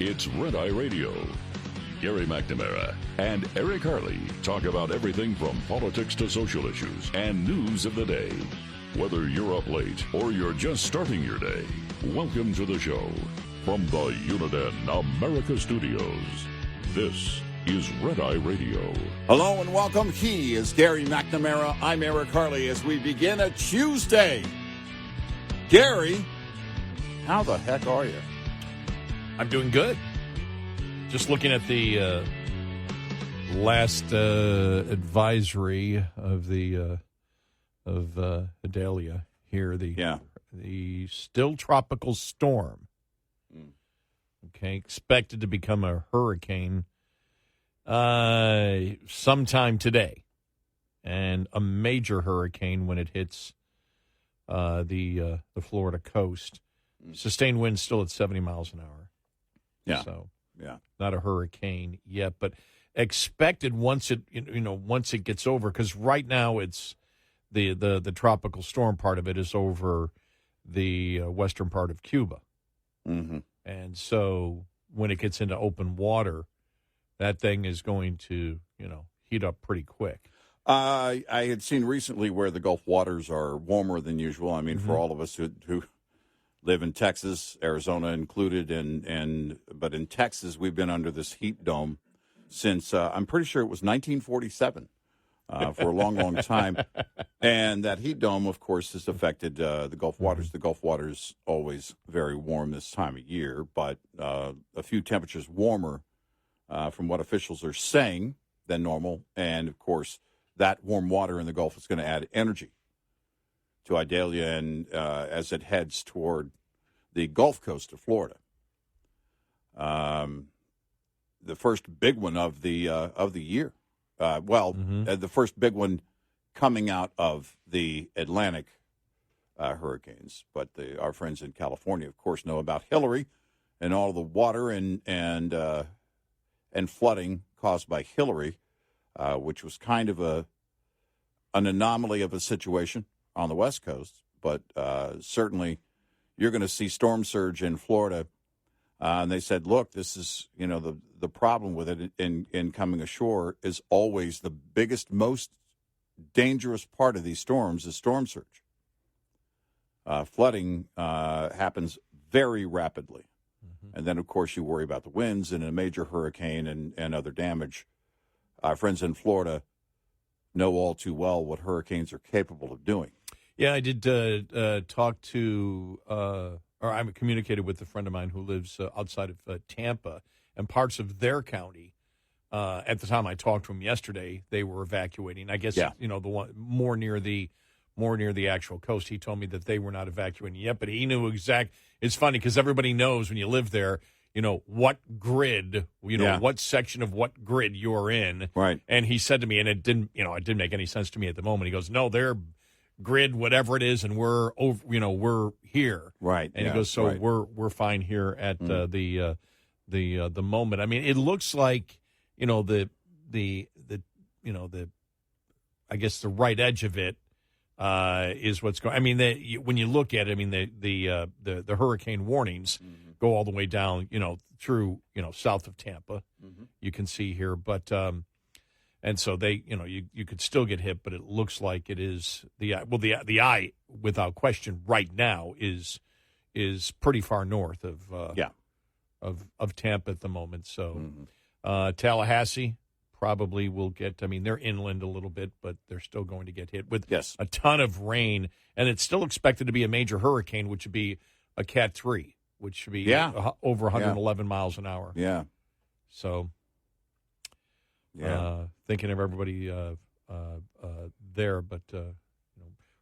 It's Red Eye Radio. Gary McNamara and Eric Harley talk about everything from politics to social issues and news of the day. Whether you're up late or you're just starting your day, welcome to the show. From the Uniden America Studios, this is Red Eye Radio. Hello and welcome. He is Gary McNamara. I'm Eric Harley as we begin a Tuesday. Gary, how the heck are you? I'm doing good. Just looking at the last advisory of the of Idalia here, the still tropical storm. Okay, expected to become a hurricane sometime today, and a major hurricane when it hits the Florida coast. Sustained winds still at 70 miles an hour. Yeah. So, yeah, not a hurricane yet, but expected once it gets over, because right now it's the tropical storm part of it is over the western part of Cuba. Mm-hmm. And so when it gets into open water, that thing is going to, heat up pretty quick. I had seen recently where the Gulf waters are warmer than usual. I mean, for all of us who live in Texas, Arizona included, but in Texas we've been under this heat dome since I'm pretty sure it was 1947 for a long, long time. And that heat dome, of course, has affected the Gulf waters. The Gulf waters always very warm this time of year, but a few temperatures warmer from what officials are saying than normal. And, of course, that warm water in the Gulf is going to add energy to Idalia and as it heads toward the Gulf Coast of Florida. The first big one of the year. The first big one coming out of the Atlantic hurricanes. But our friends in California, of course, know about Hillary and all the water and flooding caused by Hillary, which was kind of an anomaly of a situation on the West Coast. But certainly you're going to see storm surge in Florida. And they said, look, this is, the problem with it in coming ashore is always the biggest, most dangerous part of these storms is storm surge. Flooding happens very rapidly. Mm-hmm. And then, of course, you worry about the winds and a major hurricane and other damage. Our friends in Florida know all too well what hurricanes are capable of doing. Yeah, I did talk to, or I communicated with a friend of mine who lives outside of Tampa and parts of their county. At the time I talked to him yesterday, they were evacuating. I guess, the one more near the actual coast. He told me that they were not evacuating yet, but he knew It's funny because everybody knows when you live there, what grid, what section of what grid you're in. Right. And he said to me, and it didn't make any sense to me at the moment. He goes, no, they're grid, whatever it is, and we're over, we're here. Right. And he goes, so right. we're fine here at the moment. I mean, it looks like, the I guess the right edge of it is what's going. I mean, when you look at it, I mean, the hurricane warnings go all the way down, through, south of Tampa. Mm-hmm. You can see here, but and so they, you could still get hit, but it looks like it is the eye without question right now is pretty far north of Tampa at the moment. So Tallahassee probably will get. I mean, they're inland a little bit, but they're still going to get hit with a ton of rain, and it's still expected to be a major hurricane, which would be a Cat 3, which should be over 111 miles an hour. Yeah. So. Thinking of everybody there, but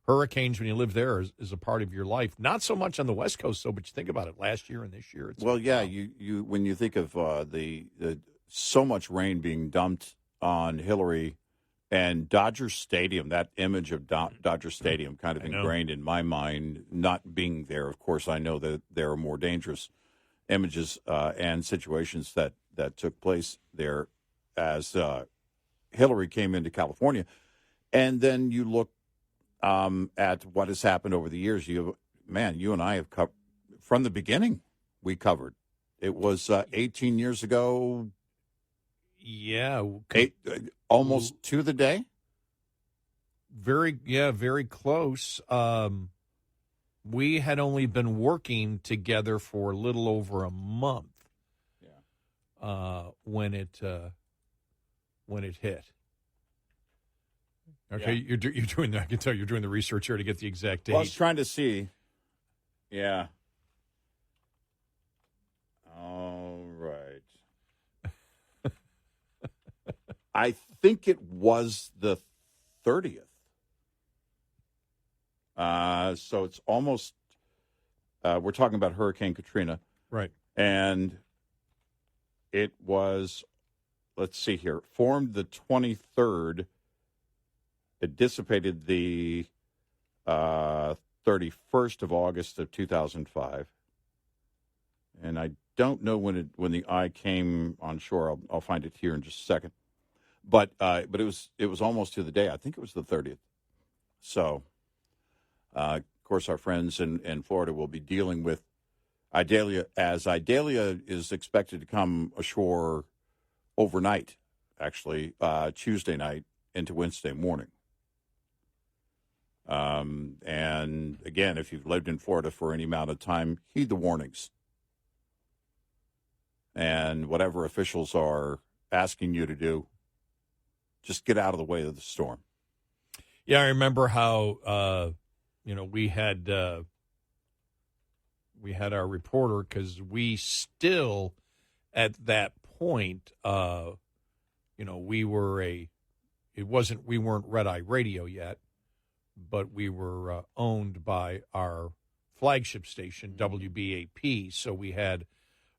hurricanes when you live there is a part of your life. Not so much on the West Coast, but you think about it last year and this year. You when you think of the so much rain being dumped on Hillary and Dodger Stadium, that image of Dodger Stadium kind of ingrained in my mind. Not being there, of course, I know that there are more dangerous images and situations that took place there as Hillary came into California. And then you look at what has happened over the years. You and I have covered, from the beginning, we covered It was 18 years ago. Yeah. Almost to the day. Very close. We had only been working together for a little over a month. When it hit. Okay, you're doing. I can tell you're doing the research here to get the exact date. Well, I was trying to see. Yeah. All right. I think it was the 30th. So it's almost. We're talking about Hurricane Katrina, right? And it was. Let's see here. Formed the 23rd. It dissipated the 31st of August of 2005, and I don't know when the eye came on shore. I'll find it here in just a second, but it was almost to the day. I think it was the 30th. So, of course, our friends in Florida will be dealing with Idalia, as Idalia is expected to come ashore overnight, actually Tuesday night into Wednesday morning. And again, if you've lived in Florida for any amount of time, heed the warnings. And whatever officials are asking you to do, just get out of the way of the storm. Yeah, I remember how, we had our reporter, because we still, at that point, we weren't Red Eye Radio yet, but we were owned by our flagship station, WBAP. So we had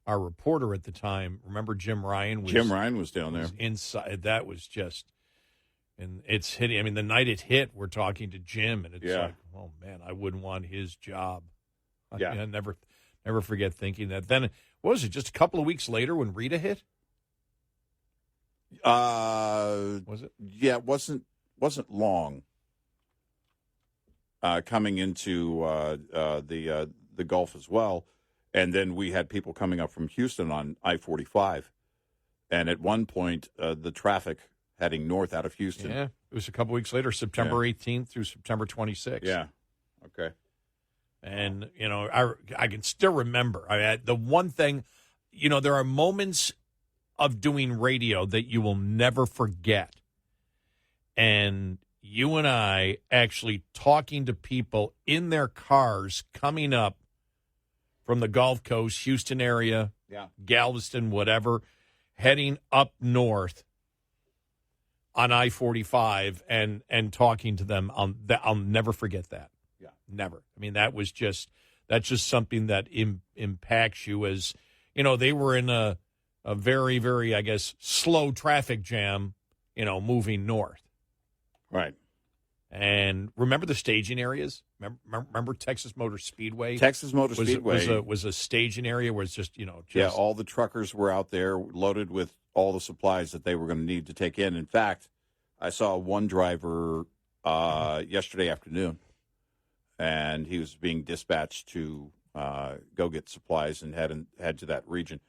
our reporter at the time. Remember, Jim Ryan was down there. Inside. That was just, and it's hitting. I mean, the night it hit, we're talking to Jim, and it's like, oh man, I wouldn't want his job. Yeah. I never forget thinking that. Then, what was it, just a couple of weeks later when Rita hit? Was it? Yeah, it wasn't long. Coming into the Gulf as well. And then we had people coming up from Houston on I-45. And at one point, the traffic heading north out of Houston. Yeah, it was a couple weeks later, September 18th through September 26th. Yeah, okay. And, I can still remember. The one thing, there are moments of doing radio that you will never forget. And you and I actually talking to people in their cars coming up from the Gulf Coast, Houston area, Galveston, whatever, heading up north on I-45 and talking to them. I'll never forget that. Yeah. Never. I mean, that's just something that impacts you as, they were in a very, very, I guess, slow traffic jam, moving north. Right. And remember the staging areas? Remember Texas Motor Speedway? Texas Motor Speedway was a staging area where it's just, all the truckers were out there loaded with all the supplies that they were going to need to take in. In fact, I saw one driver yesterday afternoon, and he was being dispatched to go get supplies and head to that region.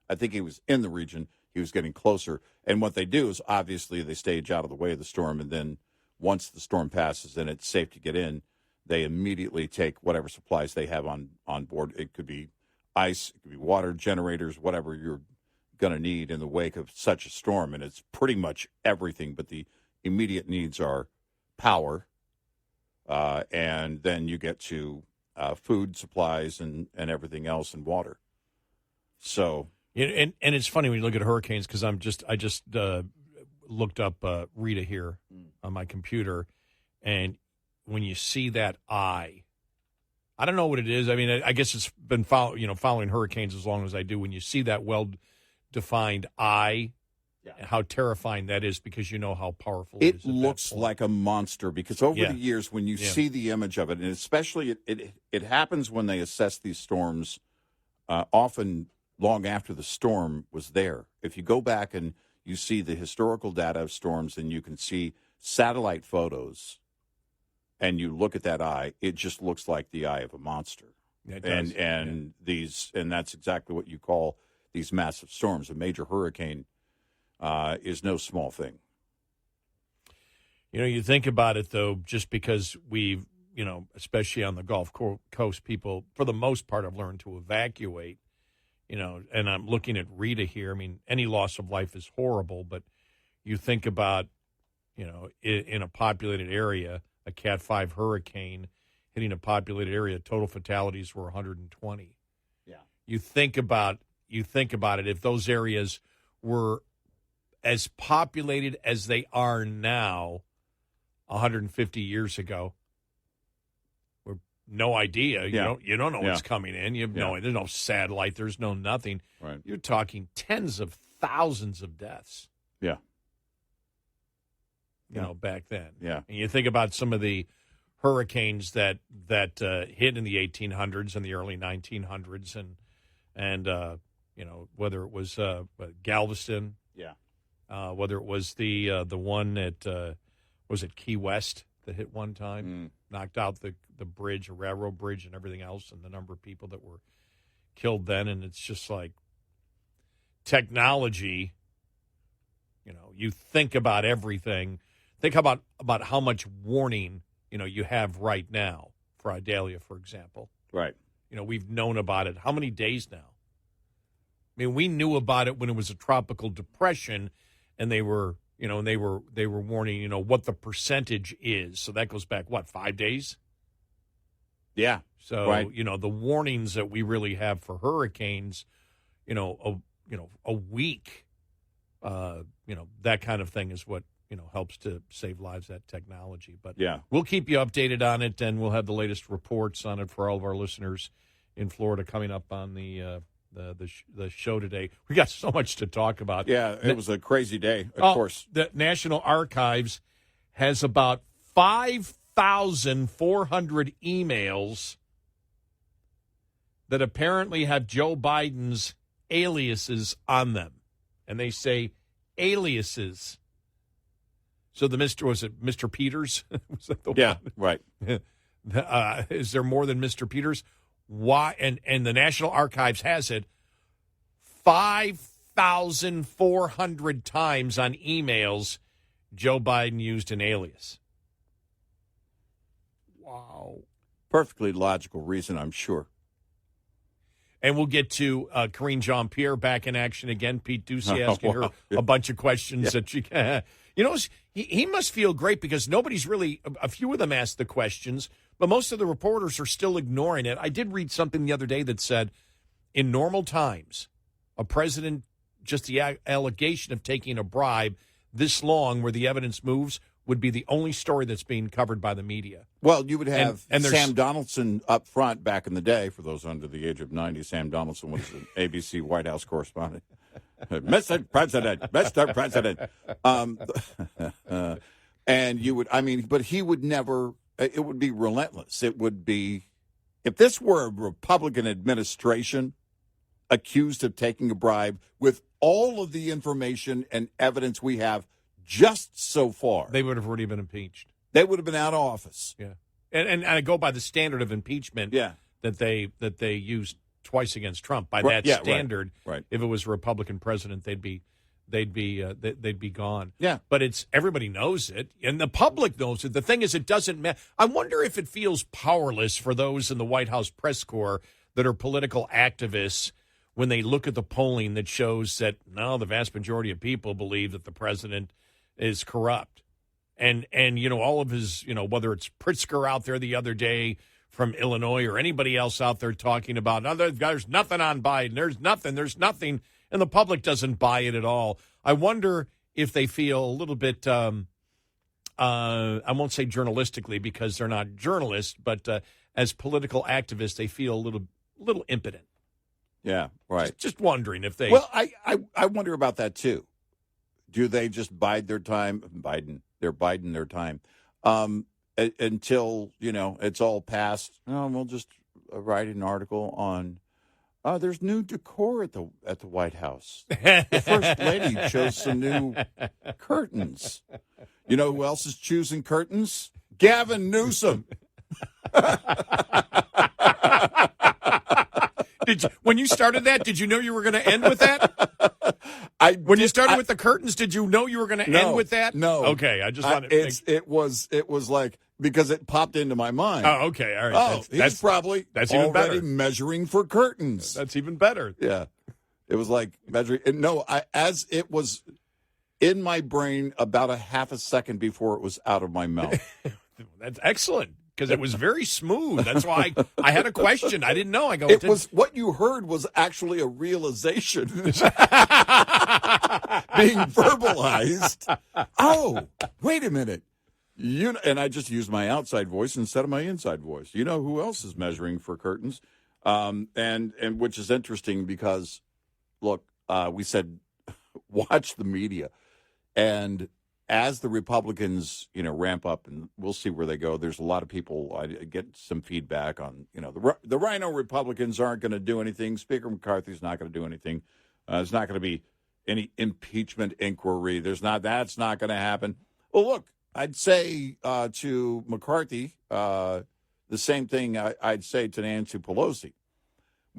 I think he was in the region. He was getting closer. And what they do is, obviously, they stage out of the way of the storm, and then once the storm passes and it's safe to get in, they immediately take whatever supplies they have on board. It could be ice, it could be water, generators, whatever you're going to need in the wake of such a storm. And it's pretty much everything, but the immediate needs are power, and then you get to food supplies and everything else, and water. So... And it's funny when you look at hurricanes, because I just looked up Rita here on my computer, and when you see that eye, I don't know what it is. I mean, I guess it's been following hurricanes as long as I do. When you see that well-defined eye, how terrifying that is, because you know how powerful it is. It looks like a monster, because over the years, when you see the image of it, and especially it happens when they assess these storms, often long after the storm was there. If you go back and you see the historical data of storms, and you can see satellite photos, and you look at that eye, it just looks like the eye of a monster. Yeah, it does. And that's exactly what you call these massive storms. A major hurricane is no small thing. You think about it, though, just because we've, especially on the Gulf Coast, people, for the most part, have learned to evacuate, and I'm looking at Rita here. I mean, any loss of life is horrible, but you think about, in a populated area, a Cat 5 hurricane hitting a populated area, total fatalities were 120. Yeah. You think about it, if those areas were as populated as they are now 150 years ago, we're no idea. You don't know what's coming in. You have there's no satellite, there's no nothing. Right. You're talking tens of thousands of deaths. Yeah. Back then. Yeah. And you think about some of the hurricanes that hit in the 1800s and the early 1900s, and whether it was Galveston, whether it was the one at was it Key West that hit one time, knocked out the bridge, a railroad bridge, and everything else, and the number of people that were killed then. And it's just like technology. You think about everything. Think about how much warning you have right now for Idalia, for example. Right. We've known about it. How many days now? I mean, we knew about it when it was a tropical depression, and they were warning, what the percentage is. So that goes back, 5 days? Yeah. So, right. The warnings that we really have for hurricanes, a week, that kind of thing is what, helps to save lives, that technology. But we'll keep you updated on it, and we'll have the latest reports on it for all of our listeners in Florida coming up on the show today. We got so much to talk about. Yeah, it was a crazy day, of course. The National Archives has about 5,400 emails that apparently have Joe Biden's aliases on them. And they say aliases. So was it Mr. Peters? Was that the one? Right. Is there more than Mr. Peters? Why? And the National Archives has it 5,400 times on emails Joe Biden used an alias. Wow. Perfectly logical reason, I'm sure. And we'll get to Karine Jean-Pierre back in action again. Pete Ducey asking her a bunch of questions that she he must feel great because nobody's really, a few of them asked the questions, but most of the reporters are still ignoring it. I did read something the other day that said, in normal times, a president, just the allegation of taking a bribe this long where the evidence moves would be the only story that's being covered by the media. Well, you would have Sam Donaldson up front back in the day. For those under the age of 90, Sam Donaldson was an ABC White House correspondent. Mr. President, Mr. President. And you would, but he would never, it would be relentless. It would be, if this were a Republican administration accused of taking a bribe with all of the information and evidence we have just so far, they would have already been impeached. They would have been out of office. Yeah. And I go by the standard of impeachment that they used twice against Trump. By that standard, right. If it was a Republican president, they'd be gone. Yeah. But it's everybody knows it, and the public knows it. The thing is, it doesn't matter. I wonder if it feels powerless for those in the White House press corps that are political activists when they look at the polling that shows that no, the vast majority of people believe that the president is corrupt. And all of his, whether it's Pritzker out there the other day from Illinois or anybody else out there talking about, no, there's nothing on Biden. There's nothing. And the public doesn't buy it at all. I wonder if they feel a little bit, I won't say journalistically because they're not journalists, but as political activists, they feel a little impotent. Yeah, right. Just wondering if they. Well, I wonder about that too. Do they just bide their time? They're biding their time until it's all passed. We'll just write an article on. There's new decor at the White House. The First Lady chose some new curtains. You know who else is choosing curtains? Gavin Newsom. When you started that, did you know you were going to end with that? When you started with the curtains, did you know you were going to end with that? No. Okay, I just wanted to it was like, because it popped into my mind. Oh, okay, all right. He's probably even already better. measuring for curtains. That's even better. Yeah. It was like measuring. And no, as it was in my brain about a half a second before it was out of my mouth. That's excellent, because it was very smooth. That's why I had a question. I didn't know. What you heard was actually a realization being verbalized. Oh, wait a minute. And I just used my outside voice instead of my inside voice. You know who else is measuring for curtains? And which is interesting because, look, we said watch the media. And as the Republicans, ramp up, and we'll see where they go, there's a lot of people, I get some feedback on, the Rhino Republicans aren't going to do anything. Speaker McCarthy's not going to do anything. There's not going to be any impeachment inquiry. That's not going to happen. Well, look, I'd say to McCarthy the same thing I'd say to Nancy Pelosi.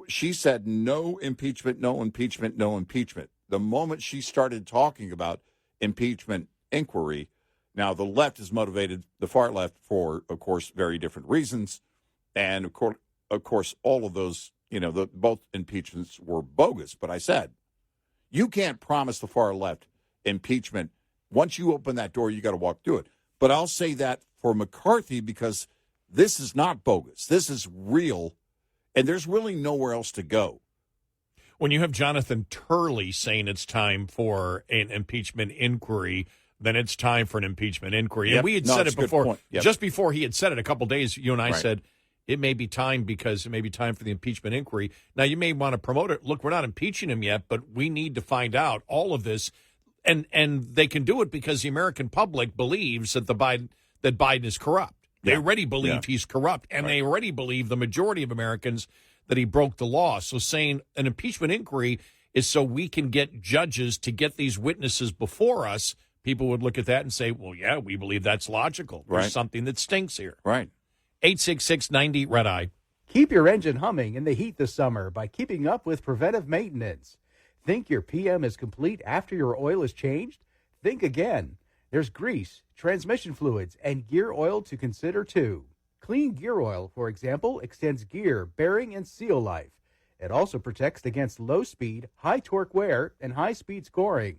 She said no impeachment, no impeachment, no impeachment. The moment she started talking about impeachment inquiry, now the left is motivated, the far left, for, of course, very different reasons. And, of course, all of those, both impeachments were bogus. But I said, you can't promise the far left impeachment. Once you open that door, you got to walk through it. But I'll say that for McCarthy, because this is not bogus. This is real, and there's really nowhere else to go. When you have Jonathan Turley saying it's time for an impeachment inquiry, then it's time for an impeachment inquiry. Yep. And we had said it before. Yep. Just before he had said it a couple days, you and I right. said, it may be time because it may be time for the impeachment inquiry. Now, you may want to promote it. Look, we're not impeaching him yet, but we need to find out all of this. And they can do it because the American public believes that Biden is corrupt. They already believe he's corrupt, and they already believe, the majority of Americans, that he broke the law. So saying an impeachment inquiry is so we can get judges to get these witnesses before us. People would look at that and say, well, yeah, we believe that's logical. There's something that stinks here. Right. 866-90-RED-EYE. Keep your engine humming in the heat this summer by keeping up with preventive maintenance. Think your PM is complete after your oil is changed? Think again. There's grease, transmission fluids, and gear oil to consider too. Clean gear oil, for example, extends gear, bearing, and seal life. It also protects against low speed, high torque wear, and high speed scoring.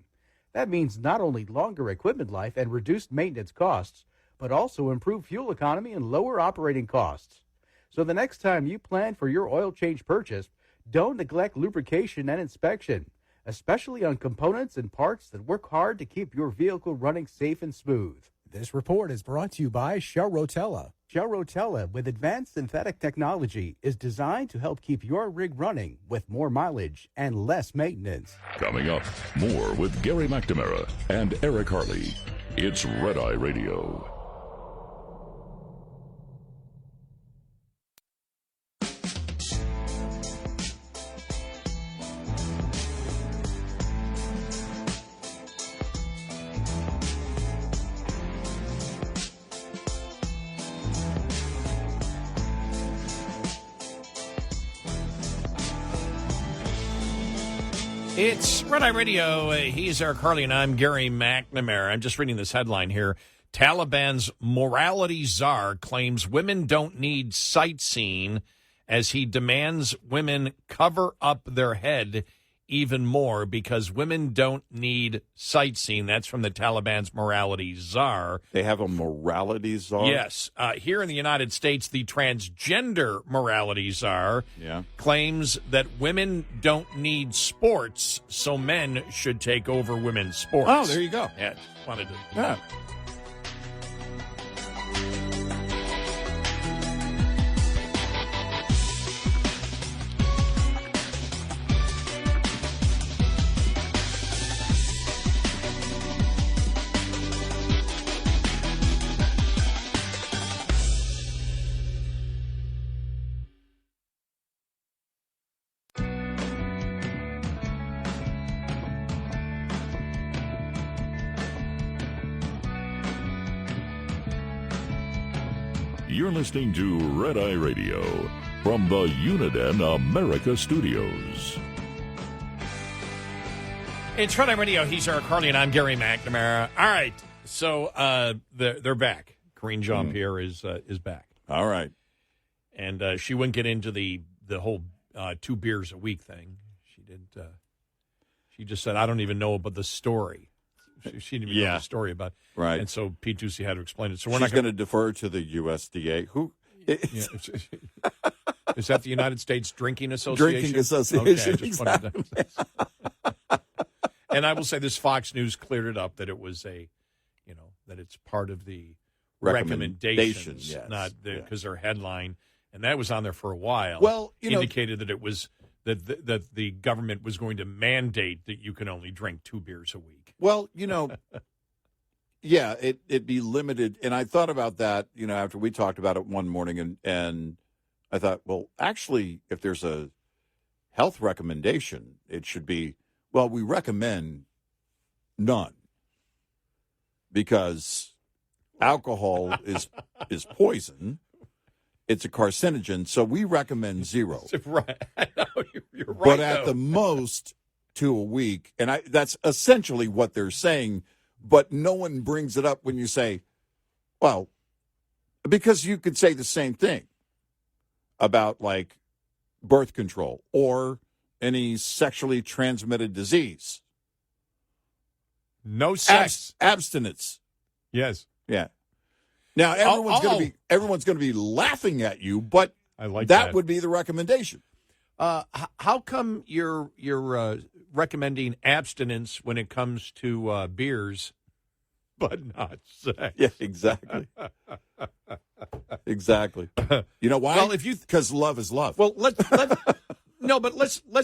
That means not only longer equipment life and reduced maintenance costs, but also improved fuel economy and lower operating costs. So the next time you plan for your oil change purchase, don't neglect lubrication and inspection, especially on components and parts that work hard to keep your vehicle running safe and smooth. This report is brought to you by Shell Rotella. Shell Rotella, with advanced synthetic technology, is designed to help keep your rig running with more mileage and less maintenance. Coming up, more with Gary McNamara and Eric Harley. It's Red Eye Radio. It's Red Eye Radio. He's Eric Harley, and I'm Gary McNamara. I'm just reading this headline here. Taliban's morality czar claims women don't need sightseeing as he demands women cover up their head even more because women don't need sightseeing. That's from the Taliban's morality czar. They have a morality czar? Yes. Here in the United States, the transgender morality czar claims that women don't need sports, so men should take over women's sports. Oh, there you go. Yeah, just wanted to... Yeah. You're listening to Red Eye Radio, from the Uniden America Studios. It's Friday Radio. He's Eric Harley, and I'm Gary McNamara. All right, so they're back. Corinne Jean-Pierre is back. All right. And she wouldn't get into the whole 2 beers a week thing. She didn't. She just said, I don't even know about the story. She didn't even know the story about it. Right. And so Pete Ducey had to explain it. So we're She's not going to defer to the USDA. Who? Is that the United States Drinking Association? Drinking Association. Okay, I just wanted to- And I will say this: Fox News cleared it up that it was that it's part of the recommendations, yes. not because their headline, and that was on there for a while. Well, indicated that it was that the government was going to mandate that you can only drink 2 beers a week. Well, yeah, it'd be limited. And I thought about that, after we talked about it one morning, and I thought, well, actually, if there's a health recommendation, it should be, well, we recommend none because alcohol is poison. It's a carcinogen, so we recommend 0. Right. I know, you're right. But at the most 2 a week, and that's essentially what they're saying, but no one brings it up when you say, well, because you could say the same thing about like birth control or any sexually transmitted disease. No sex. Abstinence. Yes. Yeah. Now everyone's going to be laughing at you, but I like that would be the recommendation. How come you're recommending abstinence when it comes to beers, but not sex? Yeah, exactly. Exactly. You know why? Well, because love is love. Well, let's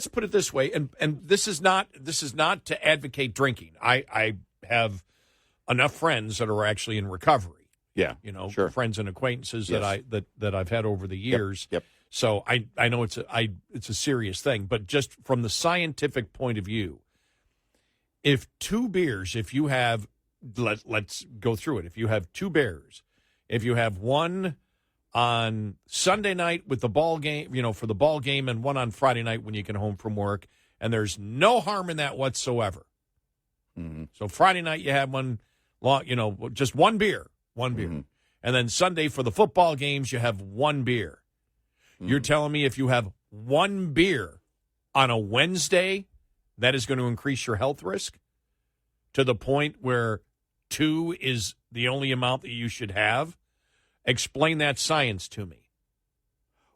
put it this way, and this is not to advocate drinking. I have enough friends that are actually in recovery. Yeah, sure. Friends and acquaintances Yes. that I've had over the years. Yep. So I know it's a serious thing, but just from the scientific point of view, if 2 beers, if you have, let's go through it. If you have 2 beers, if you have one on Sunday night with the ball game, for the ball game, and one on Friday night when you get home from work, and there's no harm in that whatsoever. Mm-hmm. So Friday night you have one, just 1 beer. Mm-hmm. And then Sunday for the football games, you have 1 beer. Mm-hmm. You're telling me if you have 1 beer on a Wednesday, that is going to increase your health risk to the point where 2 is the only amount that you should have? Explain that science to me.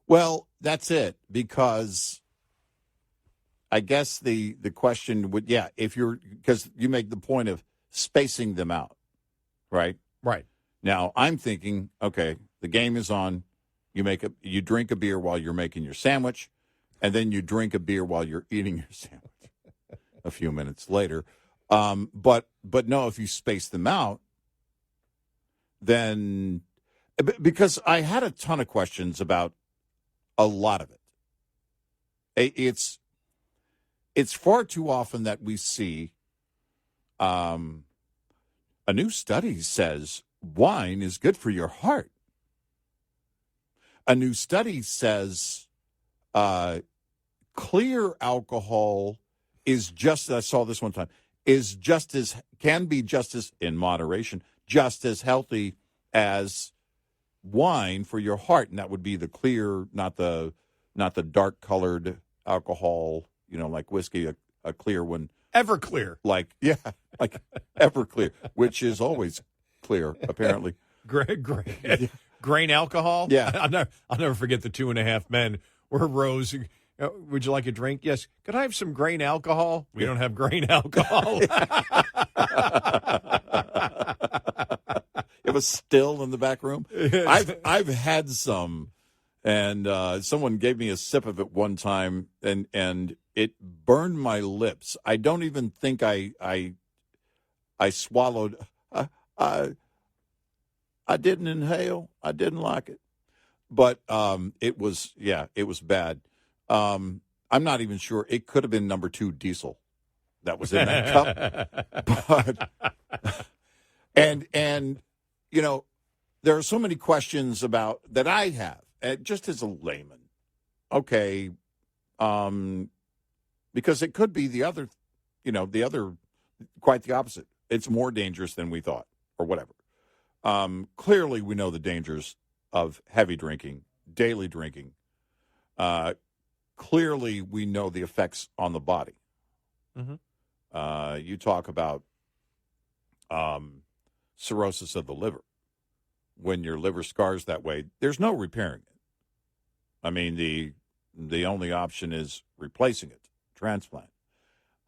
Well, that's it, because I guess the question would, because you make the point of spacing them out, right? Right. Now, I'm thinking, okay, the game is on. You drink a beer while you're making your sandwich, and then you drink a beer while you're eating your sandwich a few minutes later. But no, if you space them out, then because I had a ton of questions about a lot of it. It's far too often that we see a new study says wine is good for your heart. A new study says clear alcohol is just, I saw this one time, can be just as, in moderation, just as healthy as wine for your heart. And that would be the clear, not the dark colored alcohol, like whiskey, a clear one. Everclear. Like Everclear, which is always clear, apparently. Grain alcohol? Yeah. I'll never forget the 2.5 Men where Rose, would you like a drink? Yes. Could I have some grain alcohol? We don't have grain alcohol. It was still in the back room. I've had some, and someone gave me a sip of it one time, and it burned my lips. I don't even think I swallowed. I didn't inhale. I didn't like it, but it was bad. I'm not even sure. It could have been number 2 diesel that was in that cup, but and there are so many questions about that I have, just as a layman, okay, because it could be the other, quite the opposite. It's more dangerous than we thought, or whatever. Clearly, we know the dangers of heavy drinking, daily drinking. Clearly, we know the effects on the body. You talk about cirrhosis of the liver. When your liver scars that way, there's no repairing it. I mean, the only option is replacing it, transplant.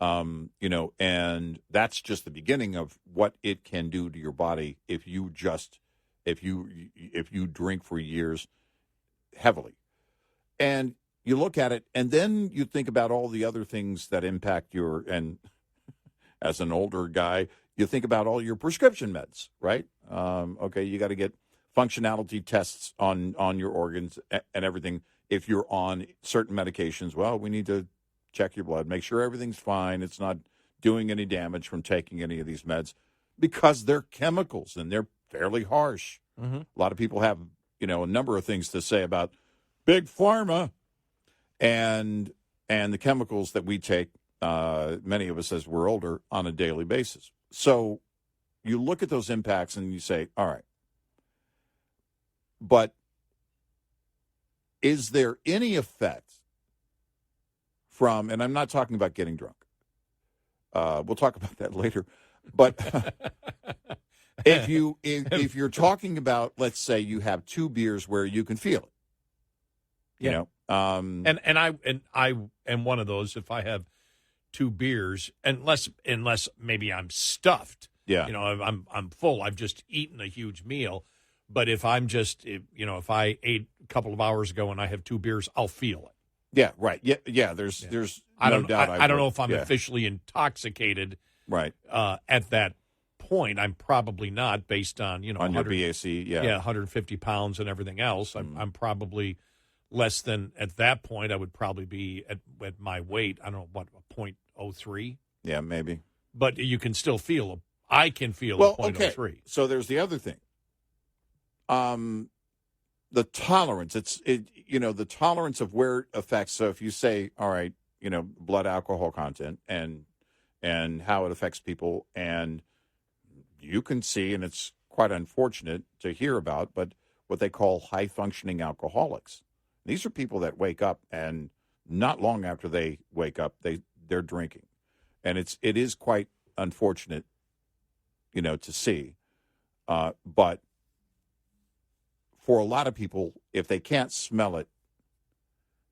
And that's just the beginning of what it can do to your body if you drink for years heavily. And you look at it, and then you think about all the other things that impact and as an older guy, you think about all your prescription meds, right? Okay, you got to get functionality tests on your organs and everything. If you're on certain medications, well, we need to check your blood, make sure everything's fine. It's not doing any damage from taking any of these meds because they're chemicals and they're fairly harsh. A lot of people have, a number of things to say about big pharma and the chemicals that we take, many of us as we're older, on a daily basis. So you look at those impacts and you say, all right, but is there any effect from, and I'm not talking about getting drunk. We'll talk about that later. But if you're talking about, let's say you have 2 beers where you can feel it, and I am one of those. If I have 2 beers, unless maybe I'm stuffed, I'm full. I've just eaten a huge meal. But if I'm just, if I ate a couple of hours ago and I have 2 beers, I'll feel it. Yeah, right. Yeah. There's no doubt. I don't know if I'm officially intoxicated. Right. At that point, I'm probably not, based on on your BAC. Yeah. 150 pounds and everything else. I'm probably less than, at that point. I would probably be at my weight. I don't know what, 0.03. Yeah, maybe. But you can still feel I can feel a 0.03. Okay. So there's the other thing. The tolerance, the tolerance of where it affects. So if you say, all right, blood alcohol content and how it affects people, and you can see, and it's quite unfortunate to hear about, but what they call high functioning alcoholics. These are people that wake up, and not long after they wake up, they're drinking. And it is quite unfortunate, to see. But for a lot of people, if they can't smell it,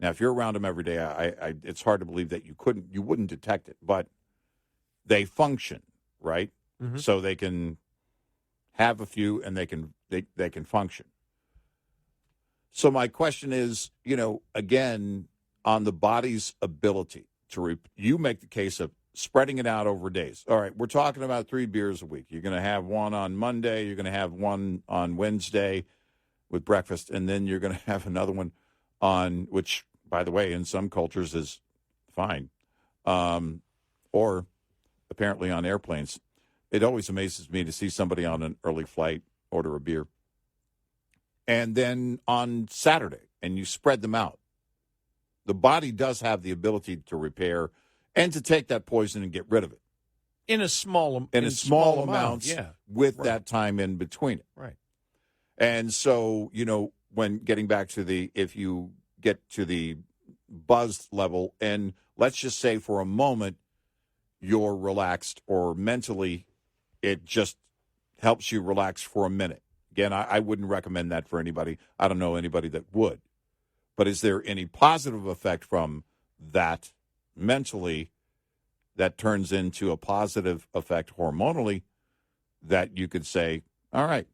now if you're around them every day, it's hard to believe that you wouldn't detect it, but they function, right? Mm-hmm. So they can have a few and they can function. So my question is, again, on the body's ability to you make the case of spreading it out over days. All right, we're talking about 3 beers a week. You're going to have one on Monday. You're going to have one on Wednesday with breakfast, and then you're going to have another one on, which, by the way, in some cultures is fine, or apparently on airplanes. It always amazes me to see somebody on an early flight order a beer. And then on Saturday, and you spread them out. The body does have the ability to repair and to take that poison and get rid of it. In a small amounts, with that time in between it. Right. And so, when getting back to if you get to the buzzed level, and let's just say for a moment you're relaxed, or mentally it just helps you relax for a minute. Again, I wouldn't recommend that for anybody. I don't know anybody that would. But is there any positive effect from that mentally that turns into a positive effect hormonally that you could say, all right,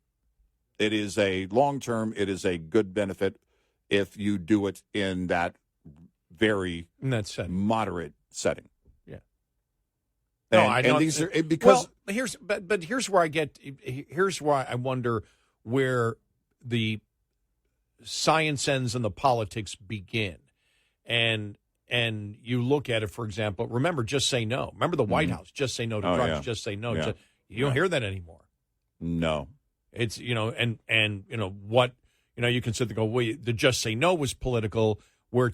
it is a long-term, it is a good benefit if you do it in that very moderate setting. Yeah. No, I know. And these are because here's where I wonder where the science ends and the politics begin. And you look at it, for example, remember, just say no. Remember the White House, just say no to drugs, just say no. Yeah. You don't hear that anymore. No. It's, what, you can sit there and go, well, the just say no was political. where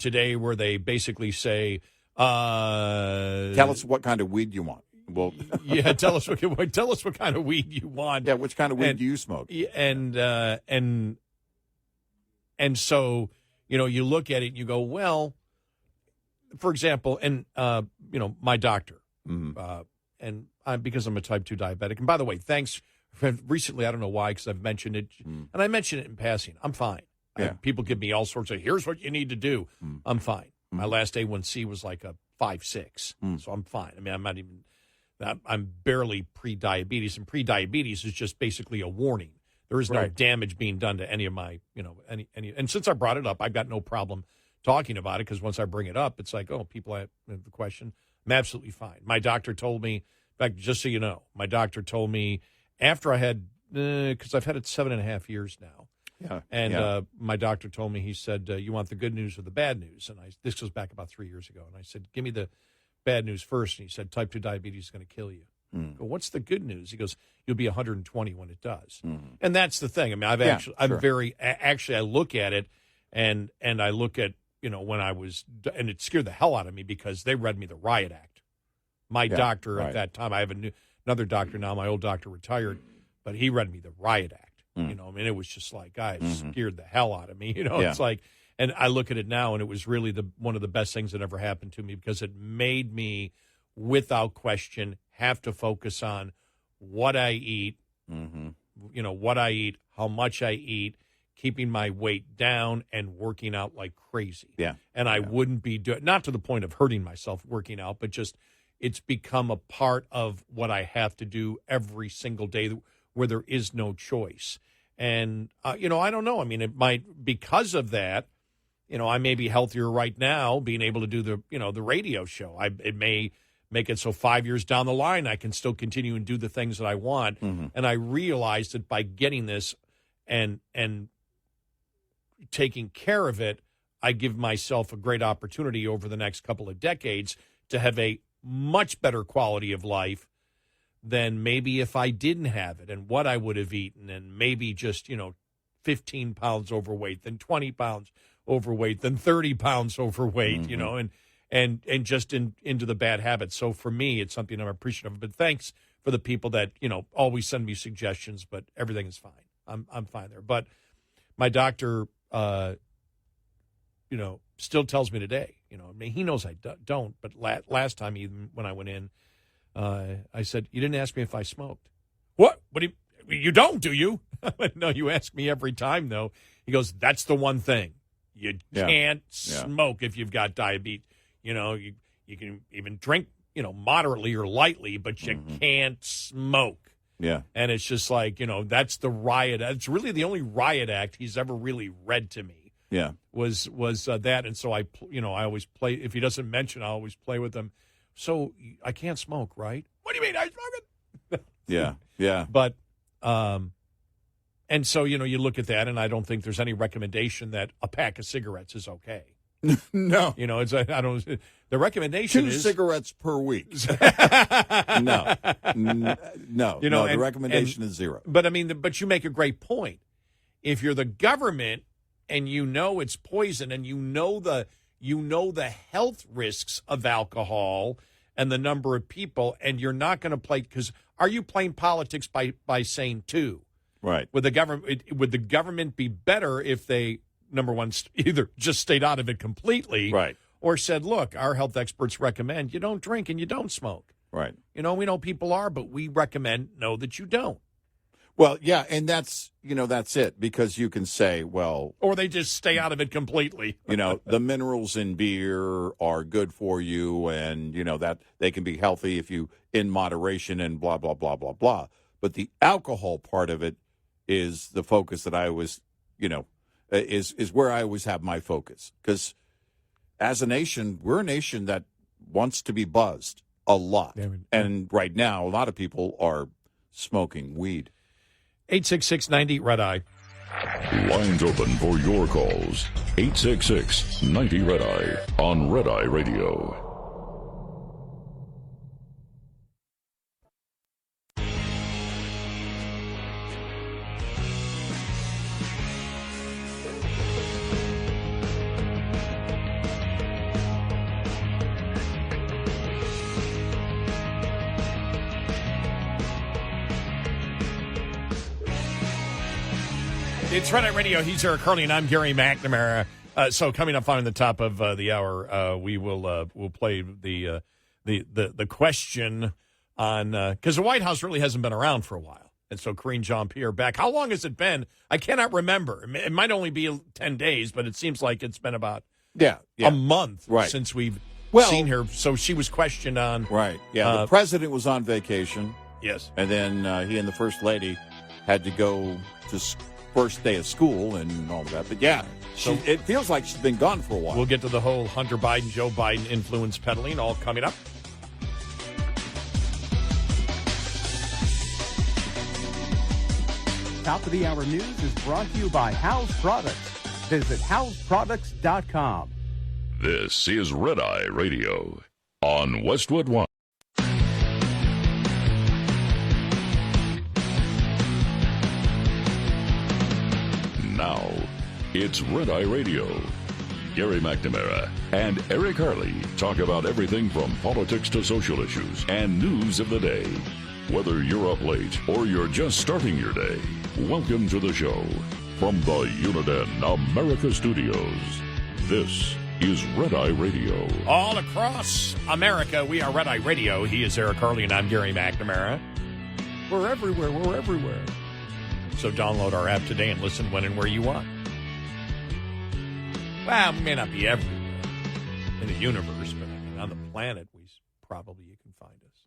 they basically say, tell us what kind of weed you want. Well, yeah, tell us what kind of weed you want. Yeah, which kind of weed do you smoke? And so, you look at it and you go, well, for example, and my doctor, and because I'm a type 2 diabetic. And by the way, thanks. Recently, I don't know why, because I've mentioned it, and I mentioned it in passing. I'm fine. Yeah. People give me all sorts of, here's what you need to do. I'm fine. My last A1C was like a 5.6, so I'm fine. I mean, I'm not even, I'm barely pre-diabetes, and pre-diabetes is just basically a warning. There is no damage being done to any of my, any. And since I brought it up, I've got no problem talking about it, because once I bring it up, it's like, oh, people have the question. I'm absolutely fine. My doctor told me, in fact, just so you know, my doctor told me after I had, because I've had it 7.5 years now. Yeah. And my doctor told me, he said, you want the good news or the bad news? And this goes back about 3 years ago. And I said, give me the bad news first. And he said, type 2 diabetes is going to kill you. I go, what's the good news? He goes, you'll be 120 when it does. And that's the thing. I mean, I look at it and I look at, when I was, and it scared the hell out of me, because they read me the Riot Act. My doctor at that time, I have another doctor now, my old doctor retired, but he read me the Riot Act. I mean, it was just like, guys, scared the hell out of me. It's like, and I look at it now, and it was really one of the best things that ever happened to me, because it made me, without question, have to focus on what I eat, what I eat, how much I eat, keeping my weight down, and working out like crazy. Yeah. And I wouldn't be doing, not to the point of hurting myself working out, but just it's become a part of what I have to do every single day, where there is no choice. And, I don't know. I mean, it might, because of that, I may be healthier right now, being able to do the radio show. It may make it so 5 years down the line, I can still continue and do the things that I want. And I realized that by getting this and taking care of it, I give myself a great opportunity over the next couple of decades to have a much better quality of life than maybe if I didn't have it, and what I would have eaten, and maybe just, 15 pounds overweight, then 20 pounds overweight, then 30 pounds overweight, and just into the bad habits. So for me, it's something I'm appreciative of. But thanks for the people that, always send me suggestions, but everything is fine. I'm fine there. But my doctor, still tells me today, I mean, he knows I don't, but last time, even when I went in, I said, you didn't ask me if I smoked. What do you don't, do you? No, you ask me every time, though. He goes, that's the one thing. You can't smoke if you've got diabetes. You can even drink, moderately or lightly, but you can't smoke. Yeah. And it's just like, that's the riot. It's really the only riot act he's ever really read to me. Yeah. Was that. And so I always play, if he doesn't mention, I always play with him. So I can't smoke, right? What do you mean I smoke it? Yeah. But, and so, you look at that, and I don't think there's any recommendation that a pack of cigarettes is okay. No. It's, the recommendation is 2 cigarettes per week. No. The recommendation is 0. But I mean, but you make a great point. If you're the government and it's poison, and you know the health risks of alcohol and the number of people, and you're not going to play, because are you playing politics by saying 2? Right. Would the government be better if they, number one, either just stayed out of it completely, right, or said, look, our health experts recommend you don't drink and you don't smoke. Right. We know people are, but we recommend that you don't. Well, yeah, and that's it, because you can say, well... Or they just stay out of it completely. The minerals in beer are good for you, and, that they can be healthy if you, in moderation, and blah, blah, blah, blah, blah. But the alcohol part of it is the focus that I was, is where I always have my focus. Because as a nation, we're a nation that wants to be buzzed a lot. And right now, a lot of people are smoking weed. 866-90 Red Eye. Lines open for your calls. 866-90 Red Eye on Red Eye Radio. It's Red Eye Radio. He's Eric Carly, and I'm Gary McNamara. So coming up on the top of the hour, we will we'll play the question on because the White House really hasn't been around for a while, and so Karine Jean-Pierre back. How long has it been? I cannot remember. It might only be 10 days, but it seems like it's been about a month since we've seen her. So she was questioned on the president was on vacation. Yes, and then he and the first lady had to go to first day of school and all of that. But it feels like she's been gone for a while. We'll get to the whole Hunter Biden, Joe Biden influence peddling all coming up. Top of the hour news is brought to you by House Products. Visit houseproducts.com. This is Red Eye Radio on Westwood One. Now, it's Red Eye Radio. Gary McNamara and Eric Harley talk about everything from politics to social issues and news of the day. Whether you're up late or you're just starting your day, welcome to the show. From the Uniden America Studios, this is Red Eye Radio. All across America, we are Red Eye Radio. He is Eric Harley, and I'm Gary McNamara. We're everywhere. We're everywhere. So download our app today and listen when and where you want. Well, we may not be everywhere in the universe, but I mean, on the planet, probably you can find us.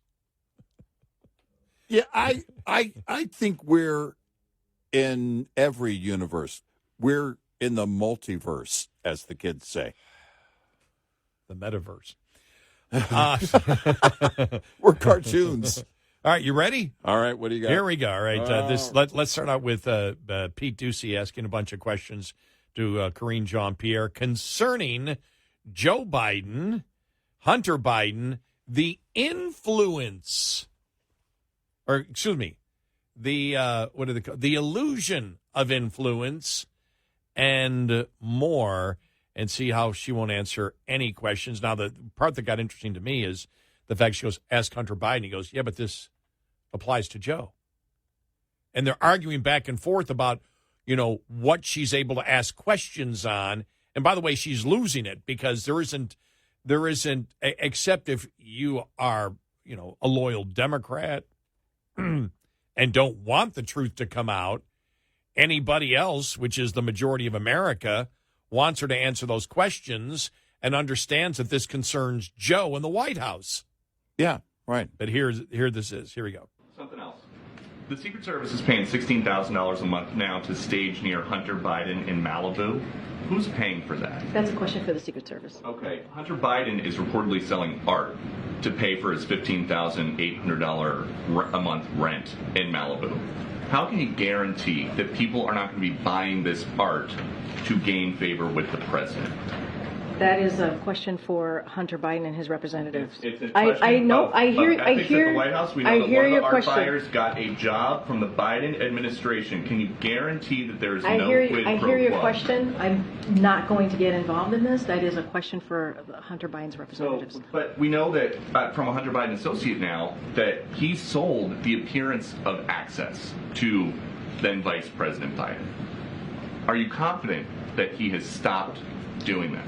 Yeah, I think we're in every universe. We're in the multiverse, as the kids say. The metaverse. We're cartoons. All right, you ready? All right, what do you got? Here we go. All right, let's start out with Pete Ducey asking a bunch of questions to Karine Jean-Pierre concerning Joe Biden, Hunter Biden, the influence, or excuse me, the what do they call the illusion of influence, and more, and see how she won't answer any questions. Now, the part that got interesting to me is the fact she goes, ask Hunter Biden. He goes, yeah, but this applies to Joe. And they're arguing back and forth about, what she's able to ask questions on. And by the way, she's losing it because there isn't, except if you are, a loyal Democrat and don't want the truth to come out, anybody else, which is the majority of America, wants her to answer those questions and understands that this concerns Joe in the White House. Yeah, right. But here this is. Here we go. Something else. The Secret Service is paying $16,000 a month now to stage near Hunter Biden in Malibu. Who's paying for that? That's a question for the Secret Service. Okay. Hunter Biden is reportedly selling art to pay for his $15,800 a month rent in Malibu. How can you guarantee that people are not going to be buying this art to gain favor with the president? That is a question for Hunter Biden and his representatives. It's a I know. I hear. At the White House, we know that one of the art question. buyers got a job from the Biden administration. Can you guarantee that there is no quid pro quo? I hear your question. I'm not going to get involved in this. That is a question for Hunter Biden's representatives. But we know that from a Hunter Biden associate now that he sold the appearance of access to then Vice President Biden. Are you confident that he has stopped doing that?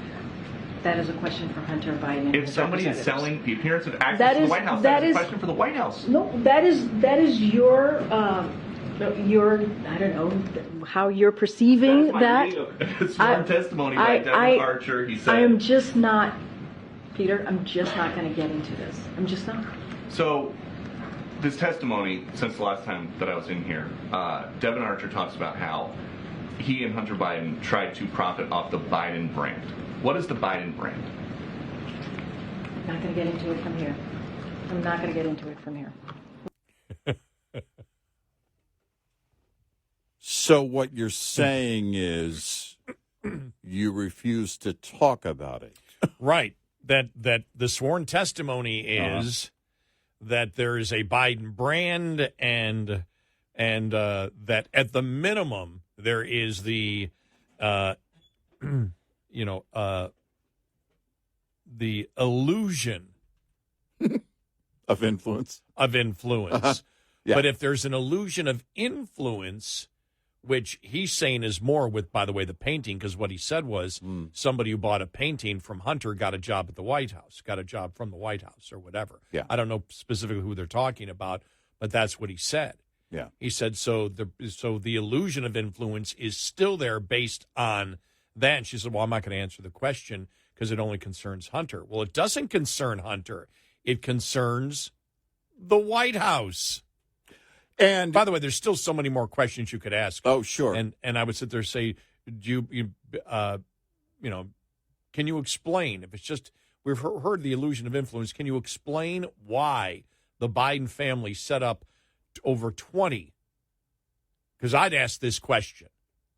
That is a question for Hunter Biden. If somebody is selling the appearance of access to the White House, that is a question for the White House. No, that is your I don't know how you're perceiving that. Sworn testimony by Devin Archer. He said, I am just not, Peter. I'm just not going to get into this. I'm just not. So, this testimony, since the last time that I was in here, Devin Archer talks about how he and Hunter Biden tried to profit off the Biden brand. What is the Biden brand? I'm not going to get into it from here. I'm not going to get into it from here. So what you're saying is you refuse to talk about it. Right. That the sworn testimony is that there is a Biden brand and that at the minimum there is the the illusion of influence. Of influence. Yeah. But if there's an illusion of influence, which he's saying is more with, by the way, the painting, because what he said was somebody who bought a painting from Hunter got a job at the White House, got a job from the White House or whatever. Yeah. I don't know specifically who they're talking about, but that's what he said. Yeah. He said, so the illusion of influence is still there based on that. And she said, well, I'm not going to answer the question because it only concerns Hunter. Well, it doesn't concern Hunter. It concerns the White House. And by the way, there's still so many more questions you could ask. Oh, sure. And I would sit there and say, can you explain, if it's just, we've heard the illusion of influence, can you explain why the Biden family set up over 20? Because I'd ask this question,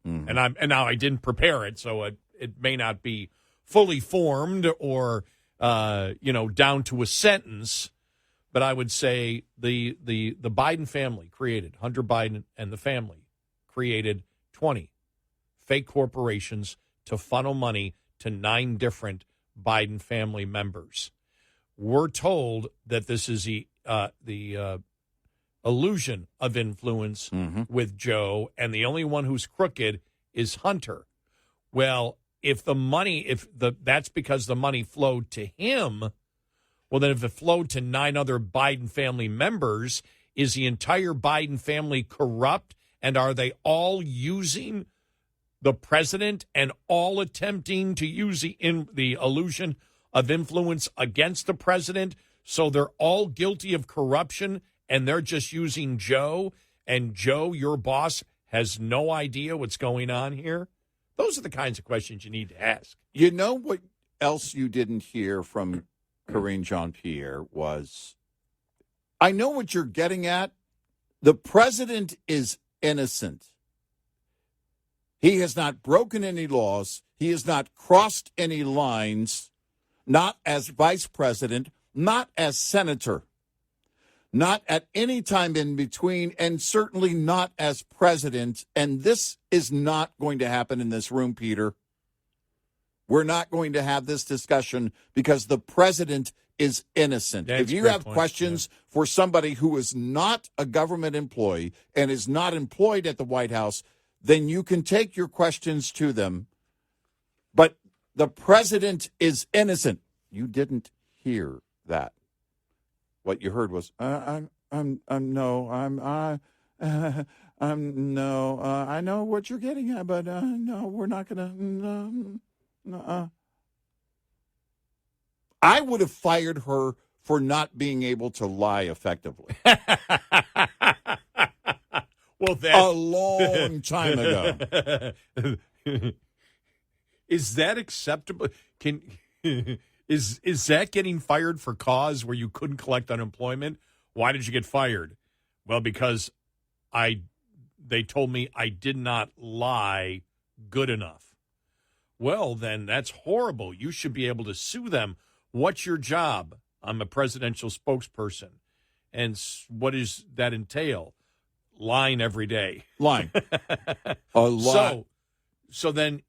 and now I didn't prepare it, so it may not be fully formed or down to a sentence. But I would say the Biden family created, Hunter Biden and the family created 20 fake corporations to funnel money to 9 different Biden family members. We're told that this is the illusion of influence with Joe, and the only one who's crooked is Hunter. Well, that's because the money flowed to him. Well, then if it flowed to 9 other Biden family members, is the entire Biden family corrupt? And are they all using the president and all attempting to use the illusion of influence against the president? So they're all guilty of corruption and they're just using Joe, and Joe, your boss, has no idea what's going on here? Those are the kinds of questions you need to ask. You know what else you didn't hear from Karine Jean-Pierre was, I know what you're getting at. The president is innocent. He has not broken any laws. He has not crossed any lines, not as vice president, not as senator, not at any time in between, and certainly not as president. And this is not going to happen in this room, Peter. We're not going to have this discussion because the president is innocent. That's if you a great have point. questions for somebody who is not a government employee and is not employed at the White House, then you can take your questions to them. But the president is innocent. You didn't hear that. What you heard was, I know what you're getting at, but no, we're not going to. I would have fired her for not being able to lie effectively. Well, a long time ago. Is that acceptable? Is that getting fired for cause where you couldn't collect unemployment? Why did you get fired? Well, because they told me I did not lie good enough. Well, then that's horrible. You should be able to sue them. What's your job? I'm a presidential spokesperson. And what does that entail? Lying every day. Lying. A lot. So then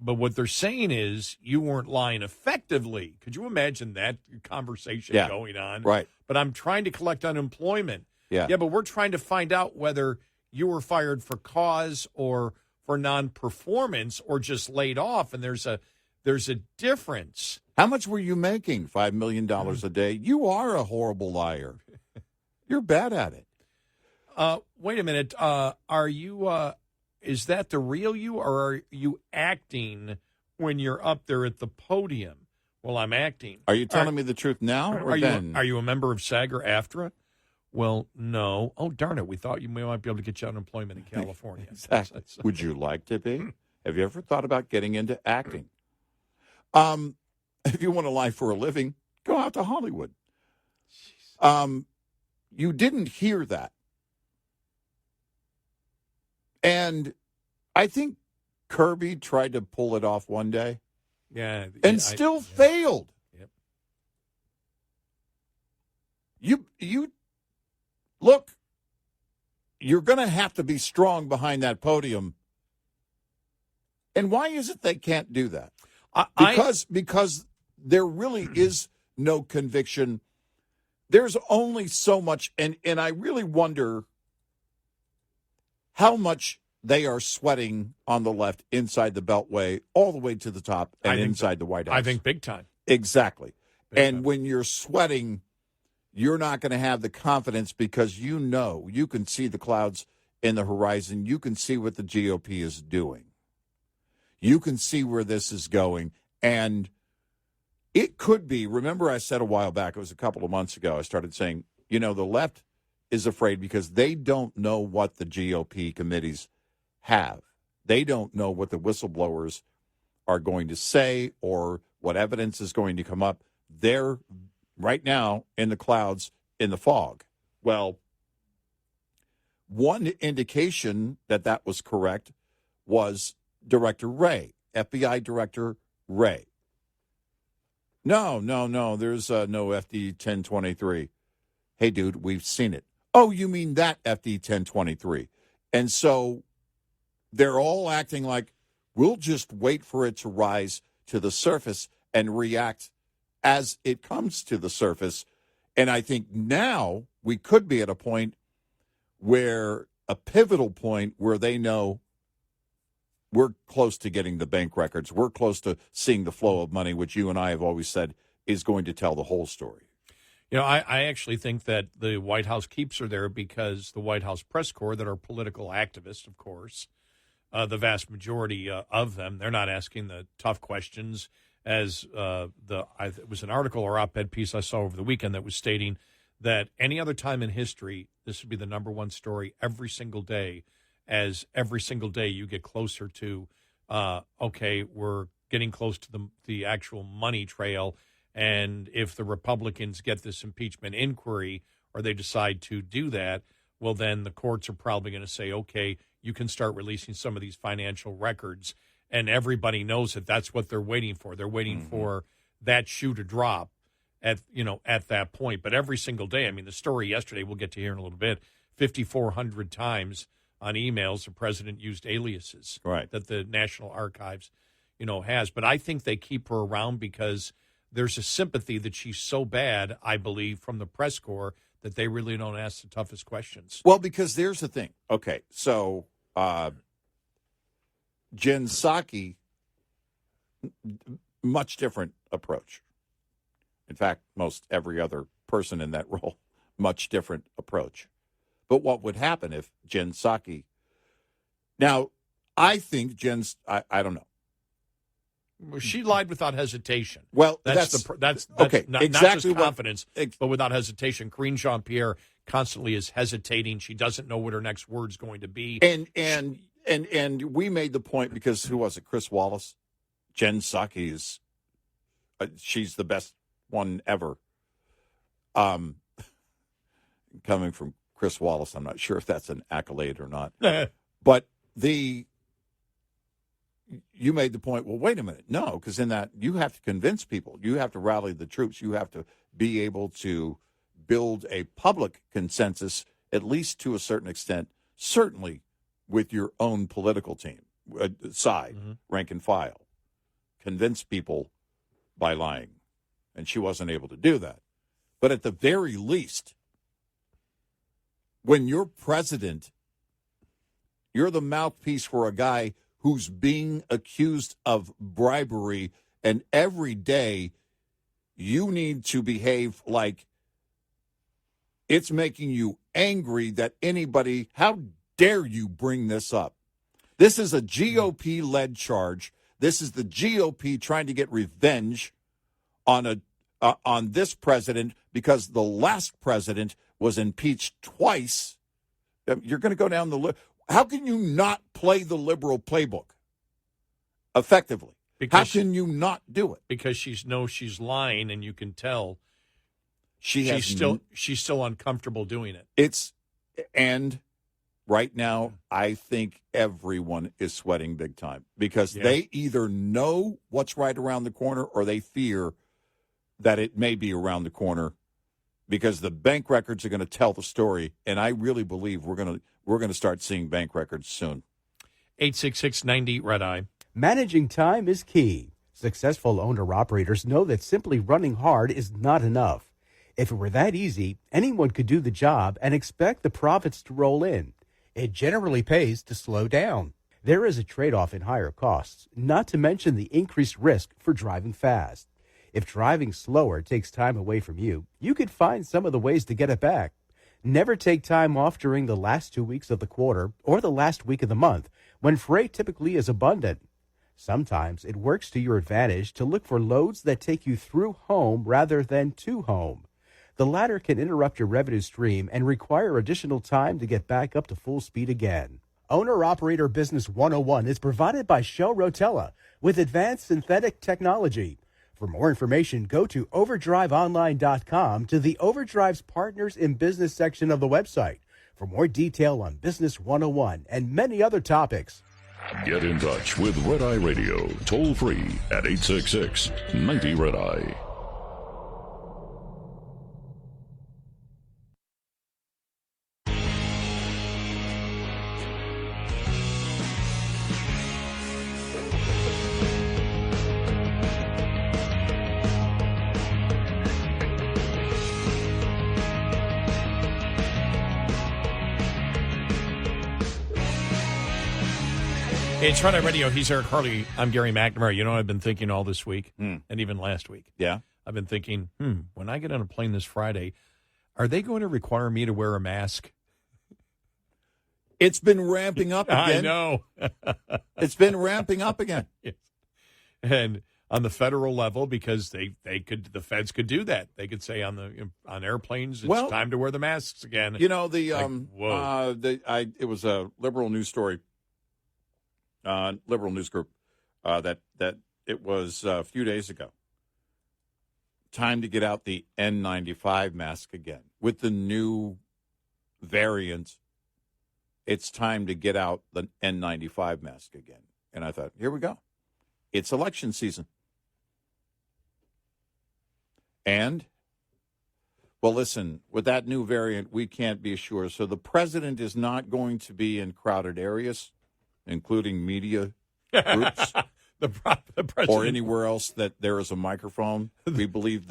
what they're saying is you weren't lying effectively. Could you imagine that conversation going on? Right. But I'm trying to collect unemployment. Yeah. Yeah, but we're trying to find out whether you were fired for cause or for non-performance or just laid off, and there's a difference. How much were you making? $5 million a day. You are a horrible liar. You're bad at it. Wait a minute. Are you? Is that the real you, or are you acting when you're up there at the podium? Well, I'm acting. Are you telling me the truth now or then? Are you a member of SAG or AFTRA? Well, no. Oh, darn it. We thought you might be able to get you unemployment in California. Exactly. Would you like to be? Have you ever thought about getting into acting? If you want to lie for a living, go out to Hollywood. You didn't hear that. And I think Kirby tried to pull it off one day. Yeah. And still failed. Yep. You look, you're going to have to be strong behind that podium. And why is it they can't do that? Because there really is no conviction. There's only so much, and I really wonder how much they are sweating on the left inside the Beltway all the way to the top and inside the White House. I think big time. Exactly. Big time. When you're sweating, you're not going to have the confidence because you can see the clouds in the horizon. You can see what the GOP is doing. You can see where this is going. And it could be, remember I said a while back, it was a couple of months ago, I started saying, the left is afraid because they don't know what the GOP committees have. They don't know what the whistleblowers are going to say or what evidence is going to come up. They're right now in the clouds, in the fog. Well, one indication that was correct was Director Wray, FBI Director Wray. No, there's no FD 1023. Hey, dude, we've seen it. Oh, you mean that FD 1023. And so they're all acting like we'll just wait for it to rise to the surface and react as it comes to the surface. And I think now we could be at a point a pivotal point where they know we're close to getting the bank records. We're close to seeing the flow of money, which you and I have always said is going to tell the whole story. I actually think that the White House keeps her there because the White House press corps that are political activists, of course, the vast majority of them, they're not asking the tough questions. As it was an article or op-ed piece I saw over the weekend that was stating that any other time in history, this would be the number one story every single day, as every single day you get closer to, we're getting close to the actual money trail. And if the Republicans get this impeachment inquiry or they decide to do that, well, then the courts are probably going to say, okay, you can start releasing some of these financial records. And everybody knows that that's what they're waiting for. They're waiting for that shoe to drop at that point. But every single day, the story yesterday, we'll get to here in a little bit, 5,400 times on emails the president used aliases that the National Archives, has. But I think they keep her around because there's a sympathy that she's so bad, I believe, from the press corps that they really don't ask the toughest questions. Well, because there's the thing. Okay, so Jen Psaki, much different approach. In fact, most every other person in that role, much different approach. But what would happen if Jen Psaki... Now, I think I don't know. Well, she lied without hesitation. Well, that's okay. Not Exactly just confidence, but without hesitation. Karine Jean-Pierre constantly is hesitating. She doesn't know what her next word's going to be. And we made the point because who was it? Chris Wallace. Jen Psaki is she's the best one ever. Coming from Chris Wallace, I'm not sure if that's an accolade or not. But you made the point, well, wait a minute. No, because in that you have to convince people. You have to rally the troops. You have to be able to build a public consensus, at least to a certain extent, certainly with your own political team, side, rank and file. Convince people by lying. And she wasn't able to do that. But at the very least, when you're president, you're the mouthpiece for a guy who's being accused of bribery, and every day you need to behave like it's making you angry that anybody, how dare you bring this up? This is a GOP-led charge. This is the GOP trying to get revenge on this president because the last president was impeached twice. You're going to go down the list. How can you not play the liberal playbook effectively? How can you not do it? Because she's lying, and you can tell she's still uncomfortable doing it. And right now, I think everyone is sweating big time because they either know what's right around the corner or they fear that it may be around the corner because the bank records are going to tell the story, and I really believe we're going to start seeing bank records soon. 866-90-RED-EYE. Managing time is key. Successful owner-operators know that simply running hard is not enough. If it were that easy, anyone could do the job and expect the profits to roll in. it generally pays to slow down. There is a trade-off in higher costs, not to mention the increased risk for driving fast. If driving slower takes time away from you, you could find some of the ways to get it back. Never take time off during the last 2 weeks of the quarter or the last week of the month, when freight typically is abundant. Sometimes it works to your advantage to look for loads that take you through home rather than to home. The latter can interrupt your revenue stream and require additional time to get back up to full speed again. Owner-Operator Business 101 is provided by Shell Rotella with advanced synthetic technology. For more information, go to overdriveonline.com to the Overdrive's Partners in Business section of the website for more detail on Business 101 and many other topics. Get in touch with Red Eye Radio, toll free at 866-90-RED-EYE. It's Red Eye Radio. He's Eric Harley. I'm Gary McNamara. You know what I've been thinking all this week and even last week? Yeah. I've been thinking, when I get on a plane this Friday, are they going to require me to wear a mask? It's been ramping up again. I know. It's been ramping up again. Yes. And on the federal level, because the feds could do that. They could say on airplanes, it's time to wear the masks again. You know, it was a liberal news story. Liberal news group that it was a few days ago. Time to get out the N95 mask again. With the new variant, it's time to get out the N95 mask again. And I thought, here we go. It's election season. And, well, listen, with that new variant, we can't be sure. So the president is not going to be in crowded areas, including media groups, the president, or anywhere else that there is a microphone. We believe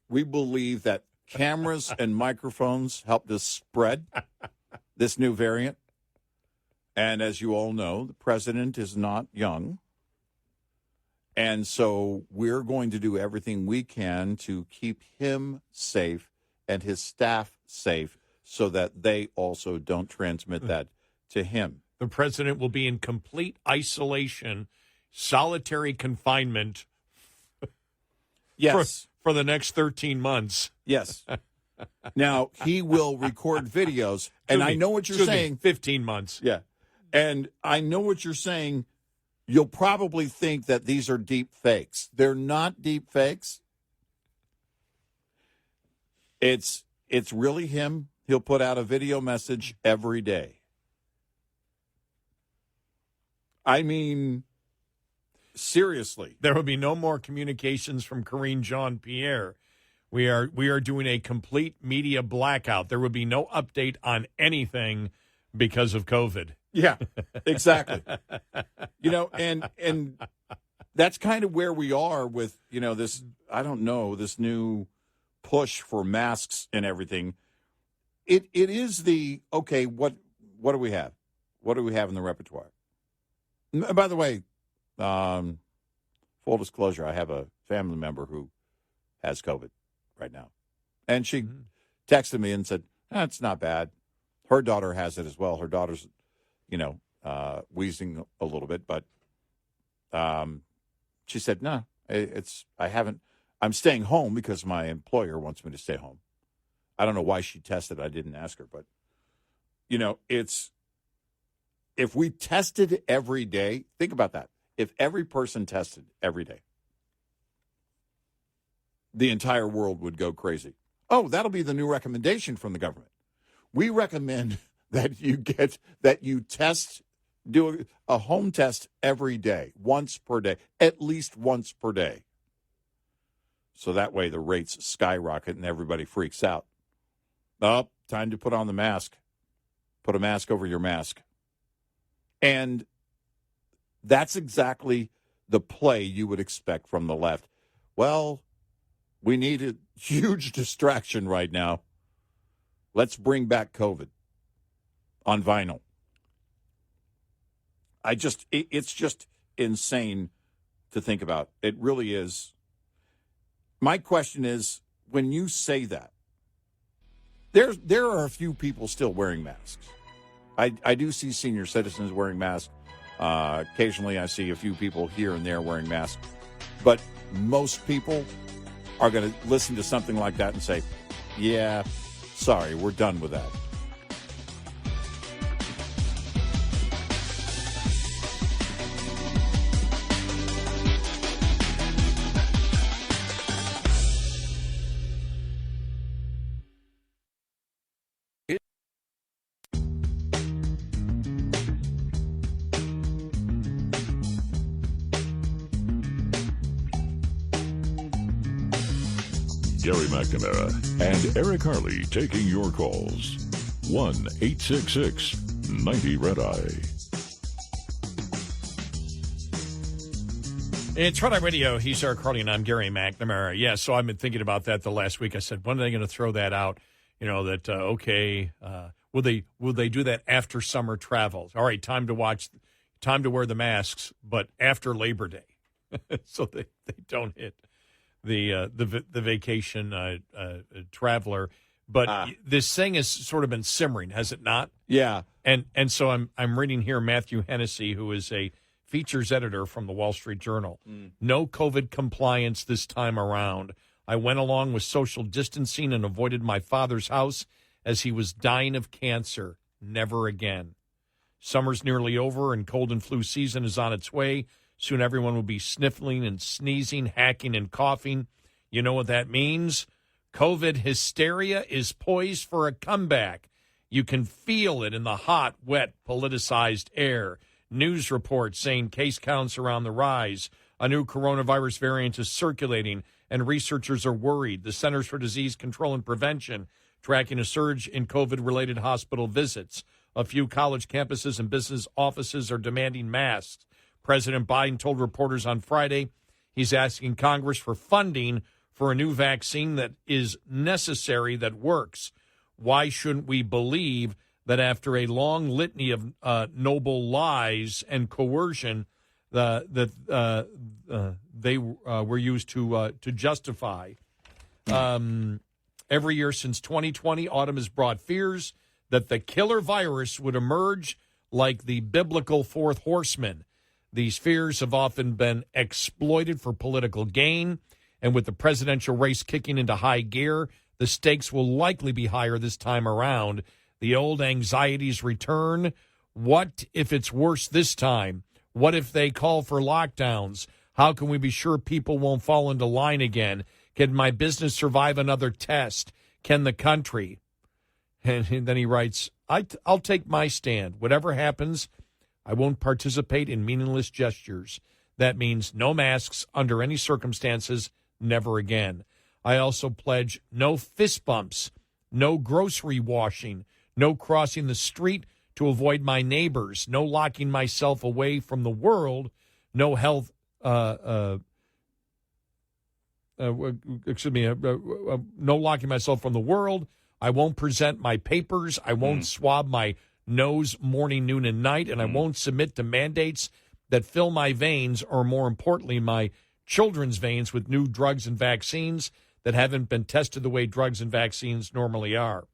we believe that cameras and microphones helped us spread this new variant. And as you all know, the president is not young. And so we're going to do everything we can to keep him safe and his staff safe so that they also don't transmit that to him. The president will be in complete isolation, solitary confinement for the next 13 months. Yes. Now, he will record videos, and I know what you're saying. 15 months. Yeah. And I know what you're saying. You'll probably think that these are deep fakes. They're not deep fakes. It's really him. He'll put out a video message every day. I mean, seriously. There will be no more communications from Karine Jean-Pierre. We are doing a complete media blackout. There will be no update on anything because of COVID. Yeah, exactly. And that's kind of where we are with, this, this new push for masks and everything. It is okay, what do we have? What do we have in the repertoire? By the way, full disclosure, I have a family member who has COVID right now. And she texted me and said, it's not bad. Her daughter has it as well. Her daughter's, wheezing a little bit. But she said, no, I'm staying home because my employer wants me to stay home. I don't know why she tested. I didn't ask her. But, if we tested every day, think about that. If every person tested every day, the entire world would go crazy. Oh, that'll be the new recommendation from the government. We recommend that you test, do a home test every day, once per day, at least once per day. So that way the rates skyrocket and everybody freaks out. Oh, time to put on the mask. Put a mask over your mask. And that's exactly the play you would expect from the left. Well, we need a huge distraction right now. Let's bring back COVID. on vinyl. It's just insane to think about. It really is. My question is, when you say that, there are a few people still wearing masks. I do see senior citizens wearing masks. Occasionally I see a few people here and there wearing masks. But most people are going to listen to something like that and say, yeah, sorry, we're done with that. Gary McNamara and Eric Harley taking your calls. 1-866-90-RED-EYE. It's Red Eye Radio. He's Eric Harley, and I'm Gary McNamara. Yeah, so I've been thinking about that the last week. I said, when are they going to throw that out? You know, that, will they do that after summer travels? All right, time to wear the masks, but after Labor Day. So they don't hit the vacation traveler. But this thing has sort of been simmering, has it not? Yeah. And so I'm reading here Matthew Hennessy, who is a features editor from the Wall Street Journal. No COVID compliance this time around. I went along with social distancing and avoided my father's house as he was dying of cancer. Never again. Summer's nearly over and cold and flu season is on its way. Soon everyone will be sniffling and sneezing, hacking and coughing. You know what that means? COVID hysteria is poised for a comeback. You can feel it in the hot, wet, politicized air. News reports saying case counts are on the rise. A new coronavirus variant is circulating, and researchers are worried. The Centers for Disease Control and Prevention tracking a surge in COVID-related hospital visits. A few college campuses and business offices are demanding masks. President Biden told reporters on Friday he's asking Congress for funding for a new vaccine that is necessary, that works. Why shouldn't we believe that after a long litany of noble lies and coercion that they were used to justify? Every year since 2020, autumn has brought fears that the killer virus would emerge like the biblical fourth horseman. These fears have often been exploited for political gain, and with the presidential race kicking into high gear, the stakes will likely be higher this time around. The old anxieties return. What if it's worse this time? What if they call for lockdowns? How can we be sure people won't fall into line again? Can my business survive another test? Can the country? And then he writes, I'll take my stand. Whatever happens, I won't participate in meaningless gestures. That means no masks under any circumstances, never again. I also pledge no fist bumps, no grocery washing, no crossing the street to avoid my neighbors, no locking myself away from the world, no health, no locking myself from the world. I won't present my papers. I won't swab my nose morning, noon, and night, and I won't submit to mandates that fill my veins, or more importantly, my children's veins, with new drugs and vaccines that haven't been tested the way drugs and vaccines normally are.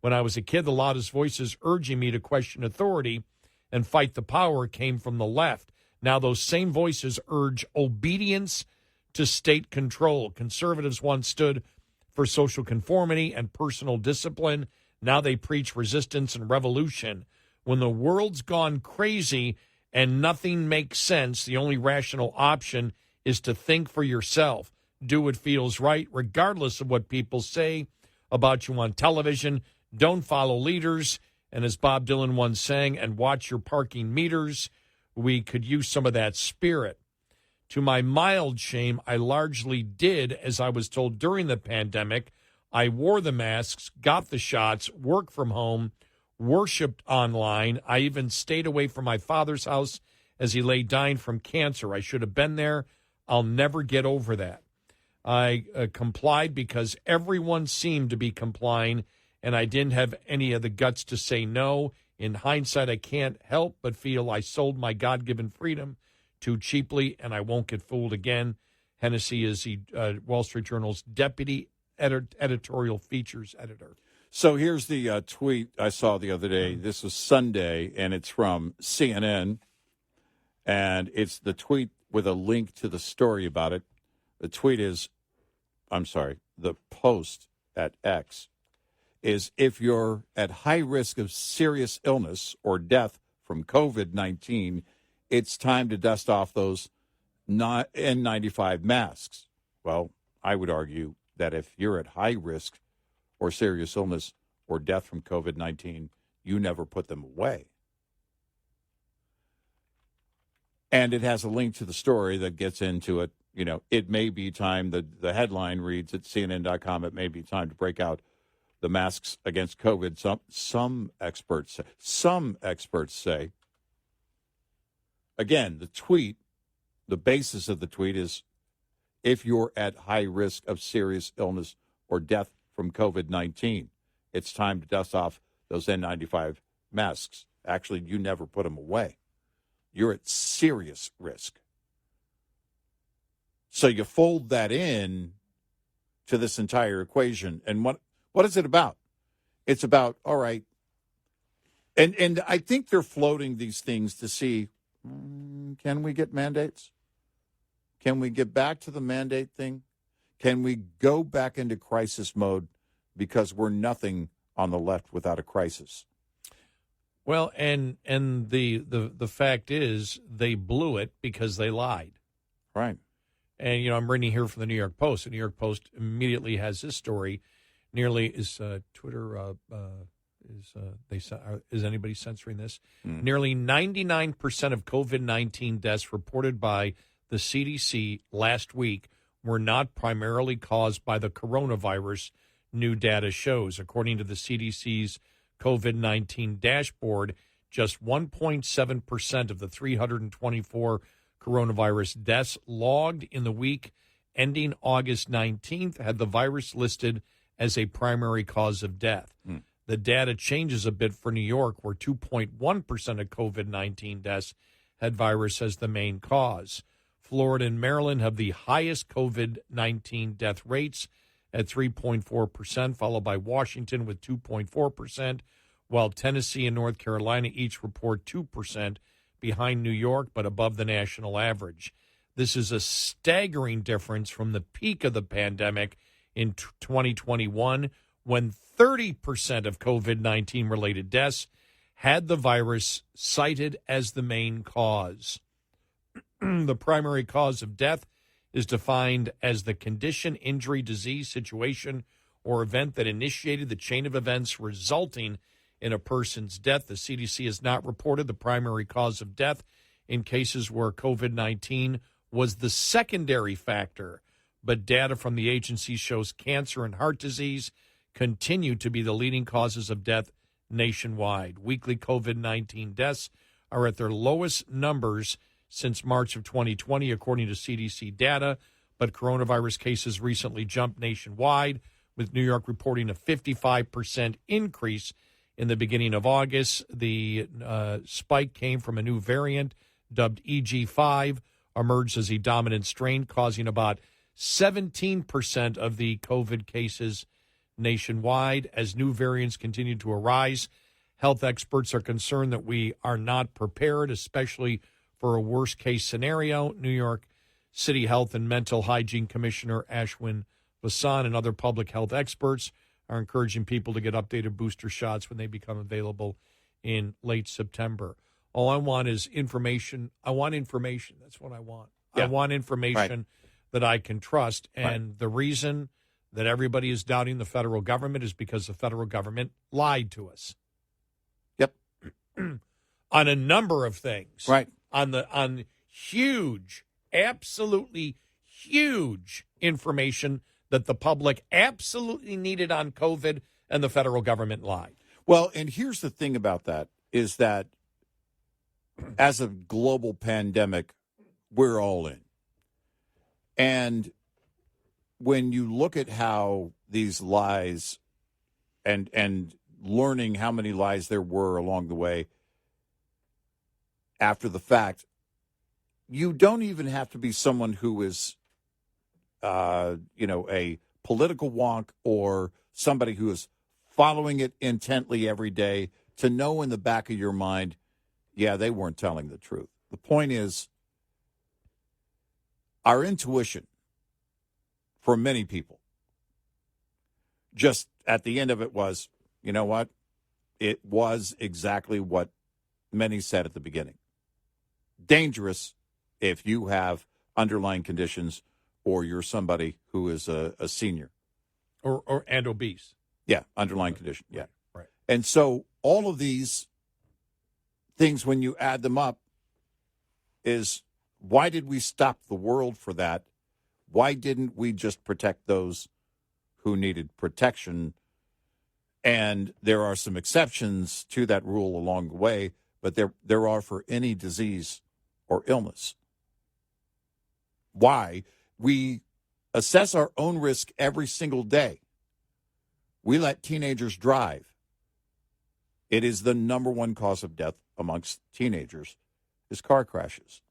When I was a kid, the loudest voices urging me to question authority and fight the power came from the left. Now those same voices urge obedience to state control. Conservatives once stood for social conformity and personal discipline. Now they preach resistance and revolution. When the world's gone crazy and nothing makes sense, the only rational option is to think for yourself. Do what feels right, regardless of what people say about you on television. Don't follow leaders. And as Bob Dylan once sang, and watch your parking meters. We could use some of that spirit. To my mild shame, I largely did as I was told during the pandemic. I wore the masks, got the shots, worked from home, worshipped online. I even stayed away from my father's house as he lay dying from cancer. I should have been there. I'll never get over that. I complied because everyone seemed to be complying, and I didn't have any of the guts to say no. In hindsight, I can't help but feel I sold my God-given freedom too cheaply, and I won't get fooled again. Hennessy is the Wall Street Journal's deputy editorial features editor. So here's the tweet I saw the other day. This was Sunday, and it's from CNN, and it's the tweet with a link to the story about it. The tweet is, the post at X is, if you're at high risk of serious illness or death from COVID-19, it's time to dust off those N95 masks. Well, I would argue that if you're at high risk or serious illness or death from COVID-19, you never put them away. And it has a link to the story that gets into it. You know, it may be time, the headline reads at CNN.com, it may be time to break out the masks against COVID. Some experts say, again, the tweet, the basis of the tweet is, if you're at high risk of serious illness or death from COVID-19, it's time to dust off those N95 masks. Actually, you never put them away. You're at serious risk. So you fold that in to this entire equation. And what is it about? It's about, all right, and I think they're floating these things to see, can we get mandates? Can we get back to the mandate thing? Can we go back into crisis mode? Because we're nothing on the left without a crisis. Well, and the fact is, they blew it because they lied. Right. And, you know, I'm reading here from the New York Post. The New York Post immediately has this story. Is Twitter, is anybody censoring this? Nearly 99% of COVID-19 deaths reported by the CDC last week were not primarily caused by the coronavirus, new data shows. According to the CDC's COVID-19 dashboard, just 1.7% of the 324 coronavirus deaths logged in the week ending August 19th had the virus listed as a primary cause of death. The data changes a bit for New York, where 2.1% of COVID-19 deaths had virus as the main cause. Florida and Maryland have the highest COVID-19 death rates at 3.4%, followed by Washington with 2.4%, while Tennessee and North Carolina each report 2% behind New York, but above the national average. This is a staggering difference from the peak of the pandemic in 2021, when 30% of COVID-19 related deaths had the virus cited as the main cause. The primary cause of death is defined as the condition, injury, disease, situation, or event that initiated the chain of events resulting in a person's death. The CDC has not reported the primary cause of death in cases where COVID-19 was the secondary factor, but data from the agency shows cancer and heart disease continue to be the leading causes of death nationwide. Weekly COVID-19 deaths are at their lowest numbers since March of 2020, according to CDC data, but coronavirus cases recently jumped nationwide, with New York reporting a 55% increase in the beginning of August. The spike came from a new variant dubbed EG5, emerged as a dominant strain, causing about 17% of the COVID cases nationwide. As new variants continue to arise, health experts are concerned that we are not prepared, especially for a worst-case scenario. New York City Health and Mental Hygiene Commissioner Ashwin Vasan and other public health experts are encouraging people to get updated booster shots when they become available in late September. All I want is information. I want information. That's what I want. Yeah. I want information that I can trust. And the reason that everybody is doubting the federal government is because the federal government lied to us. Yep. On a number of things. Right. On huge, absolutely huge information that the public absolutely needed on COVID, and the federal government lied. Well, and here's the thing about that, is that as a global pandemic, we're all in. And when you look at how these lies and learning how many lies there were along the way after the fact. You don't even have to be someone who is, a political wonk or somebody who is following it intently every day to know in the back of your mind, yeah, they weren't telling the truth. The point is, our intuition for many people, just at the end of it was, you know what? It was exactly what many said at the beginning. Dangerous if you have underlying conditions or you're somebody who is a senior. Or obese. Yeah, underlying condition. Yeah. Right. And so all of these things, when you add them up, is why did we stop the world for that? Why didn't we just protect those who needed protection? And there are some exceptions to that rule along the way, but there are for any disease or illness. Why? We assess our own risk every single day. We let teenagers drive. It is the number one cause of death amongst teenagers is car crashes.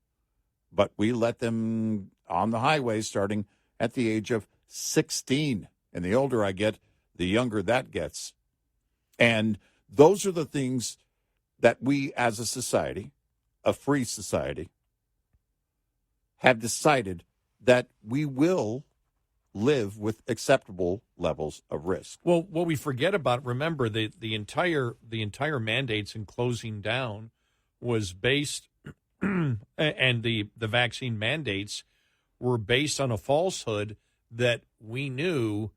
But we let them on the highway starting at the age of 16. And the older I get, the younger that gets. And those are the things that we as a society, a free society, have decided that we will live with acceptable levels of risk. Well, what we forget about, remember, the entire mandates in closing down was based, and the vaccine mandates were based on a falsehood that we knew,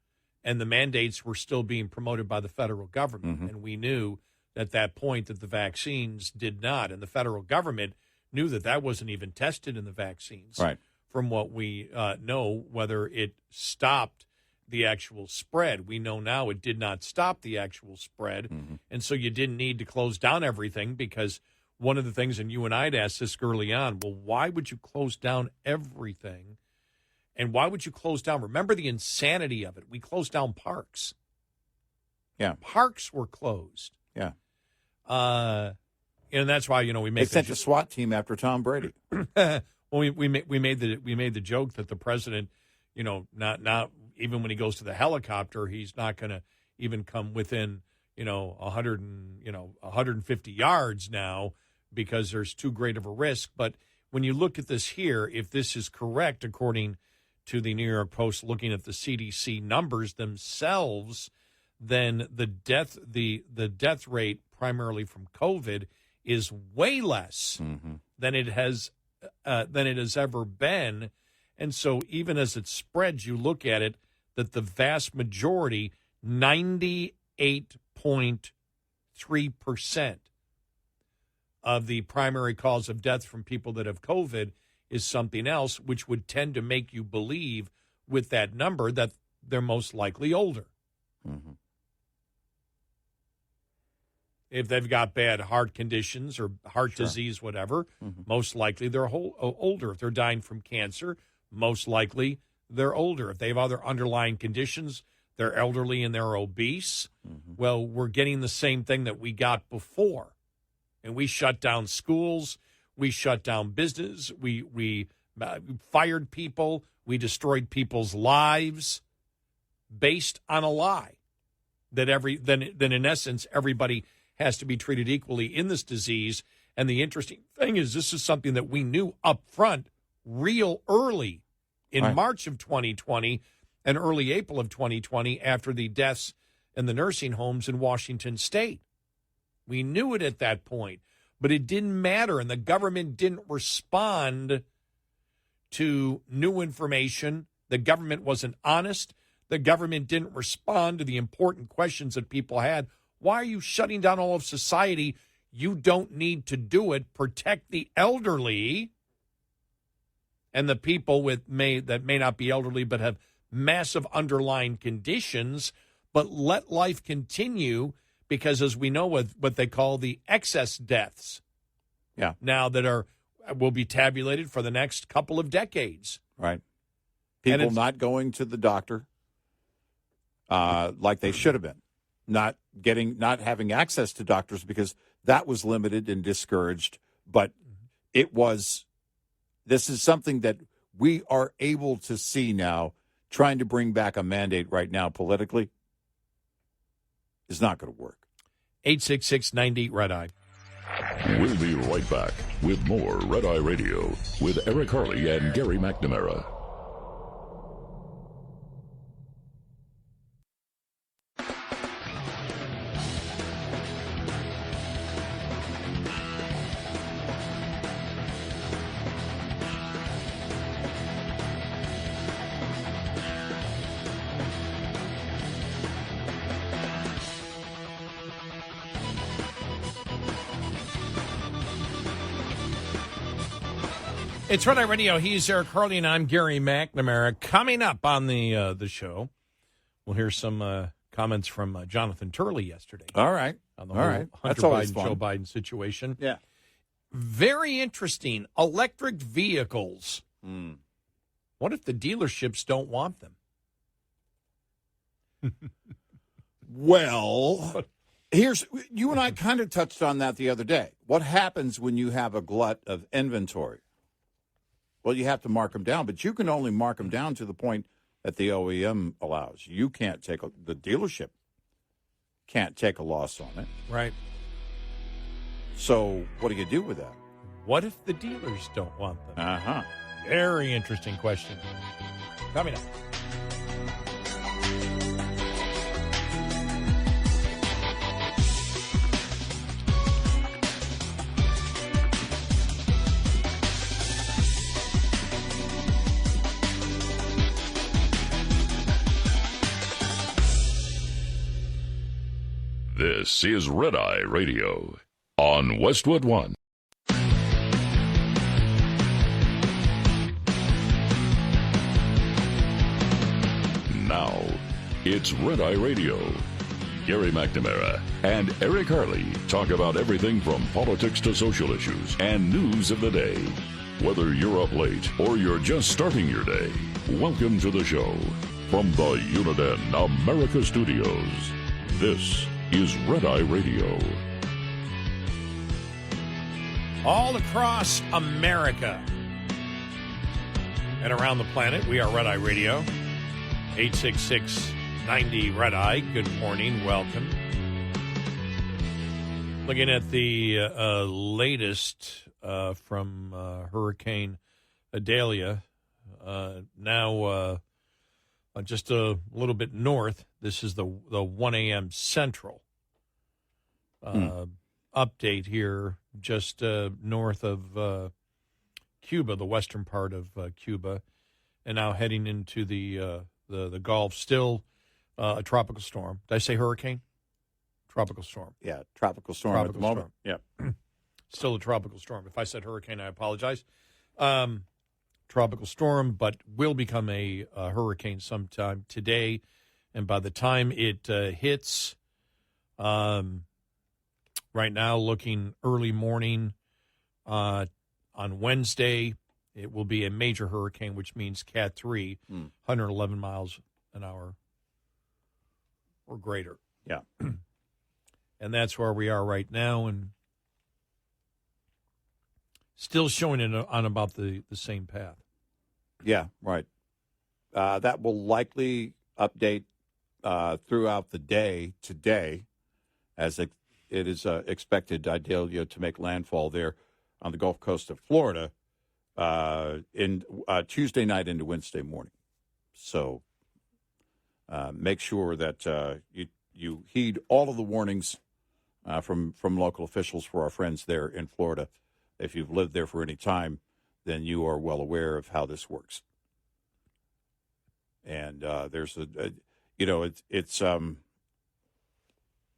and the mandates were still being promoted by the federal government. Mm-hmm. And we knew at that point that the vaccines did not, and the federal government knew that that wasn't even tested in the vaccines. Right. From what we know, whether it stopped the actual spread. We know now it did not stop the actual spread. Mm-hmm. And so you didn't need to close down everything, because one of the things, and you and I had asked this early on, well, why would you close down everything? And why would you close down? Remember the insanity of it. We closed down parks. Yeah. Parks were closed. Yeah. And that's why, we They sent a SWAT team after Tom Brady. Well, we made the joke that the president, not even when he goes to the helicopter, he's not going to even come within 150 yards now, because there's too great of a risk. But when you look at this here, if this is correct, according to the New York Post, looking at the CDC numbers themselves, then the death rate primarily from COVID is way less Mm-hmm. than it has ever been. And so even as it spreads, you look at it, that the vast majority, 98.3% of the primary cause of death from people that have COVID is something else, which would tend to make you believe with that number that they're most likely older. Mm-hmm. If they've got bad heart conditions or heart Sure. disease, whatever, Mm-hmm. most likely they're older. If they're dying from cancer, most likely they're older. If they have other underlying conditions, they're elderly and they're obese. Mm-hmm. Well, we're getting the same thing that we got before. And we shut down schools. We shut down business. We fired people. We destroyed people's lives based on a lie that then in essence, everybody has to be treated equally in this disease. And the interesting thing is, this is something that we knew up front real early in Right. March of 2020 and early April of 2020 after the deaths in the nursing homes in Washington State. We knew it at that point, but it didn't matter, and the government didn't respond to new information. The government wasn't honest. The government didn't respond to the important questions that people had. Why are you shutting down all of society? You don't need to do it. Protect the elderly and the people that may not be elderly but have massive underlying conditions, but let life continue, because as we know, with what they call the excess deaths, Yeah. now that will be tabulated for the next couple of decades. Right. And People it's- not going to the doctor like they should have been. not having access to doctors because that was limited and discouraged. But this is something that we are able to see now. Trying to bring back a mandate right now politically is not going to work. 866-90-RED-EYE. We'll be right back with more Red Eye Radio with Eric Harley and Gary McNamara. It's Red Eye Radio. He's Eric Harley, and I'm Gary McNamara. Coming up on the show, we'll hear some comments from Jonathan Turley yesterday. All right. On the All whole right. Hunter That's always Biden, fun. Joe Biden situation. Yeah. Very interesting. Electric vehicles. What if the dealerships don't want them? Well, you and I kind of touched on that the other day. What happens when you have a glut of inventory? Well, you have to mark them down, but you can only mark them down to the point that the OEM allows. You can't the dealership can't take a loss on it. Right. So what do you do with that? What if the dealers don't want them? Uh-huh. Very interesting question. Coming up. This is Red Eye Radio on Westwood One. Now, it's Red Eye Radio. Gary McNamara and Eric Harley talk about everything from politics to social issues and news of the day. Whether you're up late or you're just starting your day, welcome to the show. From the Uniden America Studios, this is Red Eye Radio. All across America and around the planet, we are Red Eye Radio. 866-90-RED-EYE. Good morning. Welcome. Looking at the latest from Hurricane Idalia. Now just a little bit north. This is the 1 a.m. Central update here, just north of Cuba, the western part of Cuba, and now heading into the Gulf. Still a tropical storm. Did I say hurricane? Tropical storm. Yeah, tropical storm at the moment. Yeah. Still a tropical storm. If I said hurricane, I apologize. Tropical storm, but will become a hurricane sometime today. And by the time it hits, right now looking early morning on Wednesday, it will be a major hurricane, which means Cat 3, 111 miles an hour or greater. Yeah. And that's where we are right now, and still showing it on about the same path. Yeah, right. That will likely update throughout the day today, as it is expected Idalia to make landfall there on the Gulf Coast of Florida in Tuesday night into Wednesday morning. So make sure that you heed all of the warnings from local officials for our friends there in Florida. If you've lived there for any time, then you are well aware of how this works. And there's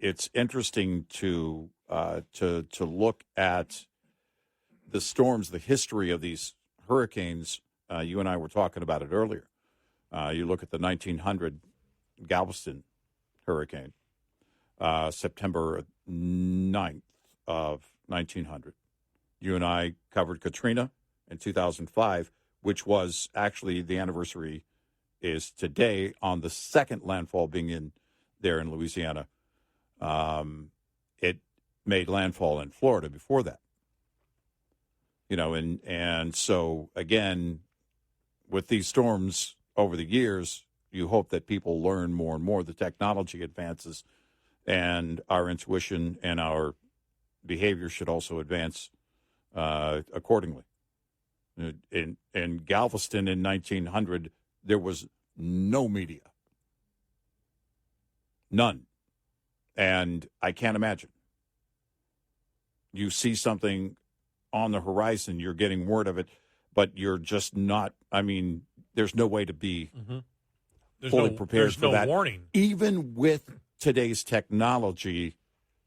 it's interesting to look at the storms, the history of these hurricanes. You and I were talking about it earlier. You look at the 1900 Galveston hurricane, September 9th of 1900. You and I covered Katrina in 2005, which was actually the anniversary is today on the second landfall being in there in Louisiana. It made landfall in Florida before that. And so, again, with these storms over the years, you hope that people learn more and more. The technology advances, and our intuition and our behavior should also advance accordingly. In Galveston in 1900, there was no media. None. And I can't imagine. You see something on the horizon, you're getting word of it, but you're just not, there's no way to be fully prepared for that. There's no warning. Even with today's technology,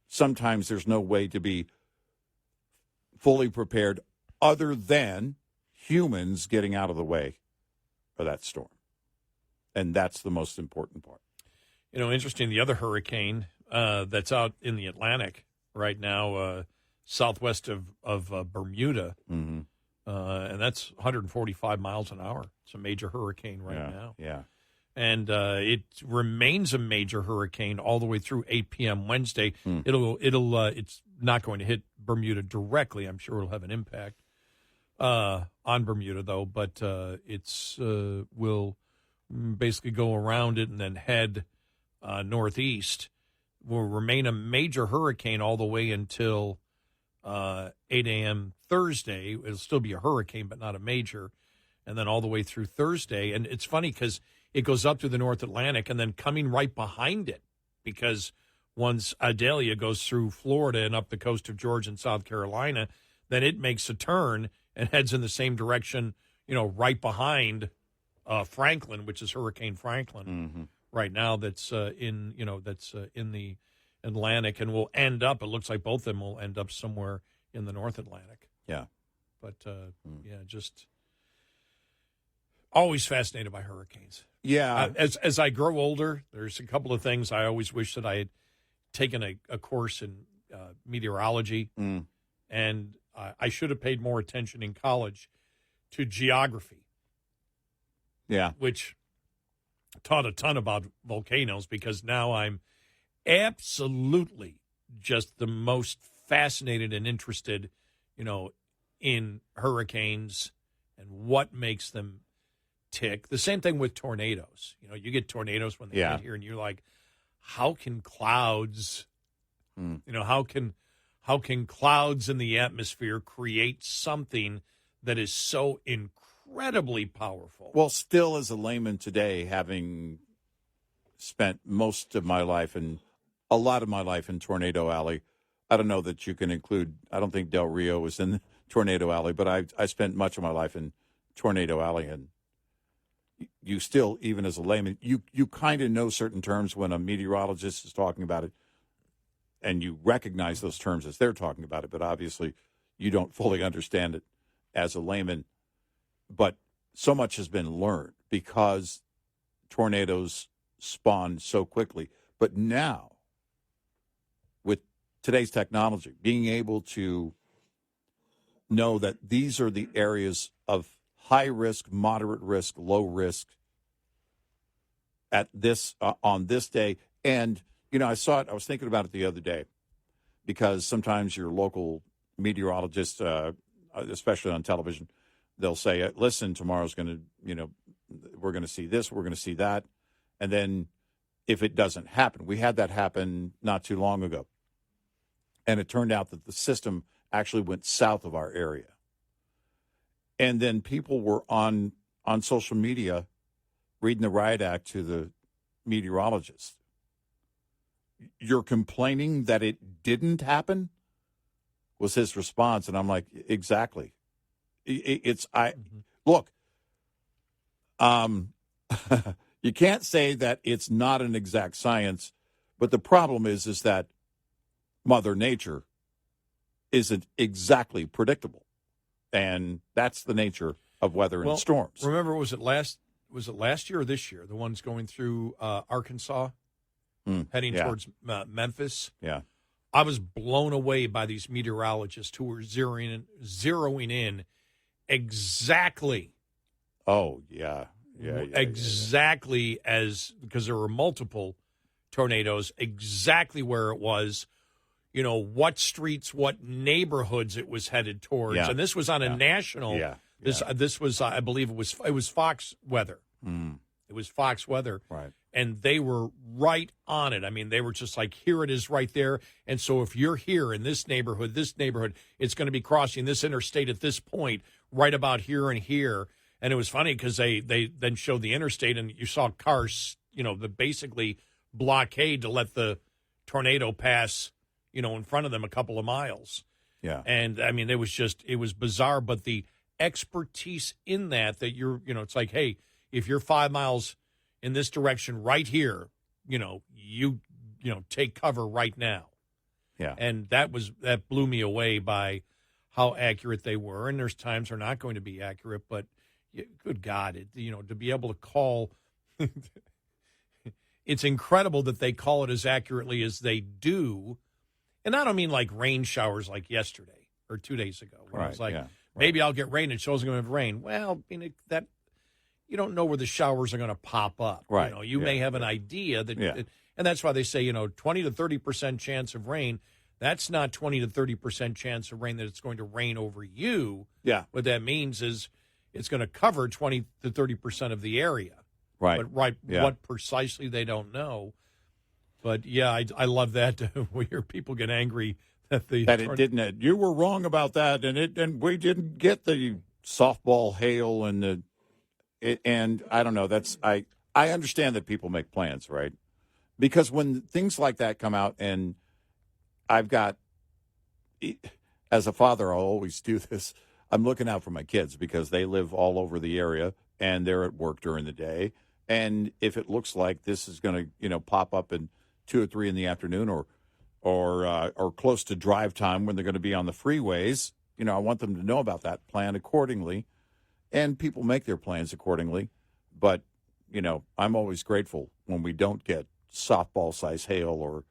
sometimes there's no way to be fully prepared other than humans getting out of the way of that storm. And that's the most important part. Interesting, the other hurricane that's out in the Atlantic right now, southwest of Bermuda, and that's 145 miles an hour. It's a major hurricane now. Yeah. And it remains a major hurricane all the way through 8 p.m. Wednesday. It's not going to hit Bermuda directly. I'm sure it'll have an impact on Bermuda, though. But it's will basically go around it and then head northeast. Will remain a major hurricane all the way until 8 a.m. Thursday. It'll still be a hurricane, but not a major. And then all the way through Thursday. And it's funny because it goes up through the North Atlantic and then coming right behind it, because once Idalia goes through Florida and up the coast of Georgia and South Carolina, then it makes a turn and heads in the same direction, right behind Franklin, which is Hurricane Franklin right now. That's in the Atlantic, and will end up. It looks like both of them will end up somewhere in the North Atlantic. Yeah, but just always fascinated by hurricanes. Yeah. As I grow older, there's a couple of things I always wish that I had taken a course in meteorology, and I should have paid more attention in college to geography. Yeah. Which taught a ton about volcanoes, because now I'm absolutely just the most fascinated and interested, in hurricanes and what makes them tick. The same thing with tornadoes. You get tornadoes when they hit here, and you're like, how can clouds, how can clouds in the atmosphere create something that is so incredibly powerful? Well, still as a layman today, having spent most of my life and a lot of my life in Tornado Alley, I don't know that you can include, I don't think Del Rio was in Tornado Alley, but I spent much of my life in Tornado Alley, and you still, even as a layman, you kind of know certain terms when a meteorologist is talking about it, and you recognize those terms as they're talking about it, but obviously you don't fully understand it as a layman. But so much has been learned because tornadoes spawn so quickly. But now, with today's technology, being able to know that these are the areas of high risk, moderate risk, low risk at this on this day. And, I saw it, I was thinking about it the other day, because sometimes your local meteorologist, especially on television, they'll say, listen, tomorrow's going to, we're going to see this, we're going to see that. And then if it doesn't happen, we had that happen not too long ago. And it turned out that the system actually went south of our area. And then people were on social media reading the riot act to the meteorologist. You're complaining that it didn't happen? Was his response. And I'm like, exactly. Look, you can't say that it's not an exact science, but the problem is that Mother Nature isn't exactly predictable. And that's the nature of weather and storms. Remember, was it last year or this year? The ones going through Arkansas, heading towards Memphis. Yeah, I was blown away by these meteorologists who were zeroing in exactly. Oh yeah, exactly as because there were multiple tornadoes, exactly where it was, what streets, what neighborhoods it was headed towards. Yeah. And this was on a national. Yeah. This was, I believe it was Fox weather. It was Fox weather. Right. And they were right on it. I mean, they were just like, here it is right there. And so if you're here in this neighborhood, it's going to be crossing this interstate at this point, right about here and here. And it was funny because they then showed the interstate, and you saw cars, the basically blockade to let the tornado pass, in front of them a couple of miles. Yeah. And, I mean, it was bizarre. But the expertise in that you're, it's like, hey, if you're 5 miles in this direction right here, you take cover right now. Yeah. And that blew me away by how accurate they were. And there's times they're not going to be accurate, but good God, to be able to call, it's incredible that they call it as accurately as they do. And I don't mean like rain showers like yesterday or 2 days ago. Where Right, I was like, yeah, maybe I'll get rain. It shows I'm going to have rain. Well, that you don't know where the showers are going to pop up. Right. You may have an idea that, and that's why they say, 20 to 30% chance of rain. That's not 20 to 30% chance of rain that it's going to rain over you. Yeah. What that means is it's going to cover 20 to 30% of the area. Right. But Yeah. what precisely they don't know. But, yeah, I love that we hear people get angry that it didn't. You were wrong about that, and we didn't get the softball hail and and I don't know. I understand that people make plans, right? Because when things like that come out, and I've got, as a father, I'll always do this. I'm looking out for my kids because they live all over the area and they're at work during the day. And if it looks like this is going to, pop up in 2 or 3 in the afternoon or close to drive time when they're going to be on the freeways, I want them to know about that, plan accordingly. And people make their plans accordingly. But, I'm always grateful when we don't get softball-size hail or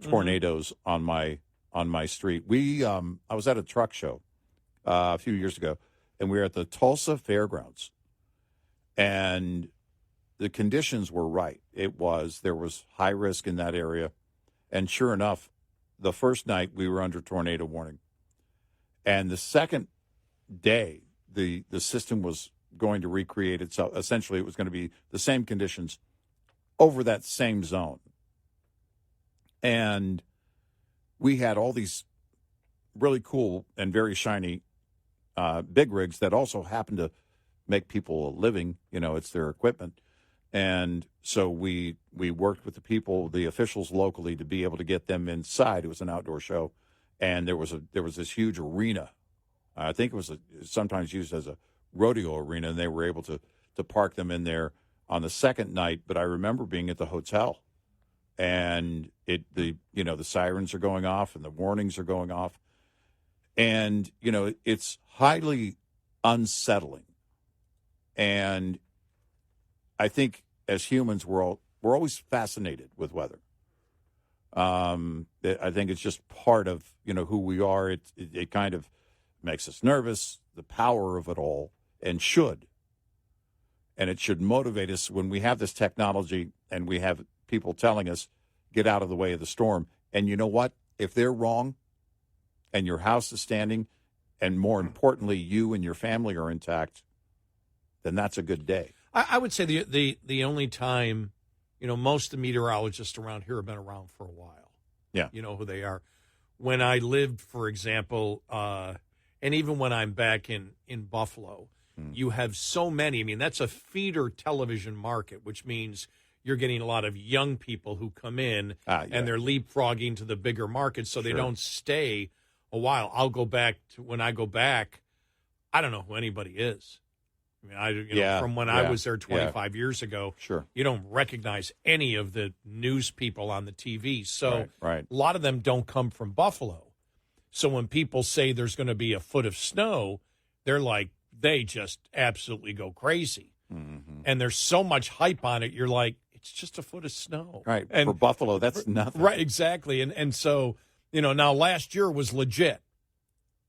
tornadoes on my street. I was at a truck show a few years ago, and we were at the Tulsa Fairgrounds. And the conditions were right. There was high risk in that area. And sure enough, the first night we were under tornado warning. And the second day, the system was going to recreate itself. Essentially, it was going to be the same conditions over that same zone. And we had all these really cool and very shiny big rigs that also happen to make people a living. It's their equipment. And so we worked with the people, the officials locally, to be able to get them inside. It was an outdoor show. And there was this huge arena. I think it was sometimes used as a rodeo arena, and they were able to park them in there on the second night. But I remember being at the hotel, and the sirens are going off and the warnings are going off, and it's highly unsettling. And I think as humans, we're always fascinated with weather. I think it's just part of who we are. It kind of makes us nervous, the power of it all, and it should motivate us when we have this technology and we have people telling us, get out of the way of the storm. And you know what? If they're wrong and your house is standing, and more importantly, you and your family are intact, then that's a good day. I would say the only time, most of the meteorologists around here have been around for a while. Yeah. You know who they are. When I lived, for example, and even when I'm back in Buffalo, you have so many. I mean, that's a feeder television market, which means you're getting a lot of young people who come in and they're leapfrogging to the bigger markets, so they don't stay a while. I'll go back when I go back, I don't know who anybody is. I mean, from when I was there 25 years ago, you don't recognize any of the news people on the TV. So right. A lot of them don't come from Buffalo. So when people say there's going to be a foot of snow, they're like, they just absolutely go crazy. Mm-hmm. And there's so much hype on it. You're like, it's just a foot of snow. Right. And for Buffalo, that's nothing. Right, exactly. And so, now last year was legit.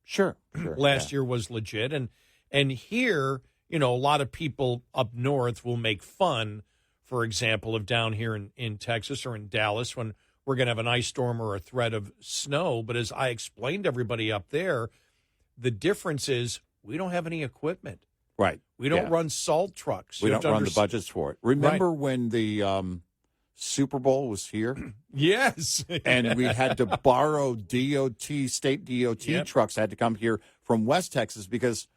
Sure. Last year was legit. And here, a lot of people up north will make fun for example, of down here in Texas or in Dallas when we're going to have an ice storm or a threat of snow. But as I explained to everybody up there, the difference is we don't have any equipment. Right. We don't run salt trucks. We don't run the budgets for it. Remember when the Super Bowl was here? Yes. And we had to borrow state DOT trucks had to come here from West Texas because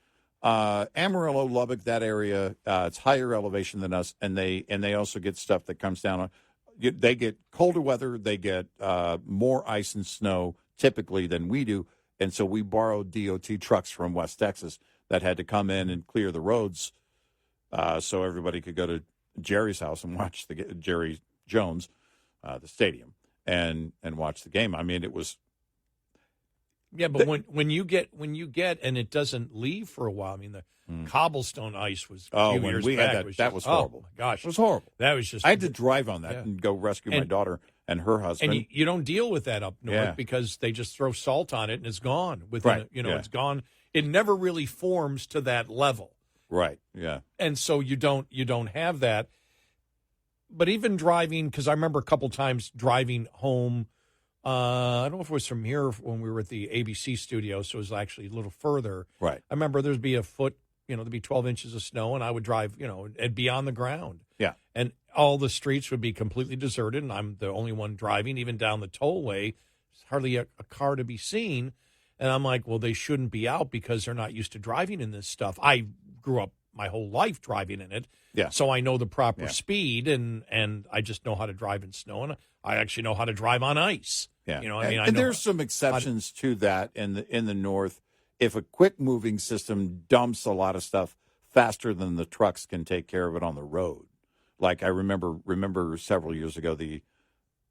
Amarillo, Lubbock, that area, it's higher elevation than us, and they also get stuff that comes down. They get colder weather. They get more ice and snow typically than we do, and so we borrowed DOT trucks from West Texas that had to come in and clear the roads so everybody could go to Jerry's house and watch Jerry Jones, the stadium, and watch the game. I mean, it was. Yeah, but when you get and it doesn't leave for a while. I mean, the cobblestone ice was a few years we back. had that was horrible. Oh my gosh, it was horrible. That was just. I had to drive on that and go rescue my daughter and her husband. And you don't deal with that up north because they just throw salt on it and it's gone. It's gone. It never really forms to that level. Right. Yeah. And so you don't have that. But even driving, because I remember a couple times driving home. I don't know if it was from here when we were at the ABC studio, so it was actually a little further. Right. I remember there'd be a foot, there'd be 12 inches of snow, and I would drive, it'd be on the ground. Yeah. And all the streets would be completely deserted, and I'm the only one driving, even down the tollway. There's hardly a car to be seen. And I'm like, well, they shouldn't be out because they're not used to driving in this stuff. I grew up my whole life driving in it. Yeah. So I know the proper speed, and I just know how to drive in snow, and I actually know how to drive on ice. Yeah. And there's some exceptions to that in the north. If a quick moving system dumps a lot of stuff faster than the trucks can take care of it on the road. Like I remember several years ago,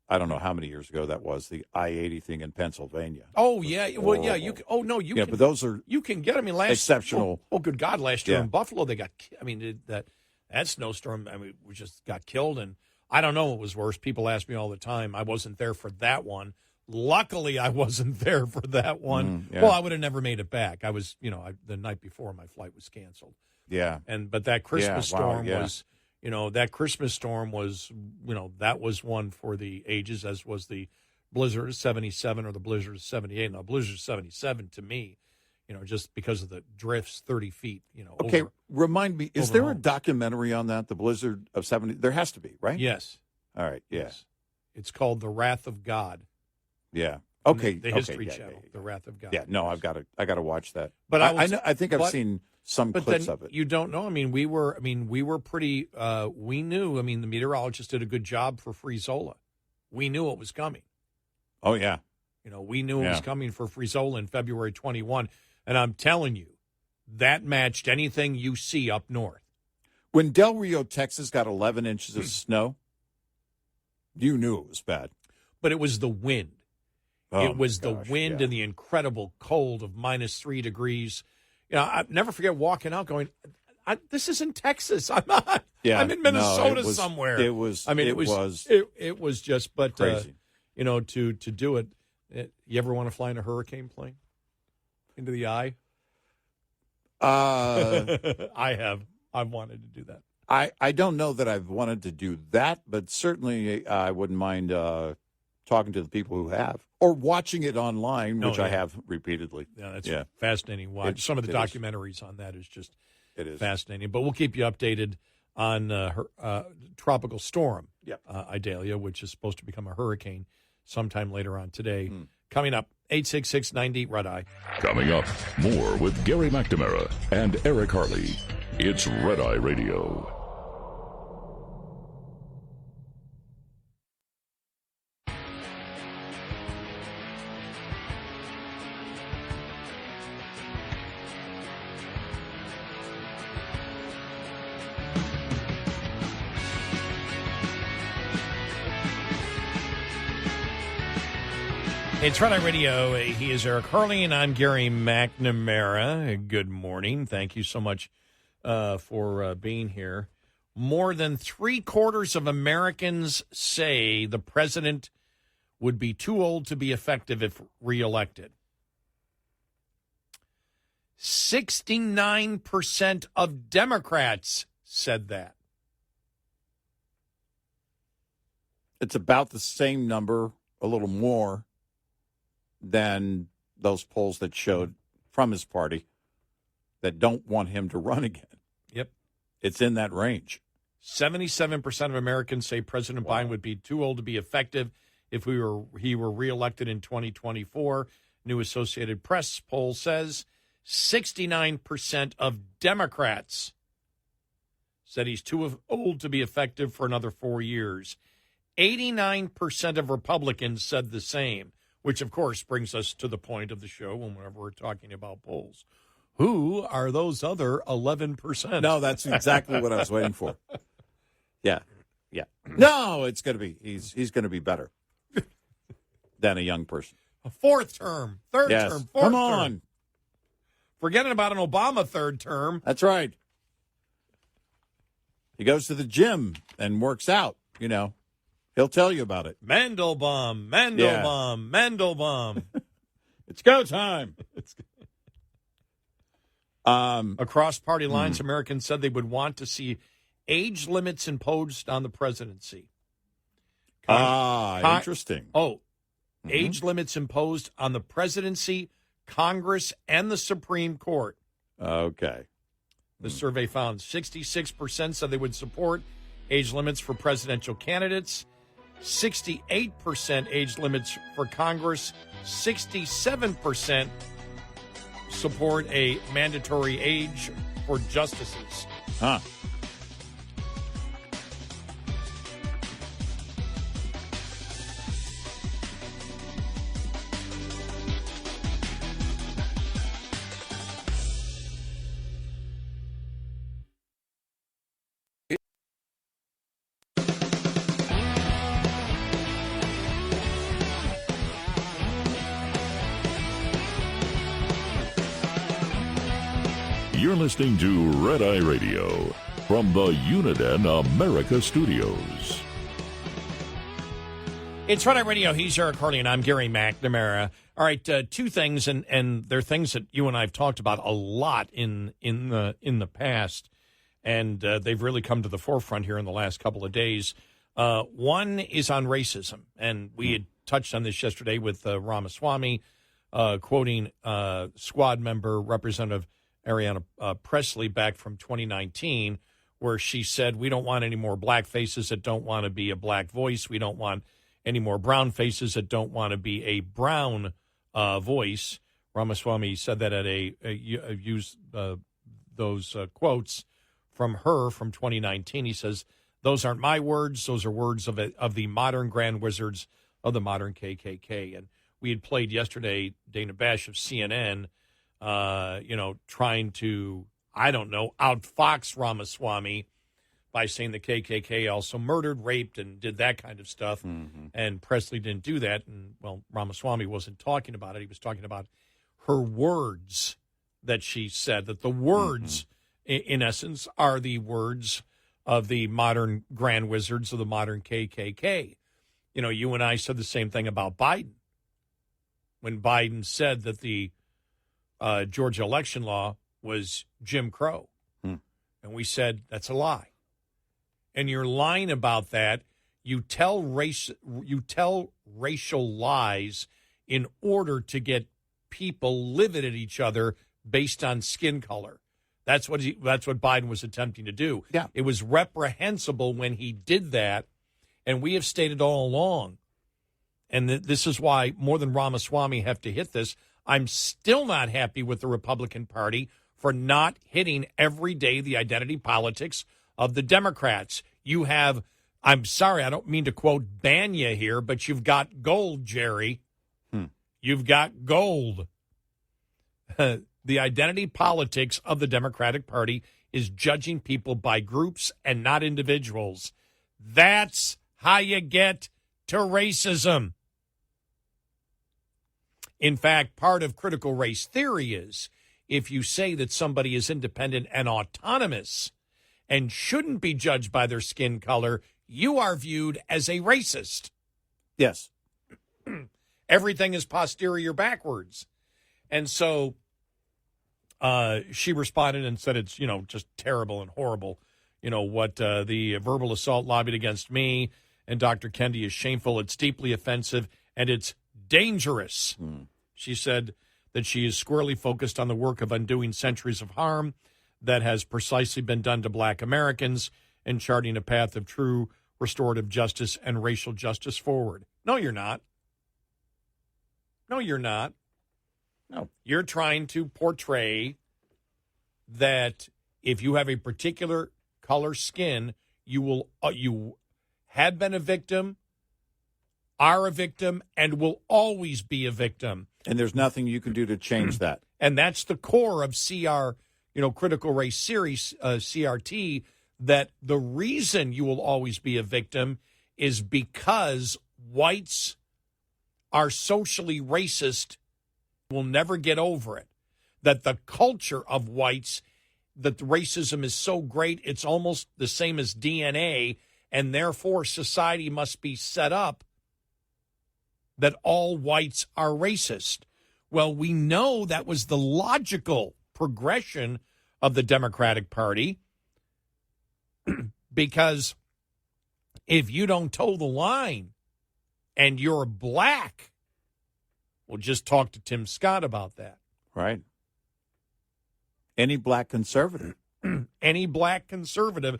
I don't know how many years ago that was, the I-80 thing in Pennsylvania. Oh, yeah. Well, yeah. You can. But those are you can get. I mean, exceptional. Oh, good God! Last year in Buffalo, they got. I mean, that snowstorm. I mean, we just got killed, and I don't know what was worse. People ask me all the time. I wasn't there for that one. Luckily, I wasn't there for that one. Well, I would have never made it back. I was, the night before my flight was canceled. Yeah. But that Christmas storm was. That Christmas storm was, that was one for the ages, as was the blizzard of 77 or the blizzard of 78. Now, blizzard of 77 to me, just because of the drifts 30 feet, Okay, remind me, is there homes. a documentary on that, the blizzard of 70? There has to be, right? Yes. All right, Yes. It's called The Wrath of God. Yeah. Okay. The History Channel, The Wrath of God. Yeah, no, I got to watch that. But I think I've seen some clips of it. You don't know. I mean, we were pretty. We knew. I mean, the meteorologist did a good job for Frizola. We knew it was coming. Oh yeah. We knew it was coming for Frizola in February 21, and I'm telling you, that matched anything you see up north. When Del Rio, Texas, got 11 inches of snow, you knew it was bad. But it was the wind. It was the wind yeah. and the incredible cold of -3 degrees. I never forget walking out going, this isn't Texas. I'm not. Yeah, I'm in Minnesota no, somewhere. It was. I mean, it was just, but crazy. To do it. You ever want to fly in a hurricane plane into the eye? I have. I've wanted to do that. I don't know that I've wanted to do that, but certainly I wouldn't mind talking to the people who have, or watching it online, which I have repeatedly. Yeah, that's fascinating. Watch some of the documentaries on that is just it fascinating. But we'll keep you updated on her tropical storm, Yep. Idalia, which is supposed to become a hurricane sometime later on today. Coming up, 866-90 Red Eye. Coming up, more with Gary McNamara and Eric Harley. It's Red Eye Radio. It's Red Eye Radio. He is Eric Harley, and I'm Gary McNamara. Good morning. Thank you so much for being here. More than 3/4 of Americans say the president would be too old to be effective if reelected. 69% of Democrats said that. It's about the same number, a little more, than those polls that showed from his party that don't want him to run again. Yep. It's in that range. 77% of Americans say President Biden would be too old to be effective if he were reelected in 2024. New Associated Press poll says 69% of Democrats said he's too old to be effective for another 4 years. 89% of Republicans said the same, which, of course, brings us to the point of the show whenever we're talking about polls. Who are those other 11%? No, that's exactly what I was waiting for. Yeah. No, it's going to be, he's going to be better than a young person. A fourth term, third term, fourth Come term. on. Forgetting about an Obama third term. That's right. He goes to the gym and works out, He'll tell you about it. Mandelbaum. It's go time. Across party lines, Americans said they would want to see age limits imposed on the presidency. Interesting. Age limits imposed on the presidency, Congress, and the Supreme Court. Okay. The survey found 66% said they would support age limits for presidential candidates, 68% age limits for Congress, 67% support a mandatory age for justices. Huh. You're listening to Red Eye Radio from the Uniden America Studios. It's Red Eye Radio. He's Eric Harley, and I'm Gary McNamara. All right, two things, and they're things that you and I have talked about a lot in the past, and they've really come to the forefront here in the last couple of days. One is on racism, and we had touched on this yesterday with Ramaswamy, quoting squad member Representative Ariana Presley back from 2019, where she said, we don't want any more black faces that don't want to be a black voice. We don't want any more brown faces that don't want to be a brown voice. Ramaswamy said that used those quotes from her from 2019. He says, those aren't my words. Those are words of the modern grand wizards of the modern KKK. And we had played yesterday Dana Bash of CNN, trying to, outfox Ramaswamy by saying the KKK also murdered, raped, and did that kind of stuff. Mm-hmm. And Presley didn't do that. And, Ramaswamy wasn't talking about it. He was talking about her words that she said, that the words, in essence, are the words of the modern grand wizards of the modern KKK. You and I said the same thing about Biden. When Biden said that the Georgia election law was Jim Crow. And we said, that's a lie. And you're lying about that. You tell racial lies in order to get people livid at each other based on skin color. That's what Biden was attempting to do. Yeah. It was reprehensible when he did that. And we have stated all along, and this is why more than Ramaswamy have to hit this, I'm still not happy with the Republican Party for not hitting every day the identity politics of the Democrats. You have, I'm sorry, I don't mean to quote Banya here, but you've got gold, Jerry. You've got gold. The identity politics of the Democratic Party is judging people by groups and not individuals. That's how you get to racism. In fact, part of critical race theory is if you say that somebody is independent and autonomous and shouldn't be judged by their skin color, you are viewed as a racist. Yes. Everything is posterior backwards. And so she responded and said it's, just terrible and horrible, what the verbal assault lobbied against me and Dr. Kendi is shameful. It's deeply offensive, and it's dangerous. She said that she is squarely focused on the work of undoing centuries of harm that has precisely been done to black Americans and charting a path of true restorative justice and racial justice forward. No, you're not. No, you're not. No. You're trying to portray that if you have a particular color skin, you had been a victim, are a victim, and will always be a victim. And there's nothing you can do to change that. And that's the core of Critical Race Series, CRT, that the reason you will always be a victim is because whites are socially racist, will never get over it. That the culture of whites, that the racism is so great, it's almost the same as DNA, and therefore society must be set up that all whites are racist. Well, we know that was the logical progression of the Democratic Party because if you don't toe the line and you're black, we'll just talk to Tim Scott about that. Right. Any black conservative. Any black conservative.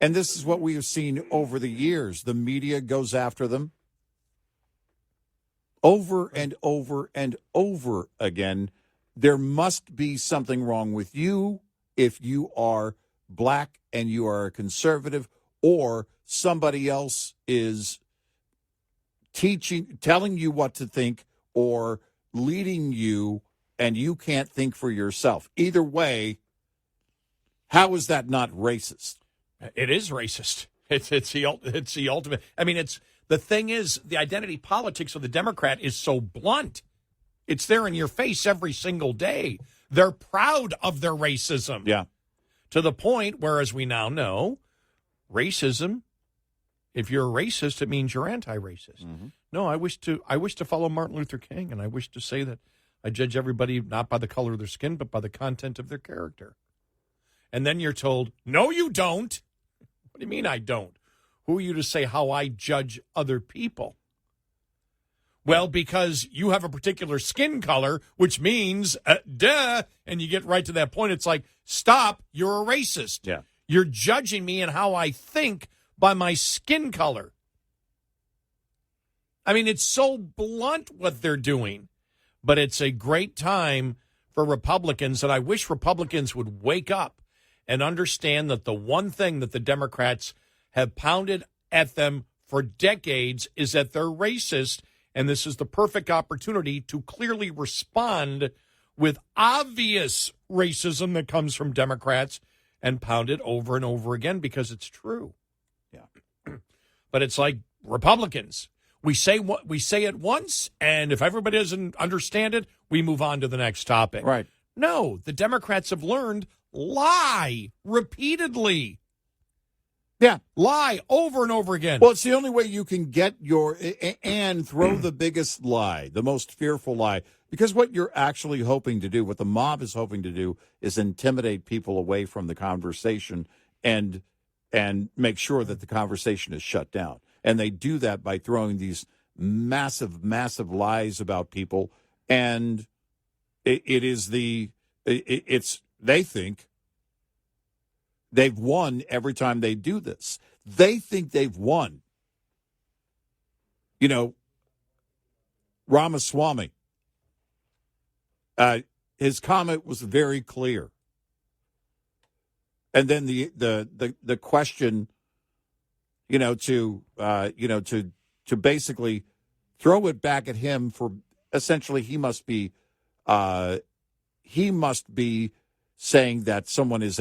And this is what we have seen over the years. The media goes after them over and over and over again. There must be something wrong with you if you are black and you are a conservative, or somebody else is telling you what to think or leading you and you can't think for yourself. Either way, how is that not racist? It is racist. It's the ultimate. I mean, the thing is, the identity politics of the Democrat is so blunt. It's there in your face every single day. They're proud of their racism. Yeah. To the point where, as we now know, racism, if you're a racist, it means you're anti-racist. Mm-hmm. No, I wish to follow Martin Luther King, and I wish to say that I judge everybody not by the color of their skin, but by the content of their character. And then you're told, no, you don't. What do you mean I don't? Who are you to say how I judge other people? Well, because you have a particular skin color, which means, duh, and you get right to that point. It's like, stop, you're a racist. Yeah. You're judging me and how I think by my skin color. I mean, it's so blunt what they're doing, but it's a great time for Republicans, and I wish Republicans would wake up and understand that the one thing that the Democrats have pounded at them for decades is that they're racist, and this is the perfect opportunity to clearly respond with obvious racism that comes from Democrats and pound it over and over again because it's true. Yeah. But it's like Republicans. We say it once, and if everybody doesn't understand it, we move on to the next topic. Right. No, the Democrats have learned lie repeatedly. Yeah. Lie over and over again. Well, it's the only way you can get and throw the biggest lie, the most fearful lie. Because what you're actually hoping to do, what the mob is hoping to do, is intimidate people away from the conversation and make sure that the conversation is shut down. And they do that by throwing these massive, massive lies about people. And they think they've won every time they do this. They think they've won. You know, Ramaswamy, his comment was very clear. And then the question, to basically throw it back at him for essentially he must be saying that someone is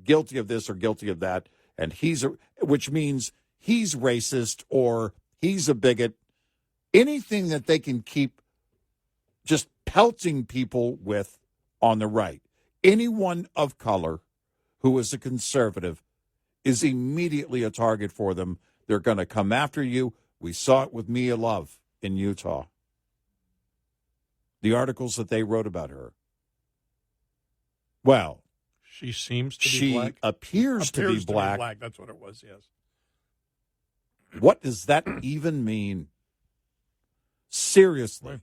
guilty of this or guilty of that, and which means he's racist or he's a bigot. Anything that they can keep just pelting people with on the right. Anyone of color who is a conservative is immediately a target for them. They're going to come after you. We saw it with Mia Love in Utah. The articles that they wrote about her. Well, She seems to be She black. appears to be black. That's what it was, yes. What does that even mean? Seriously.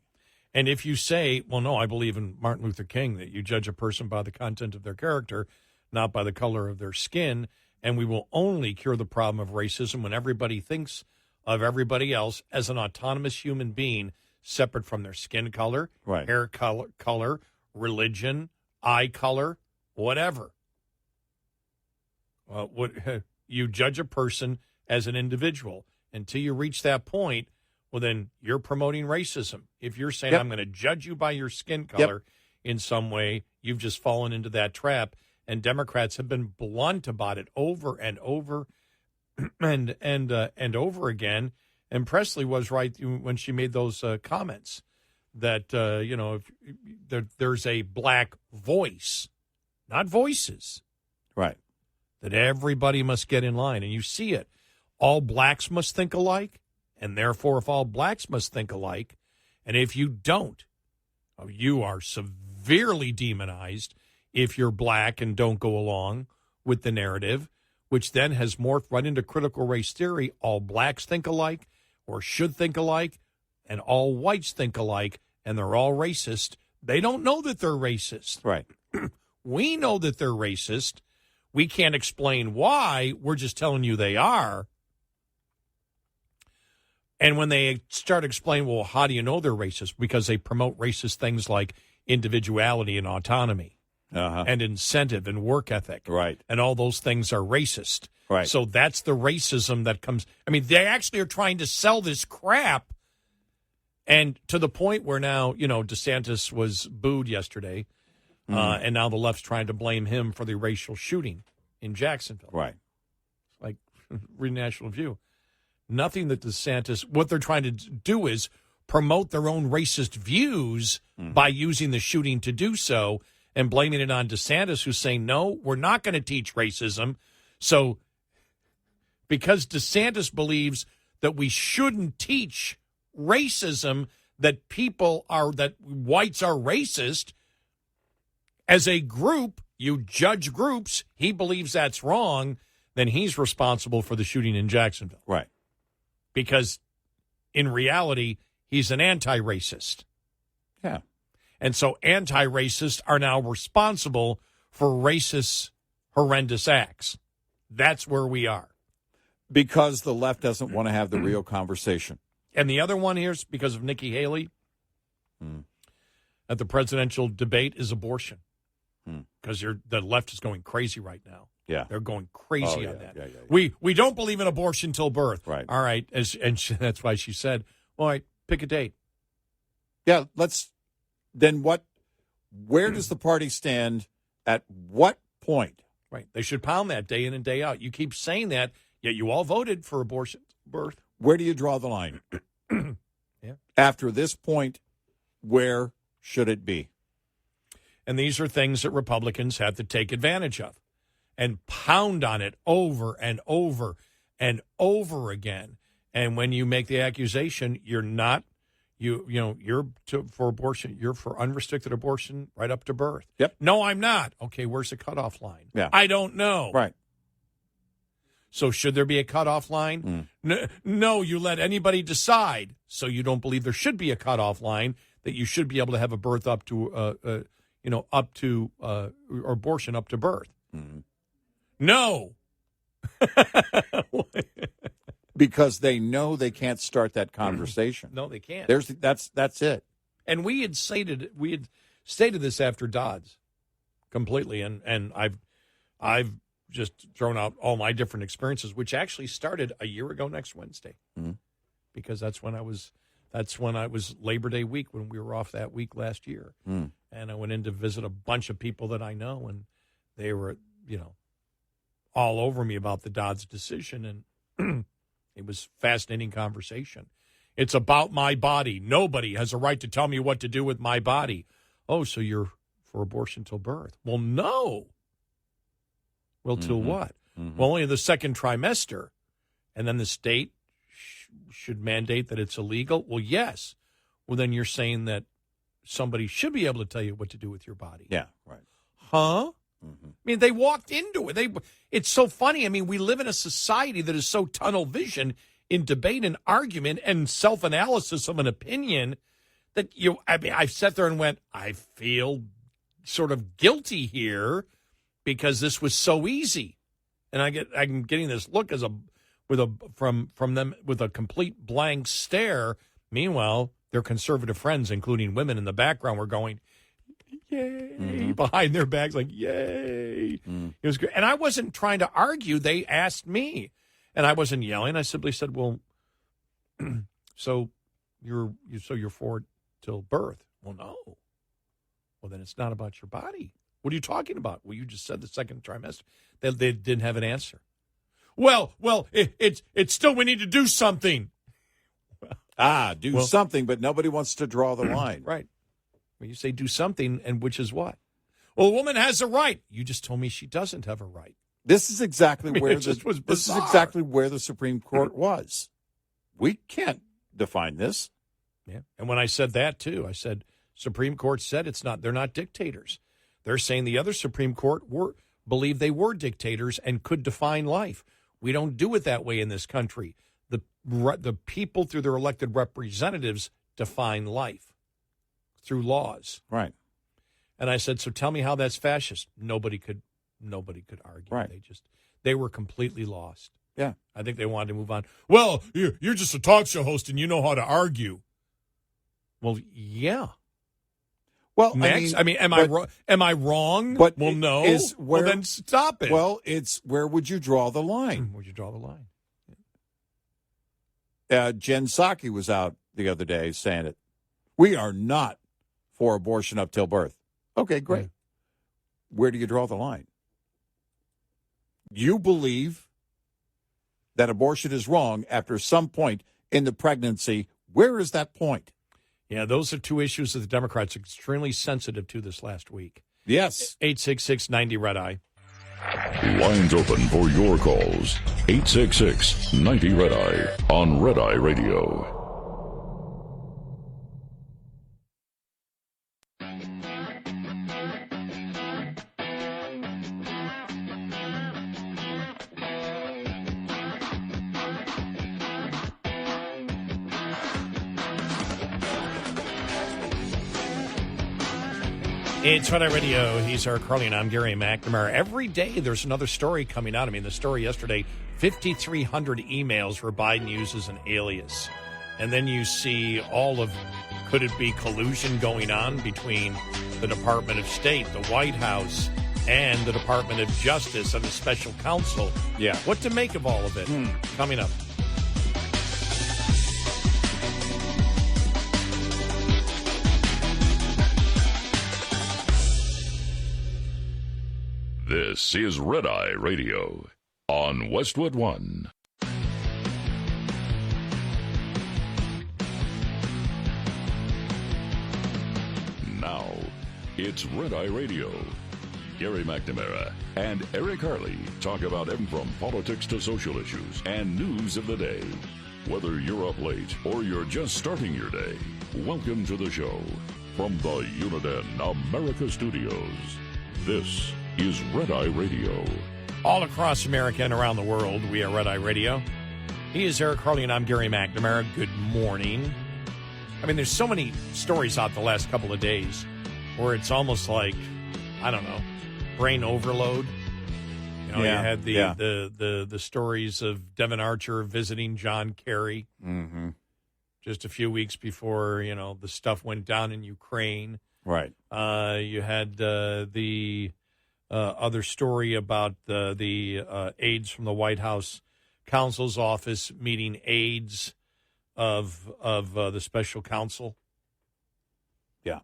And if you say, well, no, I believe in Martin Luther King, that you judge a person by the content of their character, not by the color of their skin, and we will only cure the problem of racism when everybody thinks of everybody else as an autonomous human being separate from their skin color, Right. hair color, religion, eye color, whatever. You judge a person as an individual. Until you reach that point, well, then you're promoting racism. If you're saying, Yep. I'm going to judge you by your skin color in some way, you've just fallen into that trap. And Democrats have been blunt about it over and over and over again. And Presley was right when she made those comments that, if there's a black voice, not voices, Right. that everybody must get in line. And you see it. All blacks must think alike. And therefore, if all blacks must think alike, and if you don't, you are severely demonized if you're black and don't go along with the narrative, which then has morphed right into critical race theory. All blacks think alike or should think alike, and all whites think alike, and they're all racist. They don't know that they're racist. Right. We know that they're racist. We can't explain why. We're just telling you they are. And when they start explaining, well, how do you know they're racist? Because they promote racist things like individuality and autonomy and incentive and work ethic. Right. And all those things are racist. Right. So that's the racism that comes. I mean, they actually are trying to sell this crap. And to the point where now, DeSantis was booed yesterday. And now the left's trying to blame him for the racial shooting in Jacksonville. Right. Like, read National View. Nothing that DeSantis, what they're trying to do is promote their own racist views by using the shooting to do so and blaming it on DeSantis, who's saying, no, we're not going to teach racism. So because DeSantis believes that we shouldn't teach racism, that whites are racist, as a group, you judge groups, he believes that's wrong, then he's responsible for the shooting in Jacksonville. Right. Because in reality, he's an anti-racist. Yeah. And so anti-racists are now responsible for racist, horrendous acts. That's where we are. Because the left doesn't want to have the real conversation. And the other one here is because of Nikki Haley at the presidential debate is abortion. Because the left is going crazy right now. Yeah. They're going crazy on that. Yeah. We don't believe in abortion till birth. Right. All right. That's why she said, all right, pick a date. Yeah, where does the party stand at what point? Right. They should pound that day in and day out. You keep saying that, yet you all voted for abortion birth. Where do you draw the line? Yeah. After this point, where should it be? And these are things that Republicans have to take advantage of and pound on it over and over and over again. And when you make the accusation, you're for abortion, you're for unrestricted abortion right up to birth. Yep. No, I'm not. Okay, where's the cutoff line? Yeah. I don't know. Right. So should there be a cutoff line? No, you let anybody decide. So you don't believe there should be a cutoff line, that you should be able to have a birth up to, abortion up to birth. No. Because they know they can't start that conversation. No, they can't. That's it. And we had stated this after Dodd's completely, and I've just thrown out all my different experiences, which actually started a year ago next Wednesday, because that's when I was Labor Day week, when we were off that week last year, and I went in to visit a bunch of people that I know, and they were all over me about the Dodd's decision, and it was fascinating conversation. It's about my body. Nobody has a right to tell me what to do with my body. Oh, so you're for abortion till birth? Well, no. Well, till what? Well, only the second trimester. And then the state should mandate that it's illegal? Well, yes. Well, then you're saying that somebody should be able to tell you what to do with your body. Yeah, right. Huh? mean, they walked into it. It's so funny. I mean, we live in a society that is so tunnel vision in debate and argument and self-analysis of an opinion that I sat there and went, I feel sort of guilty here because this was so easy. And I'm getting this look from them with a complete blank stare. Meanwhile, their conservative friends, including women in the background, were going, yay, behind their backs, like, yay. It was good. And I wasn't trying to argue. They asked me, and I wasn't yelling. I simply said, well, so you're for it till birth. Well, no. Well, then it's not about your body. What are you talking about? Well, you just said the second trimester. They didn't have an answer. Well, it's still, we need to do something. Do something, but nobody wants to draw the line. Right. Well, you say do something, and which is what? Well, a woman has a right. You just told me she doesn't have a right. This is exactly where this is exactly where the Supreme Court was. We can't define this. Yeah. And when I said that too, I said Supreme Court said they're not dictators. They're saying the other Supreme Court believed they were dictators and could define life. We don't do it that way in this country. The people through their elected representatives define life through laws. Right. And I said, so tell me how that's fascist. Nobody could argue. Right. They were completely lost. Yeah. I think they wanted to move on. Well, you're just a talk show host and you know how to argue. Well, yeah. Well, next, am I wrong? But well, no. Well, then stop it. Well, it's where would you draw the line? Where'd you draw the line? Jen Psaki was out the other day saying it. We are not for abortion up till birth. Okay, great. Yeah. Where do you draw the line? You believe that abortion is wrong after some point in the pregnancy. Where is that point? Yeah, those are two issues that the Democrats are extremely sensitive to this last week. Yes. 866-90-RED-EYE. Lines open for your calls. 866-90-RED-EYE on Red Eye Radio. It's Red Eye Radio. He's Eric Carly, and I'm Gary McNamara. Every day there's another story coming out. I mean, the story yesterday, 5,300 emails where Biden uses an alias. And then you see could it be collusion going on between the Department of State, the White House, and the Department of Justice and the special counsel? Yeah. What to make of all of it? Coming up. This is Red Eye Radio on Westwood One. Now, it's Red Eye Radio. Gary McNamara and Eric Harley talk about everything from politics to social issues and news of the day. Whether you're up late or you're just starting your day, welcome to the show. From the Uniden America Studios, this is Red Eye Radio. All across America and around the world, we are Red Eye Radio. He is Eric Harley, and I'm Gary McNamara. Good morning. I mean, there's so many stories out the last couple of days where it's almost like, I don't know, brain overload. You know, you had the stories of Devin Archer visiting John Kerry just a few weeks before, the stuff went down in Ukraine. Right. You had the other story about the aides from the White House counsel's office meeting aides of the special counsel. Yeah.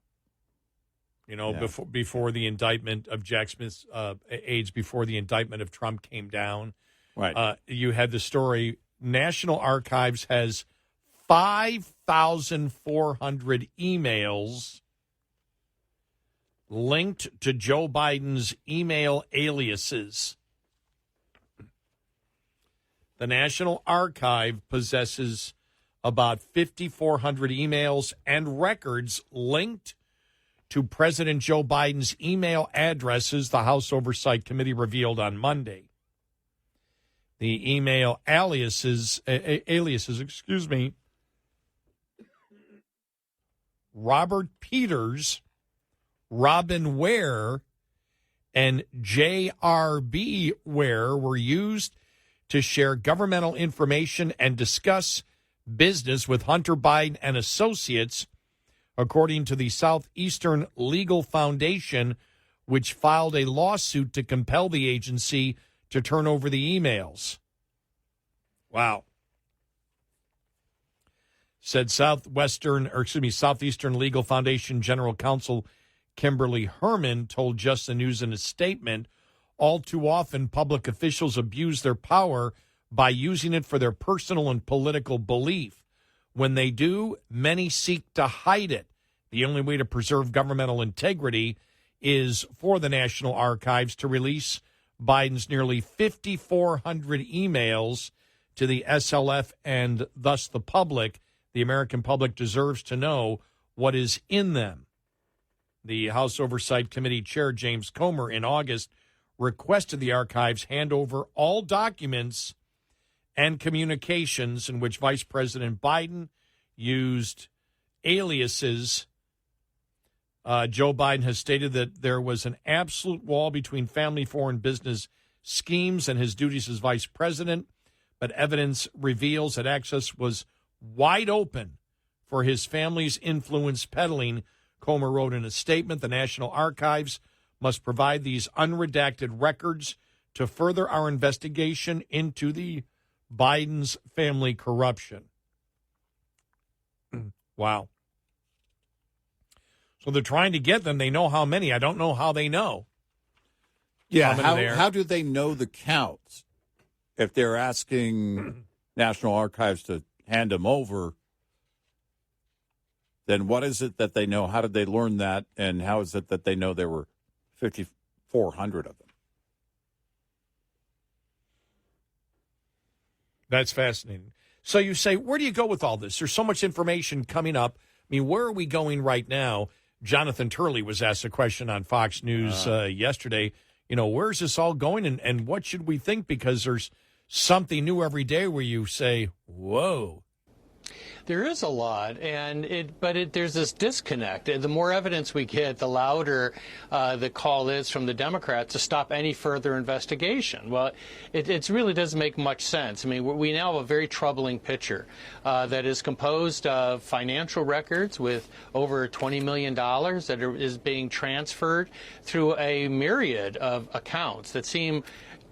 Before the indictment of Jack Smith's aides, before the indictment of Trump came down. Right. You had the story, National Archives has 5,400 emails linked to Joe Biden's email aliases. The National Archive possesses about 5,400 emails and records linked to President Joe Biden's email addresses, the House Oversight Committee revealed on Monday. The email aliases, Robert Peters, Robin Ware, and J.R.B. Ware were used to share governmental information and discuss business with Hunter Biden and associates, according to the Southeastern Legal Foundation, which filed a lawsuit to compel the agency to turn over the emails. Wow. Said Southeastern Legal Foundation General Counsel Kimberly Herman told Just the News in a statement, all too often public officials abuse their power by using it for their personal and political belief. When they do, many seek to hide it. The only way to preserve governmental integrity is for the National Archives to release Biden's nearly 5,400 emails to the SLF and thus the public. The American public deserves to know what is in them. The House Oversight Committee Chair James Comer in August requested the archives hand over all documents and communications in which Vice President Biden used aliases. Joe Biden has stated that there was an absolute wall between family foreign business schemes and his duties as vice president, but evidence reveals that access was wide open for his family's influence peddling. Comer wrote in a statement, the National Archives must provide these unredacted records to further our investigation into the Biden's family corruption. Wow. So they're trying to get them. They know how many. I don't know how they know. Yeah, how do they know the counts if they're asking National Archives to hand them over? Then what is it that they know? How did they learn that? And how is it that they know there were 5,400 of them? That's fascinating. So you say, where do you go with all this? There's so much information coming up. I mean, where are we going right now? Jonathan Turley was asked a question on Fox News yesterday. You know, where's this all going and what should we think? Because there's something new every day where you say, whoa. There is a lot, but there's this disconnect. The more evidence we get, the louder the call is from the Democrats to stop any further investigation. Well, it really doesn't make much sense. I mean, we now have a very troubling picture that is composed of financial records with over $20 million that is being transferred through a myriad of accounts that seem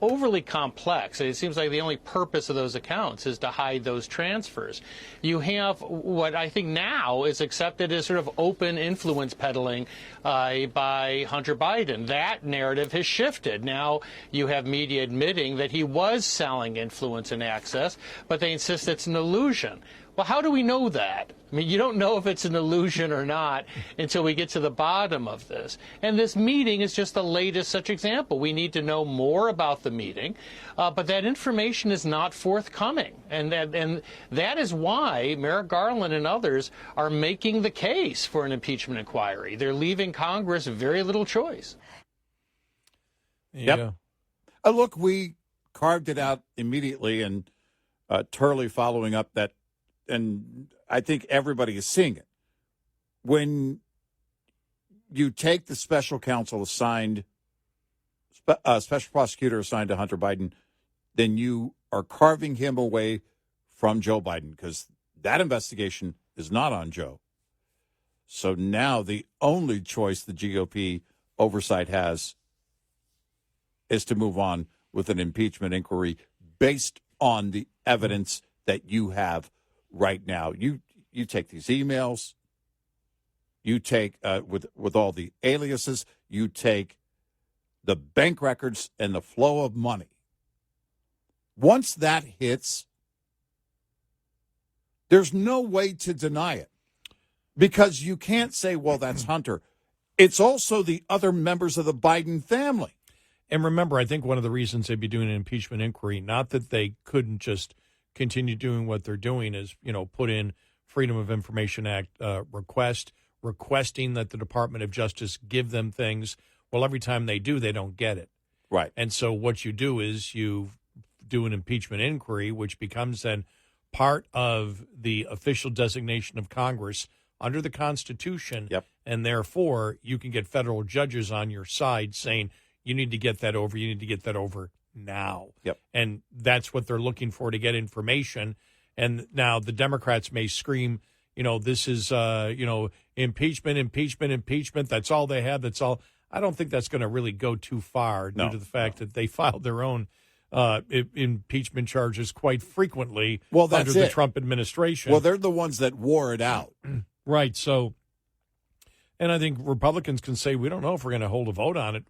overly complex. It seems like the only purpose of those accounts is to hide those transfers. You have what I think now is accepted as sort of open influence peddling by Hunter Biden. That narrative has shifted. Now you have media admitting that he was selling influence and access, but they insist it's an illusion. Well, how do we know that? I mean, you don't know if it's an illusion or not until we get to the bottom of this. And this meeting is just the latest such example. We need to know more about the meeting, but that information is not forthcoming. And that is why Merrick Garland and others are making the case for an impeachment inquiry. They're leaving Congress very little choice. Yeah. Yep. Look, we carved it out immediately, and Turley following up that, and I think everybody is seeing it. When you take the special counsel assigned, special prosecutor assigned to Hunter Biden, then you are carving him away from Joe Biden because that investigation is not on Joe. So now the only choice the GOP oversight has is to move on with an impeachment inquiry based on the evidence that you have right now. You take these emails, you take with all the aliases, you take the bank records and the flow of money. Once that hits, there's no way to deny it because you can't say, well, that's Hunter. It's also the other members of the Biden family. And remember, I think one of the reasons they'd be doing an impeachment inquiry, not that they couldn't just continue doing what they're doing, is, you know, put in Freedom of Information Act request, requesting that the Department of Justice give them things. Well, every time they do, they don't get it. Right. And so what you do is you do an impeachment inquiry, which becomes then part of the official designation of Congress under the Constitution. Yep. And therefore, you can get federal judges on your side saying, you need to get that over. You need to get that over now. Yep. And that's what they're looking for, to get information. And now the Democrats may scream, this is, impeachment. That's all they have. That's all. I don't think that's going to really go too far due to the fact that they filed their own impeachment charges quite frequently under the Trump administration. Well, they're the ones that wore it out. Right. So, and I think Republicans can say, we don't know if we're going to hold a vote on it.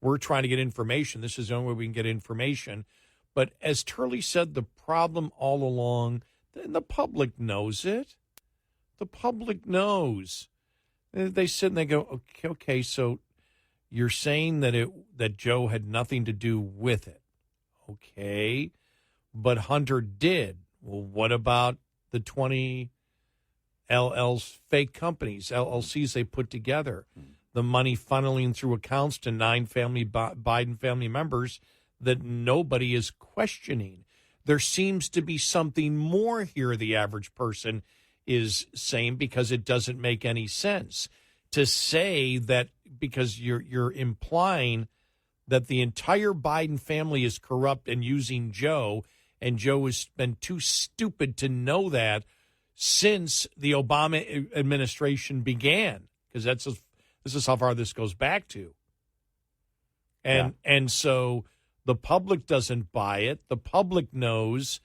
We're trying to get information. This is the only way we can get information. But as Turley said, the problem all along, and the public knows it. The public knows. They sit and they go, okay, so you're saying that Joe had nothing to do with it. Okay, but Hunter did. Well, what about the 20 fake companies, LLCs they put together? The money funneling through accounts to 9 Biden family members that nobody is questioning. There seems to be something more here, the average person is saying, because it doesn't make any sense to say that, because you're implying that the entire Biden family is corrupt and using Joe, and Joe has been too stupid to know that since the Obama administration began, because this is how far this goes back to. And so the public doesn't buy it. The public knows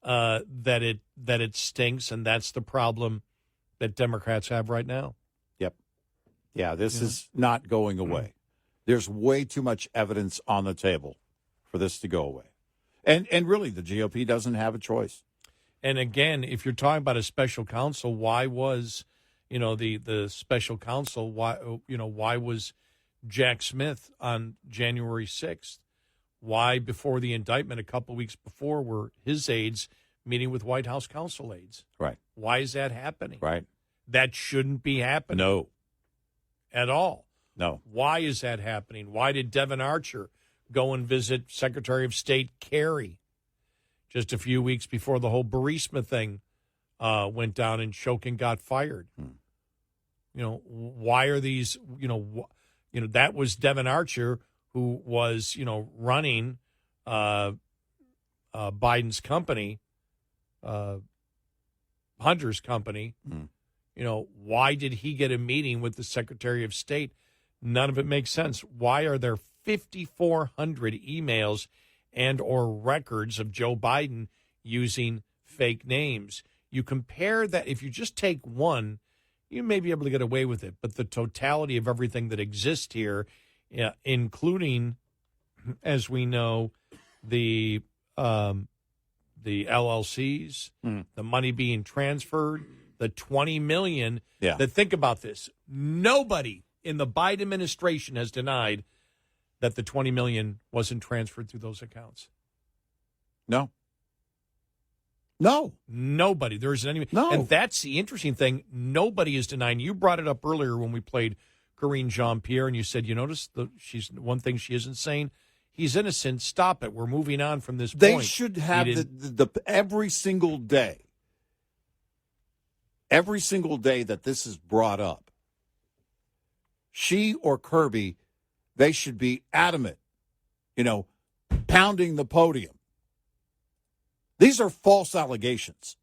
that it stinks, and that's the problem that Democrats have right now. Yep. Yeah, this is not going away. There's way too much evidence on the table for this to go away. And really, the GOP doesn't have a choice. And again, if you're talking about a special counsel, why was, the special counsel, why was Jack Smith on January 6th? Why, before the indictment, a couple of weeks before, were his aides meeting with White House counsel aides? Right. Why is that happening? Right. That shouldn't be happening. No. At all. No. Why is that happening? Why did Devin Archer go and visit Secretary of State Kerry just a few weeks before the whole Burisma thing went down and Shokin got fired? Why are these, that was Devin Archer, who was, running Biden's company, Hunter's company. Why did he get a meeting with the Secretary of State? None of it makes sense. Why are there 5,400 emails and or records of Joe Biden using fake names? You compare that, if you just take one, you may be able to get away with it. But the totality of everything that exists here, including, as we know, the LLCs, the money being transferred, the $20 million. Yeah. That, think about this. Nobody in the Biden administration has denied that the $20 million wasn't transferred through those accounts. No. Nobody. There isn't any. No. And that's the interesting thing. Nobody is denying. You brought it up earlier when we played Karine Jean-Pierre, and you said, you notice she's one thing she isn't saying. He's innocent. Stop it. We're moving on from this point. They should have the every single day that this is brought up, she or Kirby, they should be adamant, pounding the podium. These are false allegations.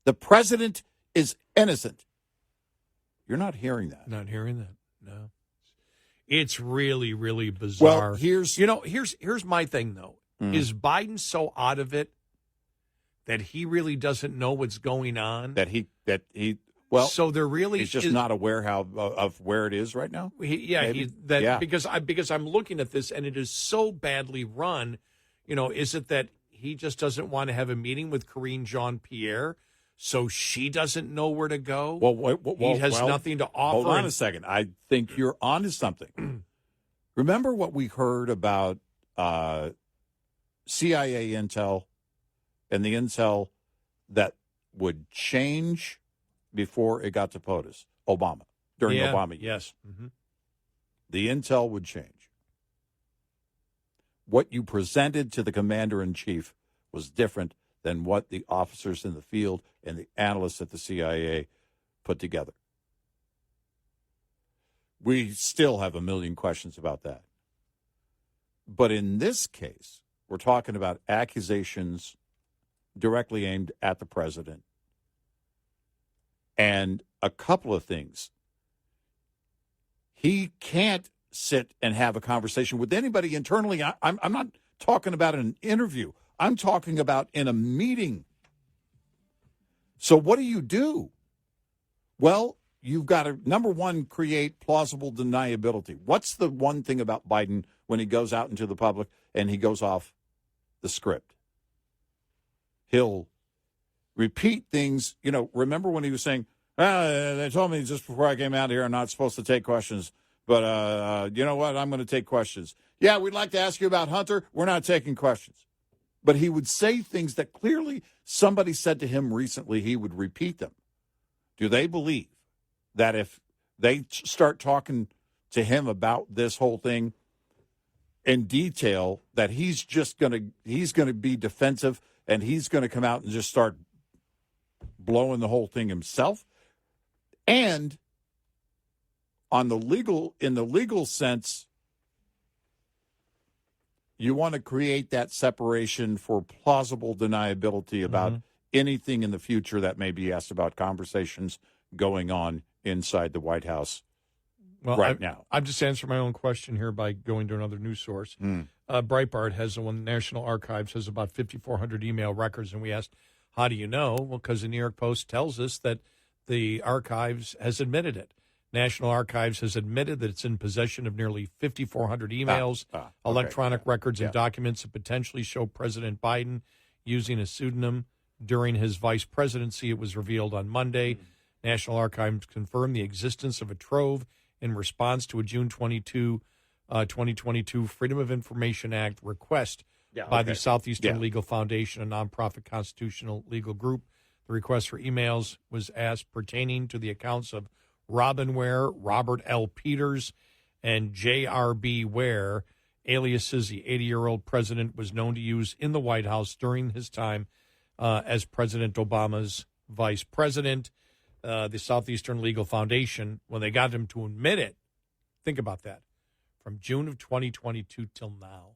The president is innocent. You're not hearing that. Not hearing that. No. It's really, really bizarre. Well, here's my thing, though. Is Biden so out of it that he really doesn't know what's going on? So there really he's just not aware of where it is right now. Because I'm looking at this and it is so badly run. Is it that he just doesn't want to have a meeting with Karine Jean-Pierre, so she doesn't know where to go? He has nothing to offer. Hold on a second. I think you're onto something. Remember what we heard about CIA intel and the intel that would change before it got to POTUS? Obama. during Obama years. Yes. Mm-hmm. The intel would change. What you presented to the commander-in-chief was different than what the officers in the field and the analysts at the CIA put together. We still have a million questions about that. But in this case, we're talking about accusations directly aimed at the president. And a couple of things. He can't sit and have a conversation with anybody internally. I'm not talking about an interview. I'm talking about in a meeting. So what do? Well, you've got to, number one, create plausible deniability. What's the one thing about Biden when he goes out into the public and he goes off the script? He'll repeat things. You know, remember when he was saying, they told me just before I came out here I'm not supposed to take questions, but you know what? I'm going to take questions. Yeah, we'd like to ask you about Hunter. We're not taking questions. But he would say things that clearly somebody said to him recently, he would repeat them. Do they believe that if they start talking to him about this whole thing in detail, that he's going to be defensive and he's going to come out and just start blowing the whole thing himself? And in the legal sense, you want to create that separation for plausible deniability about anything in the future that may be asked about conversations going on inside the White House now. I'm just answering my own question here by going to another news source. Breitbart has one. National Archives has about 5,400 email records, and we asked, how do you know? Well, because the New York Post tells us that the archives has admitted it. National Archives has admitted that it's in possession of nearly 5,400 emails, electronic records, and documents that potentially show President Biden using a pseudonym during his vice presidency. It was revealed on Monday. National Archives confirmed the existence of a trove in response to a June 22, 2022 Freedom of Information Act request by the Southeastern Legal Foundation, a nonprofit constitutional legal group. The request for emails was asked pertaining to the accounts of Robin Ware, Robert L. Peters, and J.R.B. Ware, aliases the 80-year-old president was known to use in the White House during his time as President Obama's vice president. The Southeastern Legal Foundation, when they got him to admit it, think about that, from June of 2022 till now,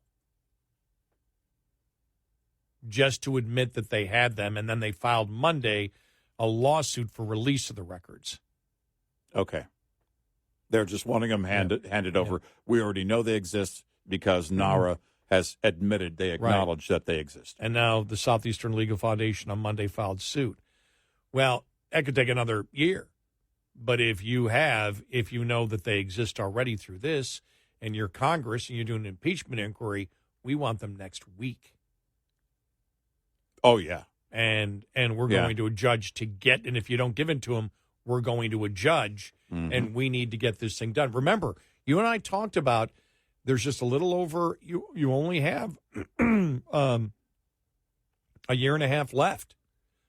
just to admit that they had them, and then they filed Monday a lawsuit for release of the records. Okay. They're just wanting them handed over. We already know they exist because NARA has admitted they acknowledge that they exist. And now the Southeastern Legal Foundation on Monday filed suit. Well, that could take another year. But if you know that they exist already through this, and you're Congress and you're doing an impeachment inquiry, we want them next week. Oh, yeah. And we're going to a judge to get, and if you don't give it to them, we're going to a judge, and we need to get this thing done. Remember, you and I talked about there's just a little over, you only have a year and a half left.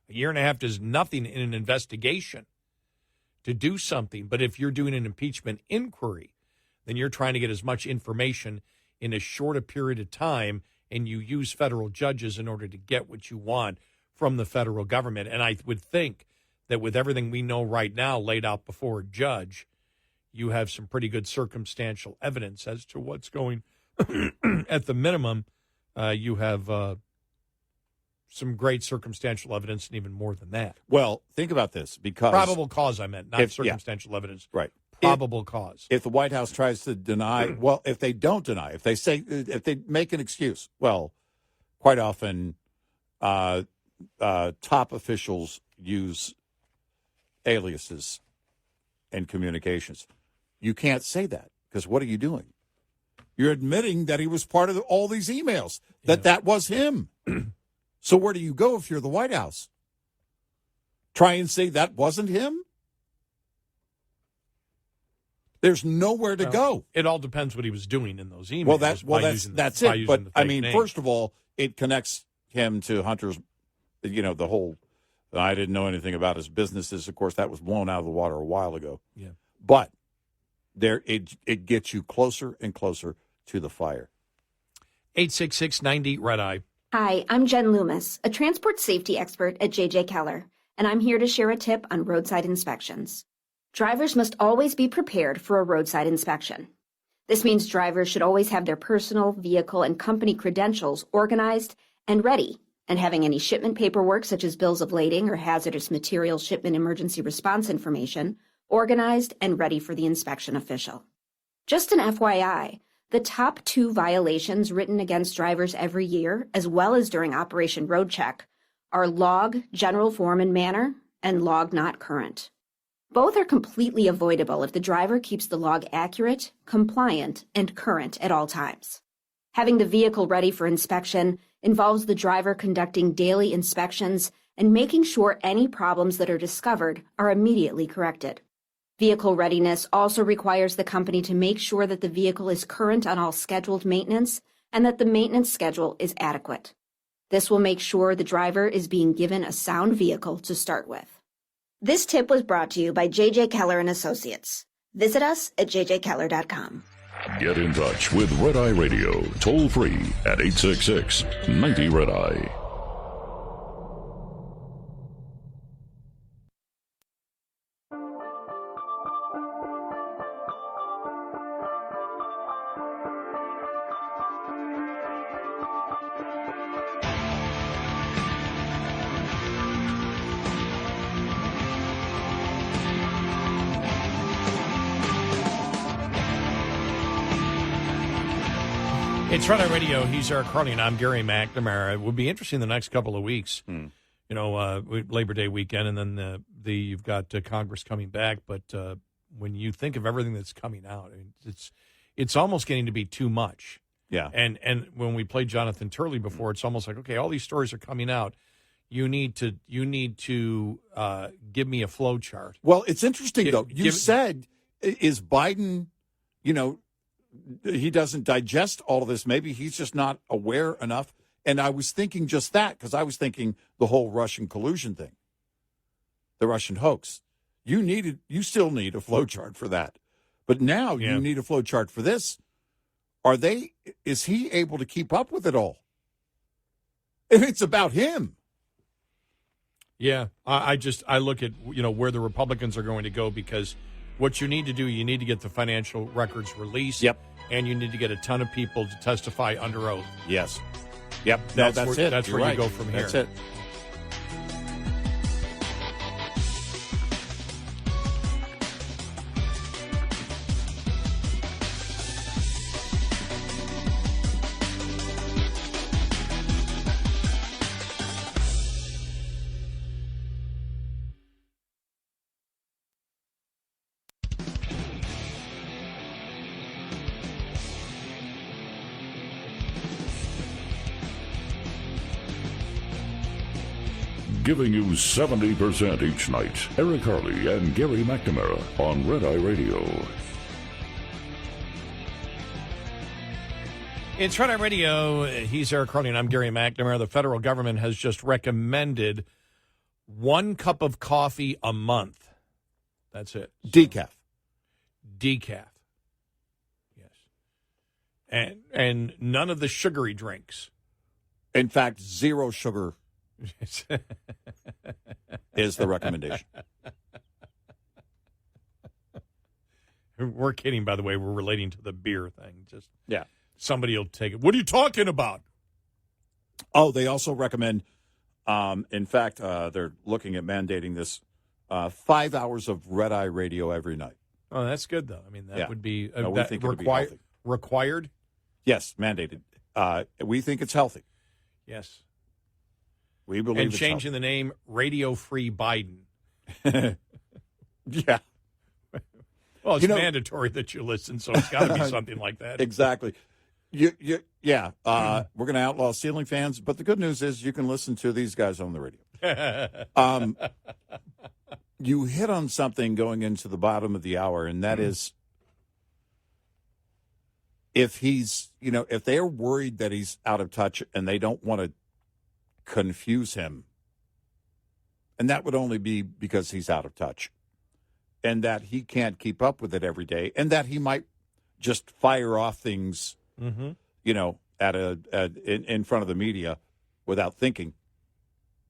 A year and a half does nothing in an investigation to do something. But if you're doing an impeachment inquiry, then you're trying to get as much information in as short a period of time, and you use federal judges in order to get what you want from the federal government. And I would think that with everything we know right now laid out before a judge, you have some pretty good circumstantial evidence as to what's going. At the minimum, you have some great circumstantial evidence, and even more than that. Well, think about this, because probable cause, I meant, not circumstantial evidence. Right. Probable cause. If the White House tries to deny, if they don't deny, if they make an excuse, well, quite often top officials use aliases in communications. You can't say that, because what are you doing? You're admitting that he was part of all these emails, that was him. So where do you go if you're the White House? Try and say that wasn't him? There's nowhere to go. It all depends what he was doing in those emails. Well, that's it. But, I mean, first of all, it connects him to Hunter's, the whole, I didn't know anything about his businesses. Of course, that was blown out of the water a while ago. Yeah. But it gets you closer and closer to the fire. 866-90 Red Eye. Hi, I'm Jen Loomis, a transport safety expert at J.J. Keller, and I'm here to share a tip on roadside inspections. Drivers must always be prepared for a roadside inspection. This means drivers should always have their personal, vehicle, and company credentials organized and ready, and having any shipment paperwork such as bills of lading or hazardous materials shipment emergency response information organized and ready for the inspection official. Just an FYI, the top 2 violations written against drivers every year, as well as during Operation Road Check, are log, general form and manner, and log not current. Both are completely avoidable if the driver keeps the log accurate, compliant, and current at all times. Having the vehicle ready for inspection involves the driver conducting daily inspections and making sure any problems that are discovered are immediately corrected. Vehicle readiness also requires the company to make sure that the vehicle is current on all scheduled maintenance and that the maintenance schedule is adequate. This will make sure the driver is being given a sound vehicle to start with. This tip was brought to you by J.J. Keller & Associates. Visit us at jjkeller.com. Get in touch with Red Eye Radio, toll free at 866-90 Red Eye. It's Red Eye Radio. He's Eric Carly, and I'm Gary McNamara. It will be interesting the next couple of weeks. You know, Labor Day weekend, and then you've got Congress coming back. But when you think of everything that's coming out, I mean, it's almost getting to be too much. Yeah. And when we played Jonathan Turley before, it's almost like, okay, all these stories are coming out. You need to give me a flow chart. Well, it's interesting though. You said, is Biden, you know, he doesn't digest all of this. Maybe he's just not aware enough. And I was thinking just that, because I was thinking the whole Russian collusion thing, the Russian hoax. You still need a flow chart for that. But now you need a flow chart for this. Is he able to keep up with it all? And it's about him. Yeah, I look at, you know, where the Republicans are going to go, because what you need to do, you need to get the financial records released. Yep. And you need to get a ton of people to testify under oath. Yes. Yep. That's it. That's You're where right. you go from here. That's it. Giving you 70% each night. Eric Harley and Gary McNamara on Red Eye Radio. It's Red Eye Radio. He's Eric Harley, and I'm Gary McNamara. The federal government has just recommended 1 cup of coffee a month. That's it. Decaf. Yes. And none of the sugary drinks. In fact, 0 sugar is the recommendation. We're kidding, by the way. We're relating to the beer thing. Just somebody will take it. What are you talking about? Oh, they also recommend, in fact, they're looking at mandating this 5 hours of Red Eye Radio every night. Oh, that's good, though. I mean, that would be, we think it'd be healthy. Required? Yes, mandated. We think it's healthy. Yes. We believe and it's changing healthy. the name Radio Free Biden. Yeah. Well, it's mandatory that you listen, so it's got to be something like that. Exactly. We're going to outlaw ceiling fans, but the good news is you can listen to these guys on the radio. You hit on something going into the bottom of the hour, and that is if if they're worried that he's out of touch and they don't want to confuse him, and that would only be because he's out of touch. and that he can't keep up with it every day, and that he might just fire off things, you know, in front of the media without thinking,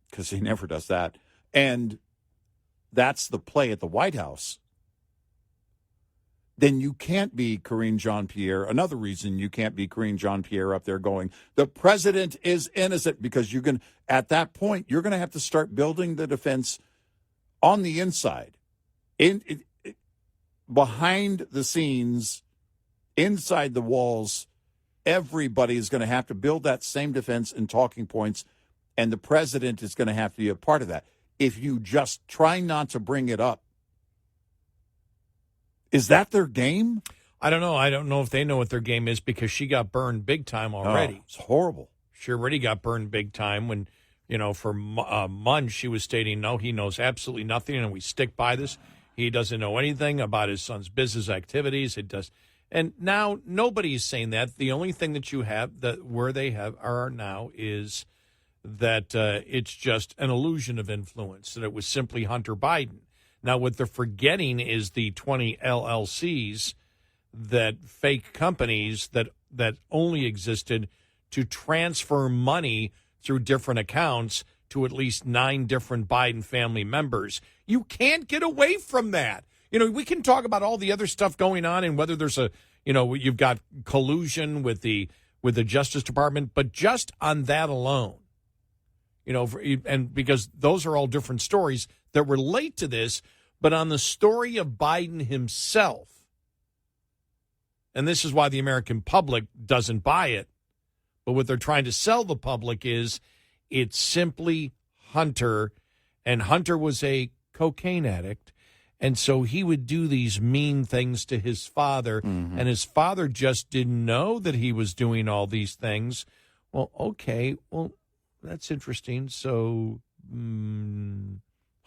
because he never does that. And that's the play at the White House. Then you can't be Karine Jean-Pierre. Another reason you can't be Karine Jean-Pierre up there going, the president is innocent, because at that point, you're going to have to start building the defense on the inside, behind the scenes, inside the walls. Everybody is going to have to build that same defense and talking points, and the president is going to have to be a part of that. If you just try not to bring it up, is that their game? I don't know. I don't know if they know what their game is, because she got burned big time already. Oh, it's horrible. She already got burned big time when, you know, for months she was stating, no, he knows absolutely nothing, and we stick by this. He doesn't know anything about his son's business activities. It does. And now nobody's saying that. The only thing that you have are now is that it's just an illusion of influence, that it was simply Hunter Biden. Now, what they're forgetting is the 20 LLCs, that fake companies that only existed to transfer money through different accounts to at least 9 different Biden family members. You can't get away from that. You know, we can talk about all the other stuff going on and whether there's you've got collusion with the Justice Department, but just on that alone, and because those are all different stories that relate to this, but on the story of Biden himself, and this is why the American public doesn't buy it, but what they're trying to sell the public is it's simply Hunter, and Hunter was a cocaine addict, and so he would do these mean things to his father, and his father just didn't know that he was doing all these things. Well, okay, that's interesting. So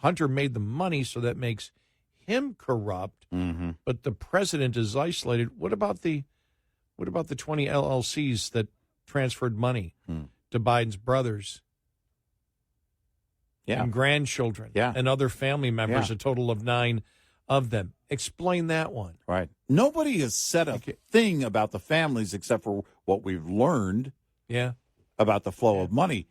Hunter made the money, so that makes him corrupt. But the president is isolated. What about the 20 LLCs that transferred money to Biden's brothers and grandchildren and other family members, a total of 9 of them? Explain that one. Right. Nobody has said a thing about the families except for what we've learned about the flow of money.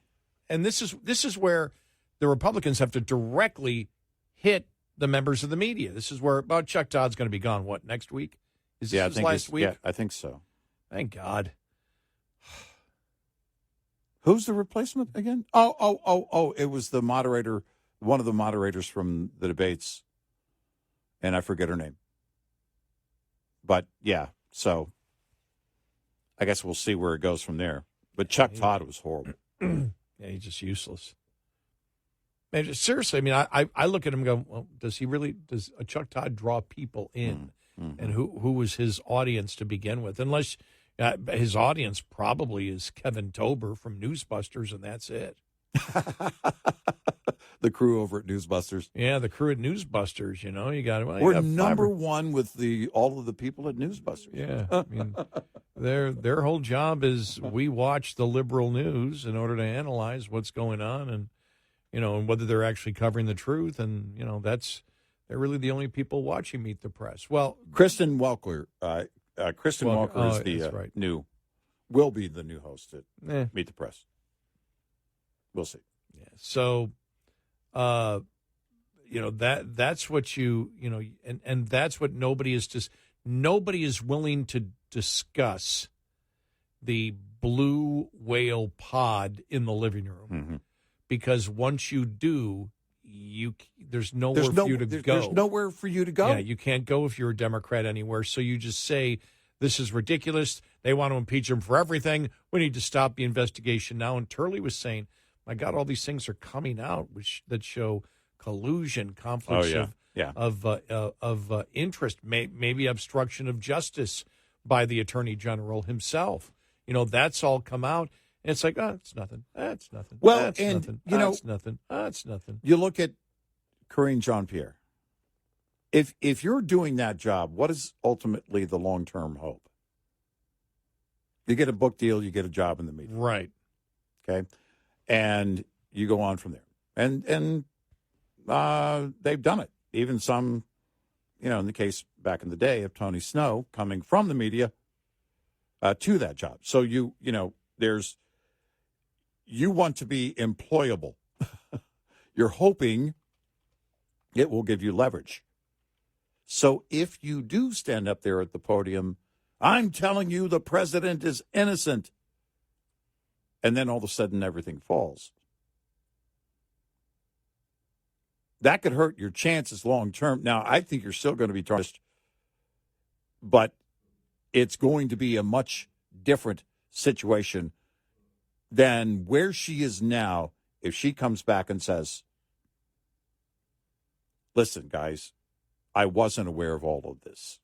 And this is where the Republicans have to directly hit the members of the media. This is where Chuck Todd's going to be gone, next week? Is this his last week? Yeah, I think so. Thank God. Who's the replacement again? Oh, it was the moderator, one of the moderators from the debates, and I forget her name. But, yeah, so I guess we'll see where it goes from there. But Chuck Todd was horrible. Yeah, he's just useless. Man, seriously, I mean, I look at him and go, well, does Chuck Todd draw people in? And who was his audience to begin with? Unless his audience probably is Kevin Tober from Newsbusters, and that's it. The crew over at Newsbusters. Yeah, the crew at Newsbusters, you got We're number one with all of the people at Newsbusters. Yeah, I mean, their whole job is we watch the liberal news in order to analyze what's going on and and whether they're actually covering the truth, and they're really the only people watching Meet the Press. Well, Kristen Welker, Walker is the will be the new host at Meet the Press. We'll see. Yeah. So, that's what and that's what nobody is willing to discuss the blue whale pod in the living room, because once you do, there's nowhere for you to go. There's nowhere for you to go. Yeah, you can't go if you're a Democrat anywhere. So you just say, this is ridiculous. They want to impeach him for everything. We need to stop the investigation now. And Turley was saying, my God, all these things are coming out that show collusion, conflicts of interest, maybe obstruction of justice by the Attorney General himself. That's all come out. And it's like, it's nothing. That's nothing. Well, that's and nothing. That's nothing. That's nothing. You look at Karine Jean-Pierre. If you're doing that job, what is ultimately the long-term hope? You get a book deal, you get a job in the media. Right. Okay. And you go on from there. And they've done it. Even some in the case back in the day of Tony Snow coming from the media to that job. So you want to be employable. You're hoping it will give you leverage. So if you do stand up there at the podium, I'm telling you the president is innocent, and then all of a sudden everything falls, that could hurt your chances long term. Now, I think you're still going to be tarnished, but it's going to be a much different situation than where she is now if she comes back and says, listen, guys, I wasn't aware of all of this.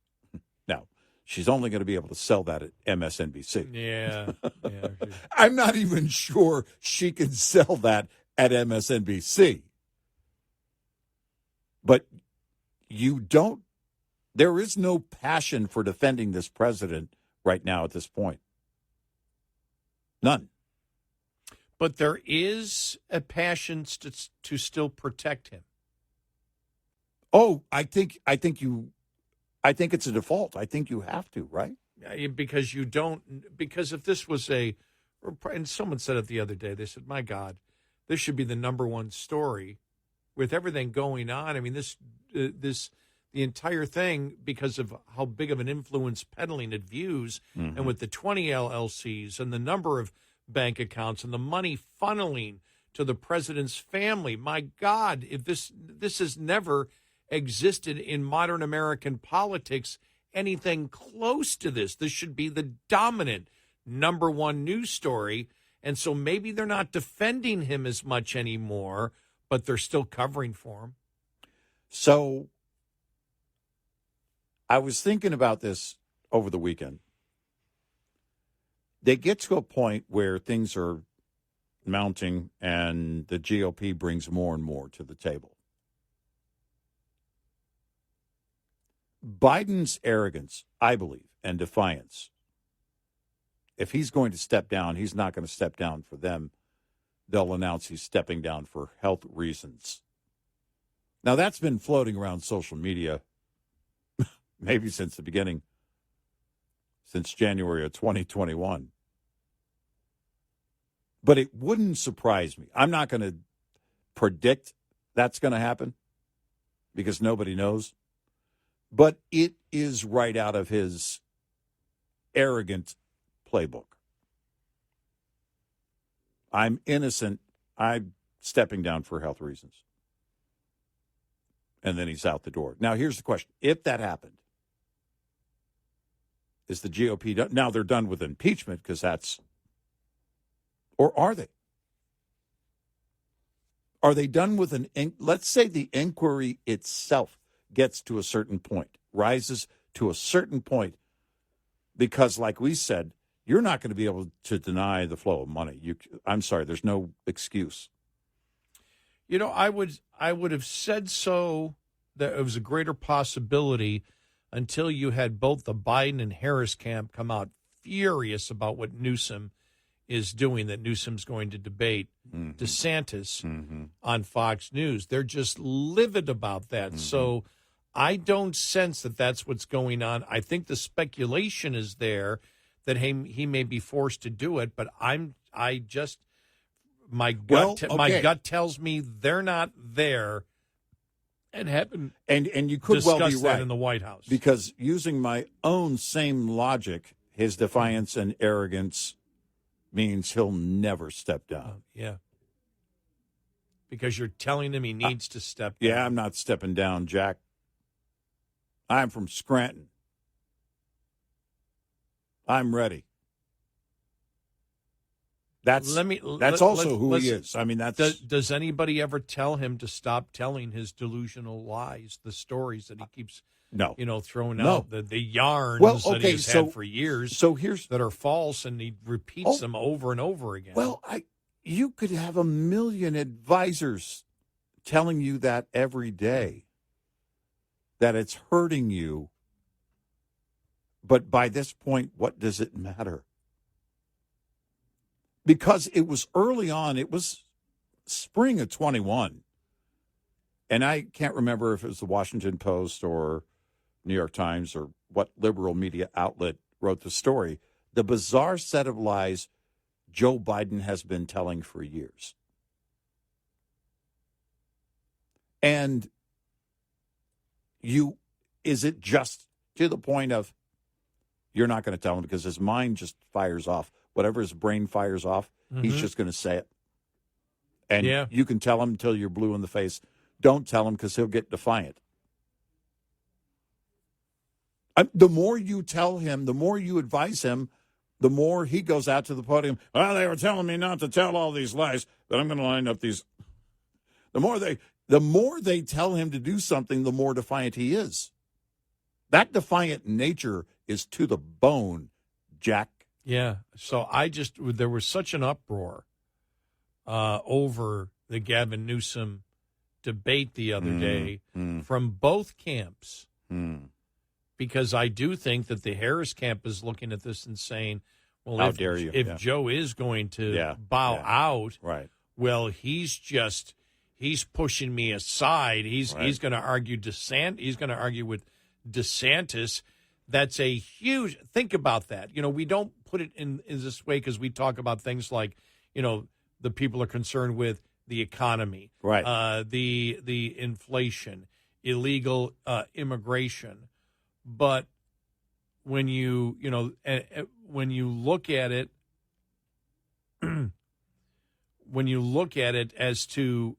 Now, she's only going to be able to sell that at MSNBC. Yeah. I'm not even sure she can sell that at MSNBC. But there is no passion for defending this president right now at this point. None. But there is a passion to still protect him. Oh, I think it's a default. I think you have to, right? Because if this was and someone said it the other day, they said, my God, this should be the number one story with everything going on. I mean, the entire thing, because of how big of an influence peddling at Views, and with the 20 LLCs and the number of bank accounts and the money funneling to the president's family. My God, if this has never existed in modern American politics, anything close to this. This should be the dominant number one news story. And so maybe they're not defending him as much anymore, but they're still covering for him. So I was thinking about this over the weekend. They get to a point where things are mounting and the GOP brings more and more to the table. Biden's arrogance, I believe, and defiance, if he's going to step down, he's not going to step down for them. They'll announce he's stepping down for health reasons. Now, that's been floating around social media maybe since the beginning, since January of 2021. But it wouldn't surprise me. I'm not going to predict that's going to happen because nobody knows. But it is right out of his arrogant playbook. I'm innocent. I'm stepping down for health reasons. And then he's out the door. Now, here's the question. If that happened, is the GOP done? Now they're done with impeachment because that's, or are they? Are they done with let's say the inquiry itself gets to a certain point, rises to a certain point, because like we said, you're not going to be able to deny the flow of money. I'm sorry, there's no excuse. You know, I would have said so that it was a greater possibility until you had both the Biden and Harris camp come out furious about what Newsom is doing, that Newsom's going to debate DeSantis on Fox News. They're just livid about that. So I don't sense that that's what's going on. I think the speculation is there that he may be forced to do it, but my gut tells me they're not there and haven't and you could well be that right in the White House. Because using my own same logic, his defiance and arrogance means he'll never step down. Yeah. Because you're telling him he needs to step down. Yeah, I'm not stepping down, Jack. I'm from Scranton. I'm ready. That's also who he is. I mean, that's. Does anybody ever tell him to stop telling his delusional lies, the stories that he keeps, throwing out, the yarns that he's had for years, that are false, and he repeats them over and over again? Well, you could have 1 million advisors telling you that every day, that it's hurting you. But by this point, what does it matter? Because it was early on, it was spring of 21. And I can't remember if it was the Washington Post or New York Times or what liberal media outlet wrote the story, the bizarre set of lies Joe Biden has been telling for years. And is it just to the point of you're not going to tell him because his mind just fires off. Whatever his brain fires off, he's just going to say it. And you can tell him until you're blue in the face. Don't tell him because he'll get defiant. The more you tell him, the more you advise him, the more he goes out to the podium. Well, they were telling me not to tell all these lies, but I'm going to line up these. The more they tell him to do something, the more defiant he is. That defiant nature is to the bone, Jack. Yeah. So there was such an uproar over the Gavin Newsom debate the other day from both camps. Because I do think that the Harris camp is looking at this and saying, well, how dare you? If Joe is going to bow out, right? Well, he's pushing me aside. He's going to argue He's going to argue with DeSantis. That's a huge. Think about that. We don't put it in this way because we talk about things like, the people are concerned with the economy, right? The inflation, illegal immigration. But when you look at it, as to,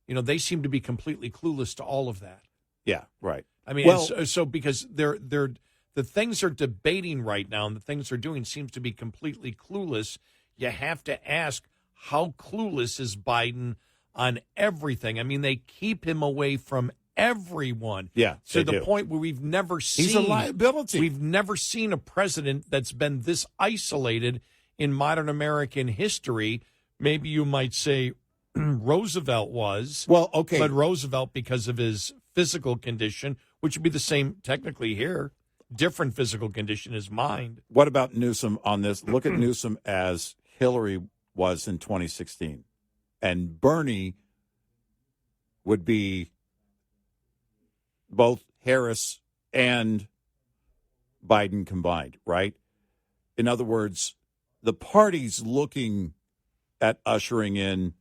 they seem to be completely clueless to all of that. Yeah, right. I mean, so because the things they're debating right now and the things they're doing seems to be completely clueless. You have to ask, how clueless is Biden on everything? I mean, they keep him away from everyone. Yeah, to the point where we've never seen. He's a liability. We've never seen a president that's been this isolated in modern American history. Maybe you might say Roosevelt was. Well, okay. But Roosevelt, because of his physical condition, which would be the same technically here, different physical condition, his mind. What about Newsom on this? Look at Newsom as Hillary was in 2016. And Bernie would be both Harris and Biden combined, right? In other words, the party's looking at ushering in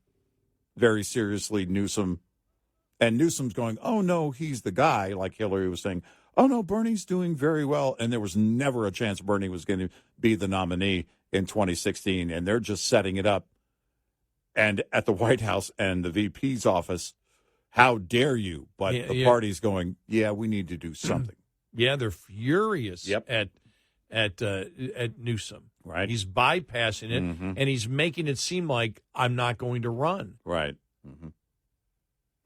very seriously Newsom, and Newsom's going, oh, no, he's the guy, like Hillary was saying. Oh, no, Bernie's doing very well, and there was never a chance Bernie was going to be the nominee in 2016, and they're just setting it up. And at the White House and the VP's office, how dare you? But the party's going, we need to do something. Yeah, they're furious at Newsom. Right. He's bypassing it, and he's making it seem like I'm not going to run. Right.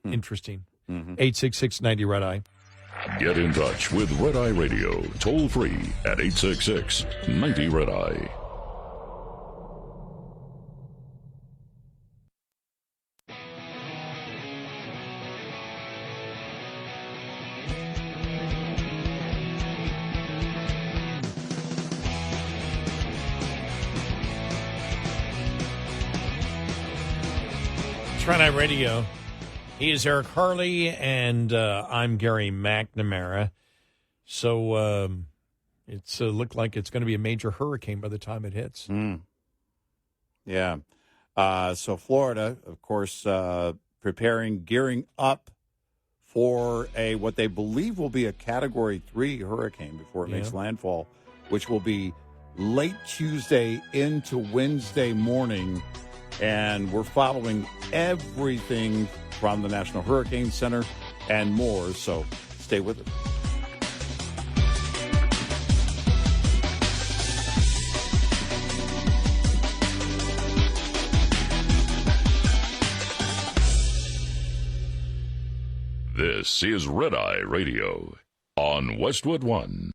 Interesting. 866-90-RED-EYE. Get in touch with Red Eye Radio, toll free at 866-90-RED-EYE. Red Eye Radio. He is Eric Harley, and I'm Gary McNamara. So it's looked like it's going to be a major hurricane by the time it hits. Yeah. So Florida, of course, gearing up for what they believe will be a Category 3 hurricane before it makes landfall, which will be late Tuesday into Wednesday morning. And we're following everything from the National Hurricane Center and more, so stay with us. This is Red Eye Radio on Westwood One.